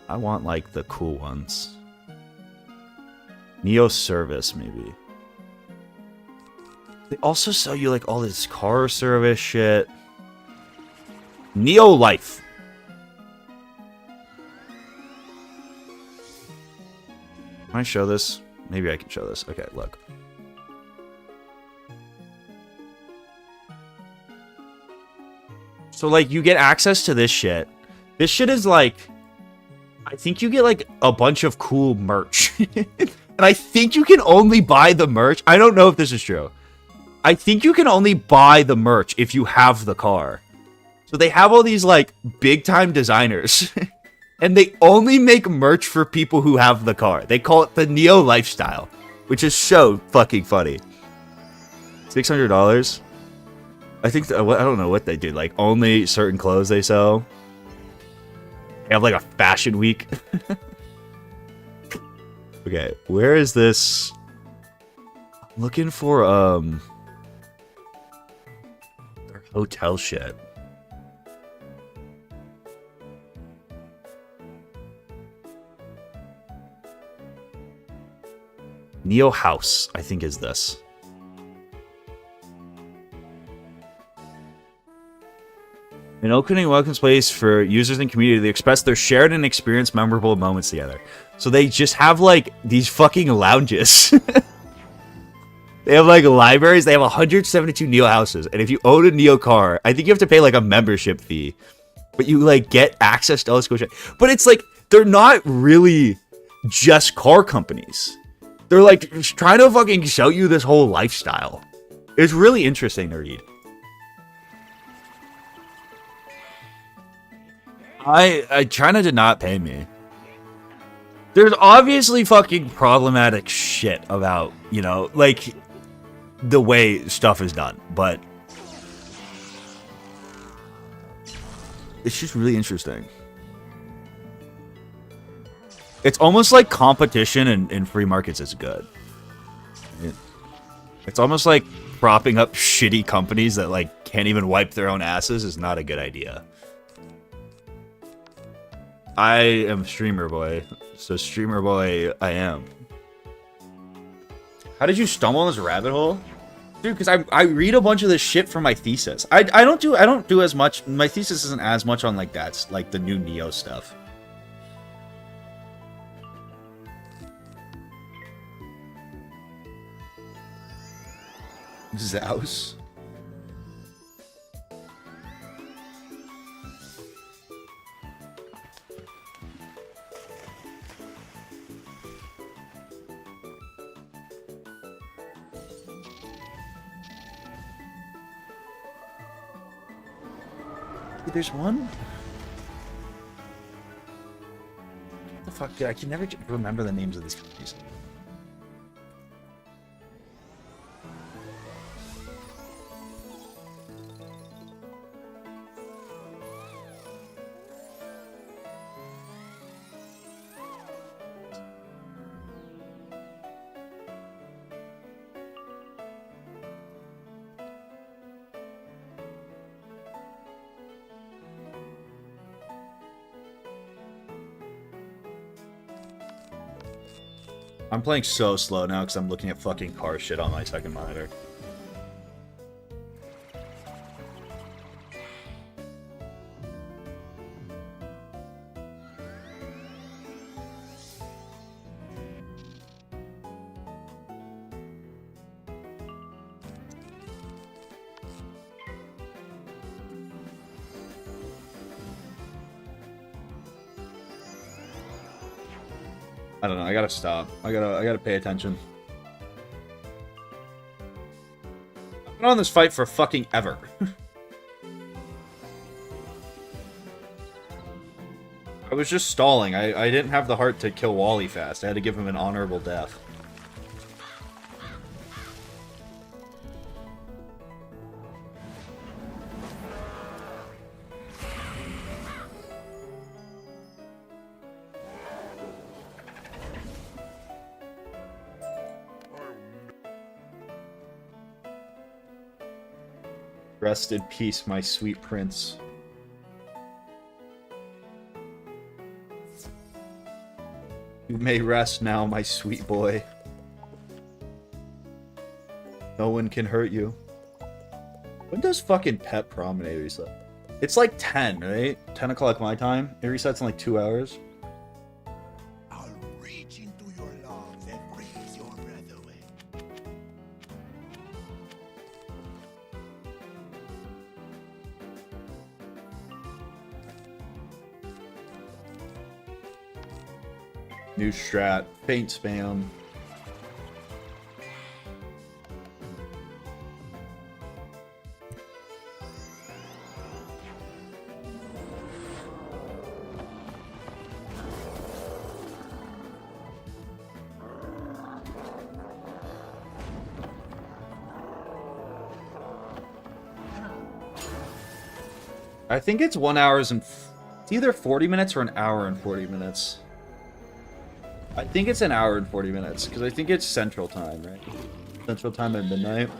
S5: I want, like, the cool ones. Neo service, maybe. They also sell you, like, all this car service shit. Neo life. Can I show this? Maybe I can show this. Okay, look. So, like, you get access to this shit. This shit is, like... I think you get, like, a bunch of cool merch. And I think you can only buy the merch. I don't know if this is true. I think you can only buy the merch if you have the car. So they have all these, like, big-time designers. And they only make merch for people who have the car. They call it the Neo lifestyle, which is so fucking funny. $600? I think, I don't know what they do. Like, only certain clothes they sell. They have like a fashion week. Okay, where is this? I'm looking for their hotel shit. Neo House, I think, is this. An opening welcome space for users and community. They express their shared and experienced memorable moments together. So they just have, like, these fucking lounges. They have, like, libraries. They have 172 Neo houses. And if you own a Neo car, I think you have to pay, like, a membership fee. But you, like, get access to all this cool shit. But it's, like, they're not really just car companies. They're, like, trying to fucking show you this whole lifestyle. It's really interesting to read. China did not pay me. There's obviously fucking problematic shit about, you know, like, the way stuff is done, but it's just really interesting. It's almost like competition in free markets is good. It's almost like propping up shitty companies that, like, can't even wipe their own asses is not a good idea. I am streamer boy, so streamer boy I am. How did you stumble on this rabbit hole? Dude, because I read a bunch of this shit for my thesis. I don't do as much. My thesis isn't as much on, like, that's like the new Neo stuff. Zaus. There's one? What the fuck, dude? I can never remember the names of these companies. I'm playing so slow now because I'm looking at fucking car shit on my second monitor. I don't know, I gotta stop. I gotta pay attention. I've been on this fight for fucking ever. I was just stalling. I didn't have the heart to kill Wally fast. I had to give him an honorable death. Rest in peace, my sweet prince. You may rest now, my sweet boy. No one can hurt you. When does fucking Pet Promenade reset? It's like 10, right? 10 o'clock my time. It resets in like 2 hours.
S4: I'll reach into your lungs and freeze your breath away.
S1: New strat. Paint spam. I think it's 1 hour and
S5: It's either 40 minutes or an hour and 40 minutes. I think it's an hour and 40 minutes, because I think it's Central Time, right? Central Time at midnight.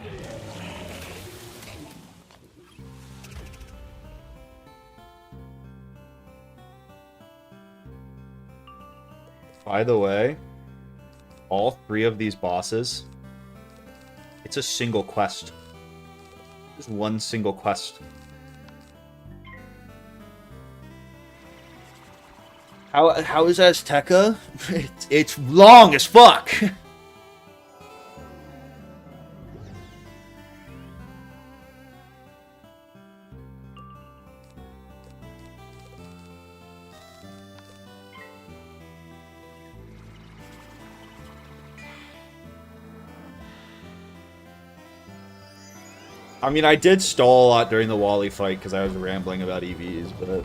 S5: By the way, all 3 of these bosses, it's a single quest. Just one single quest. How is Assteca? It's long as fuck. I mean, I did stall a lot during the Wally fight because I was rambling about EVs, but...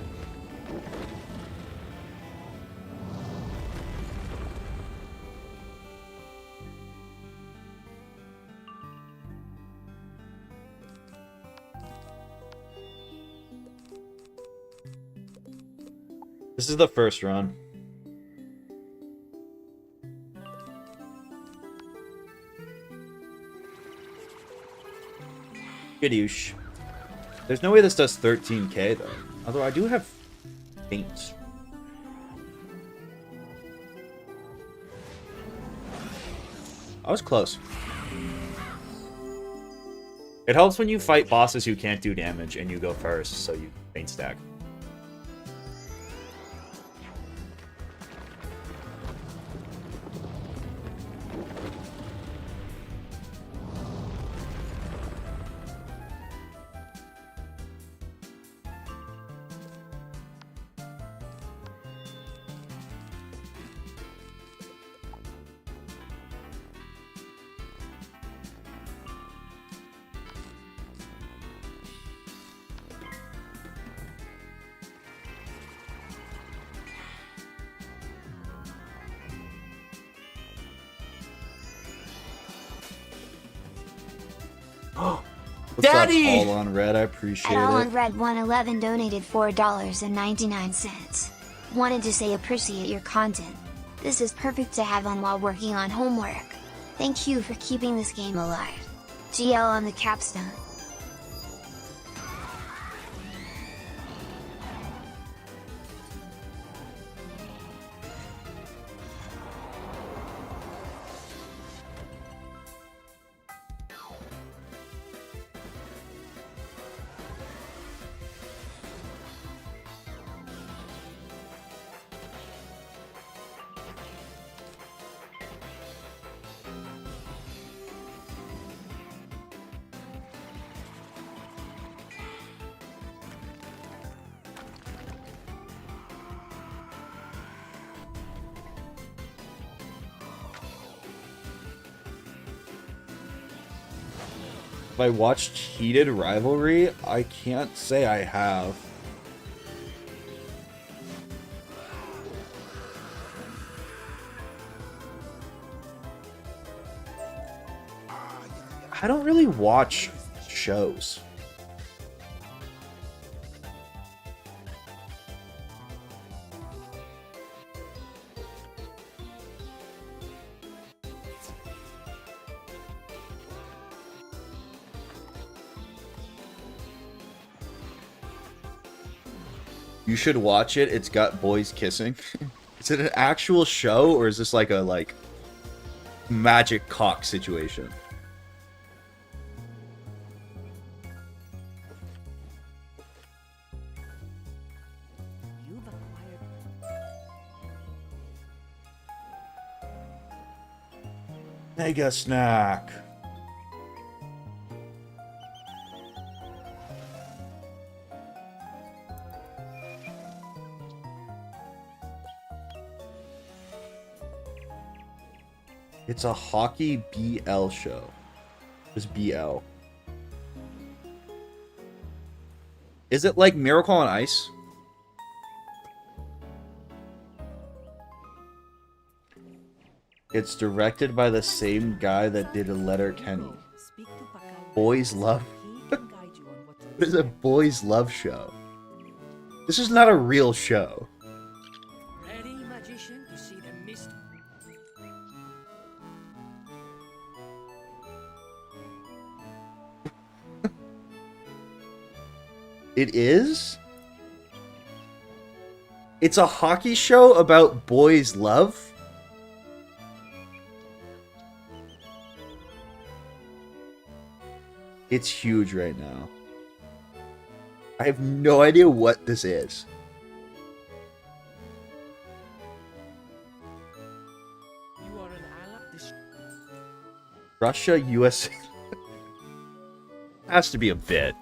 S5: This is the first run. Gadoosh. There's no way this does 13k though. Although I do have paints. I was close. It helps when you fight bosses who can't do damage and you go first, so you paint stack.
S1: Daddy!
S5: All on red, I appreciate
S7: And All on
S5: it.
S7: Red 111 donated $4.99. Wanted to say appreciate your content. This is perfect to have on while working on homework. Thank you for keeping this game alive. GL on the capstone.
S5: Have I watched Heated Rivalry? I can't say I have. I don't really watch shows. You should watch it. It's got boys kissing. Is it an actual show or is this like a magic cock situation?
S2: You've acquired
S5: Mega snack. It's a hockey BL show. Just BL. Is it like Miracle on Ice? It's directed by the same guy that did A Letter Kenny.
S2: Speak to Pakal.
S5: Boys love.
S2: He can guide you on what to
S5: What is a boys love show?
S1: This is not a real show.
S6: Ready, magician, to see the mist?
S1: It is? It's a hockey show about boys' love? It's huge right now. I have no idea what this is.
S6: You are an ally.
S1: Russia, USA.
S5: Has to be a bit.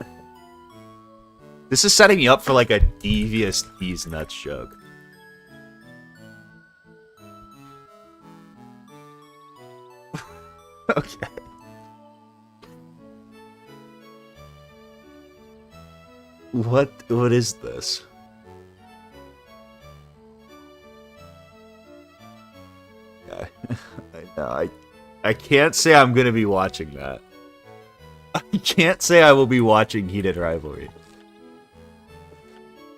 S5: This is setting me up for like a devious these nuts joke.
S1: Okay.
S5: What is this? I can't say I'm gonna be watching that. I can't say I will be watching Heated Rivalry.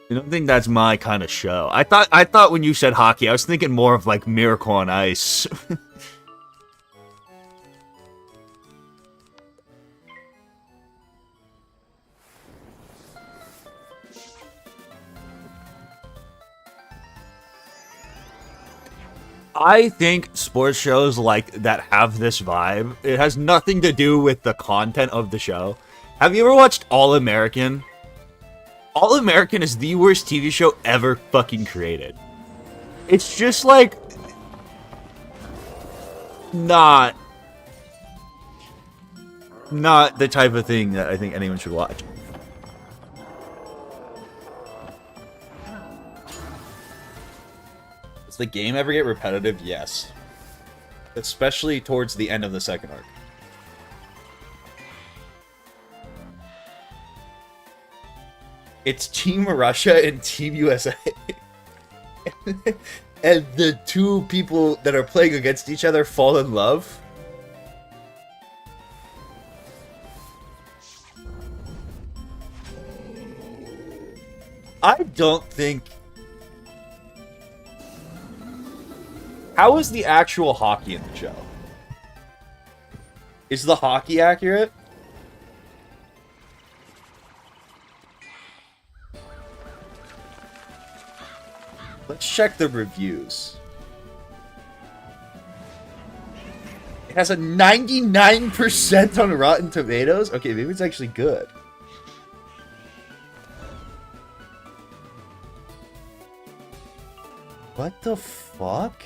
S5: I don't think that's my kind of show. I thought when you said hockey, I was thinking more of like Miracle on Ice. I think sports shows like that have this vibe. It has nothing to do with the content of the show. Have you ever watched All American? All American is the worst TV show ever fucking created. It's just like not the type of thing that I think anyone should watch.
S1: Does the game ever get repetitive? Yes. Especially towards the end of the second arc. It's Team Russia and Team USA. And the two people that are playing against each other fall in love. I don't think... How is the actual hockey in the show? Is the hockey accurate? Let's check the reviews. It has a 99% on Rotten Tomatoes? Okay, maybe it's actually good. What the fuck?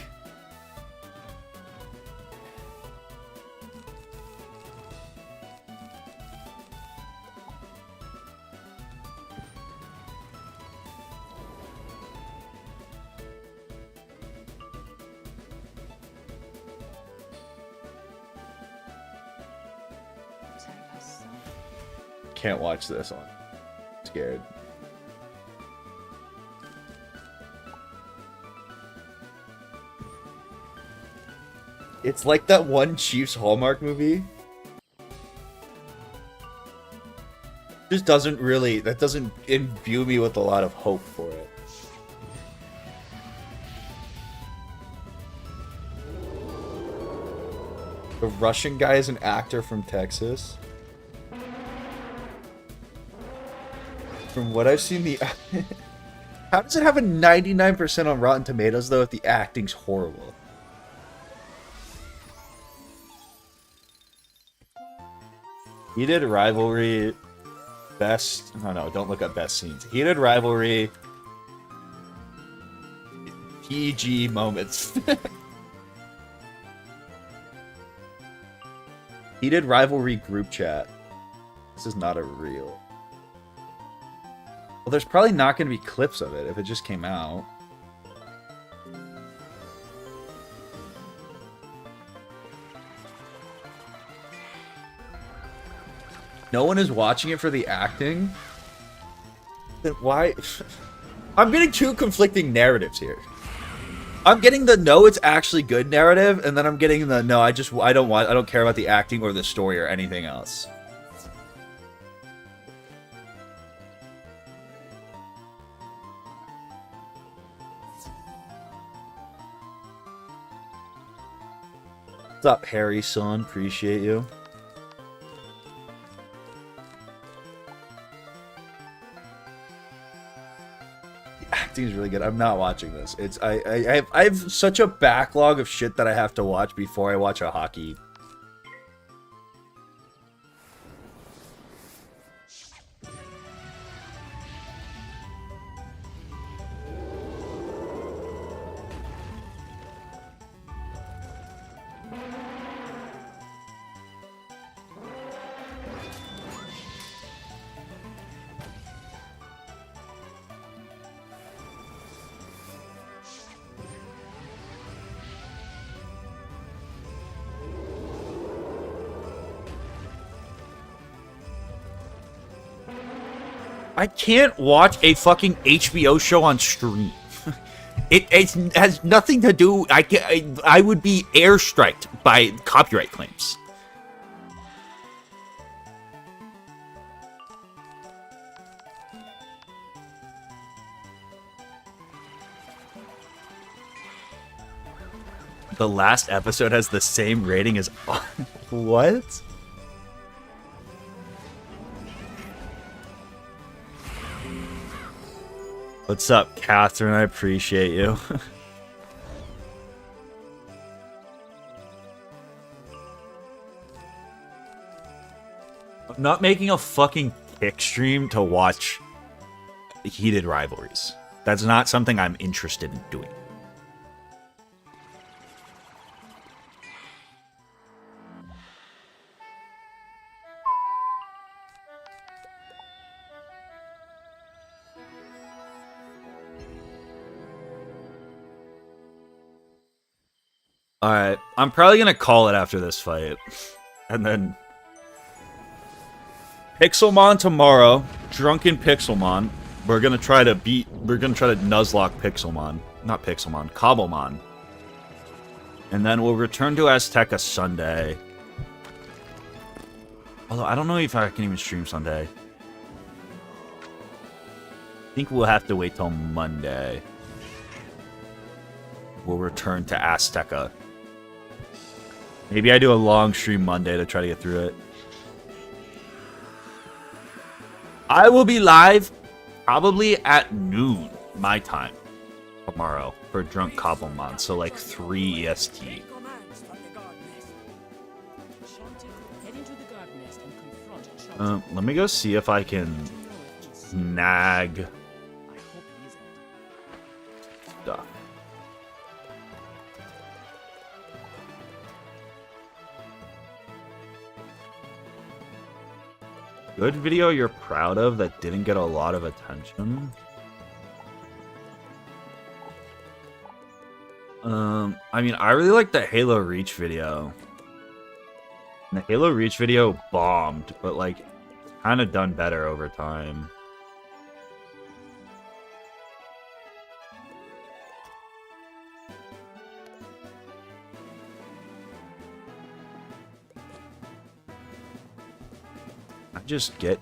S1: Can't watch this one. Scared. It's like that one Chiefs Hallmark movie. Just doesn't really, that doesn't imbue me with a lot of hope for it. The Russian guy is an actor from Texas. From what I've seen, the how does it have a 99% on Rotten Tomatoes though if the acting's horrible? Heated Rivalry, best. Oh no, don't look up best scenes. Heated Rivalry, PG moments. Heated Rivalry group chat. This is not a real. Well, there's probably not going to be clips of it if it just came out. No one is watching it for the acting? Then why? I'm getting two conflicting narratives here. I'm getting the no, it's actually good narrative, and then I'm getting the no, I don't care about the acting or the story or anything else.
S5: What's up, Harry son? Appreciate you. The acting is really good. I'm not watching this. It's I have such a backlog of shit that I have to watch before I watch a hockey. I can't watch a fucking HBO show on stream. It has nothing to do. I would be airstriked by copyright claims. The last episode has the same rating as what? What's up, Catherine? I appreciate you. I'm not making a fucking kick stream to watch heated rivalries. That's not something I'm interested in doing. Alright, I'm probably gonna call it after this fight. And then Pixelmon tomorrow. Drunken Pixelmon. We're gonna try to Nuzlocke Pixelmon. Not Pixelmon, Cobblemon. And then we'll return to Assteca Sunday. Although I don't know if I can even stream Sunday. I think we'll have to wait till Monday. We'll return to Assteca. Maybe I do a long stream Monday to try to get through it. I will be live probably at noon my time tomorrow for Drunk Cobblemon, so like 3 EST.
S6: Take commands from the guard nest. Shanti, head into the guard nest and confront Shanti.
S5: Let me go see if I can nag
S6: I hope he isn't.
S5: stuff. Good video you're proud of that didn't get a lot of attention. I mean, I really like the Halo Reach video. And the Halo Reach video bombed, but like, kind of done better over time. I just get...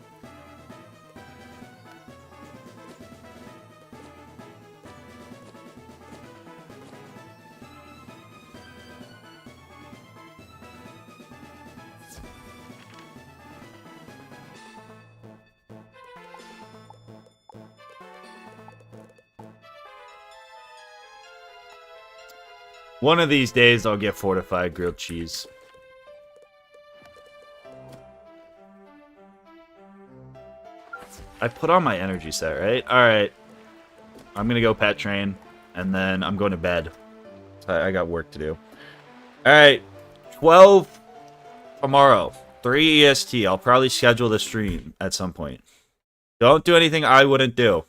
S5: One of these days, I'll get fortified grilled cheese. I put on my energy set, right? Alright. I'm gonna go pet train, and then I'm going to bed. I got work to do. Alright. 12 tomorrow. 3 EST. I'll probably schedule the stream at some point. Don't do anything I wouldn't do.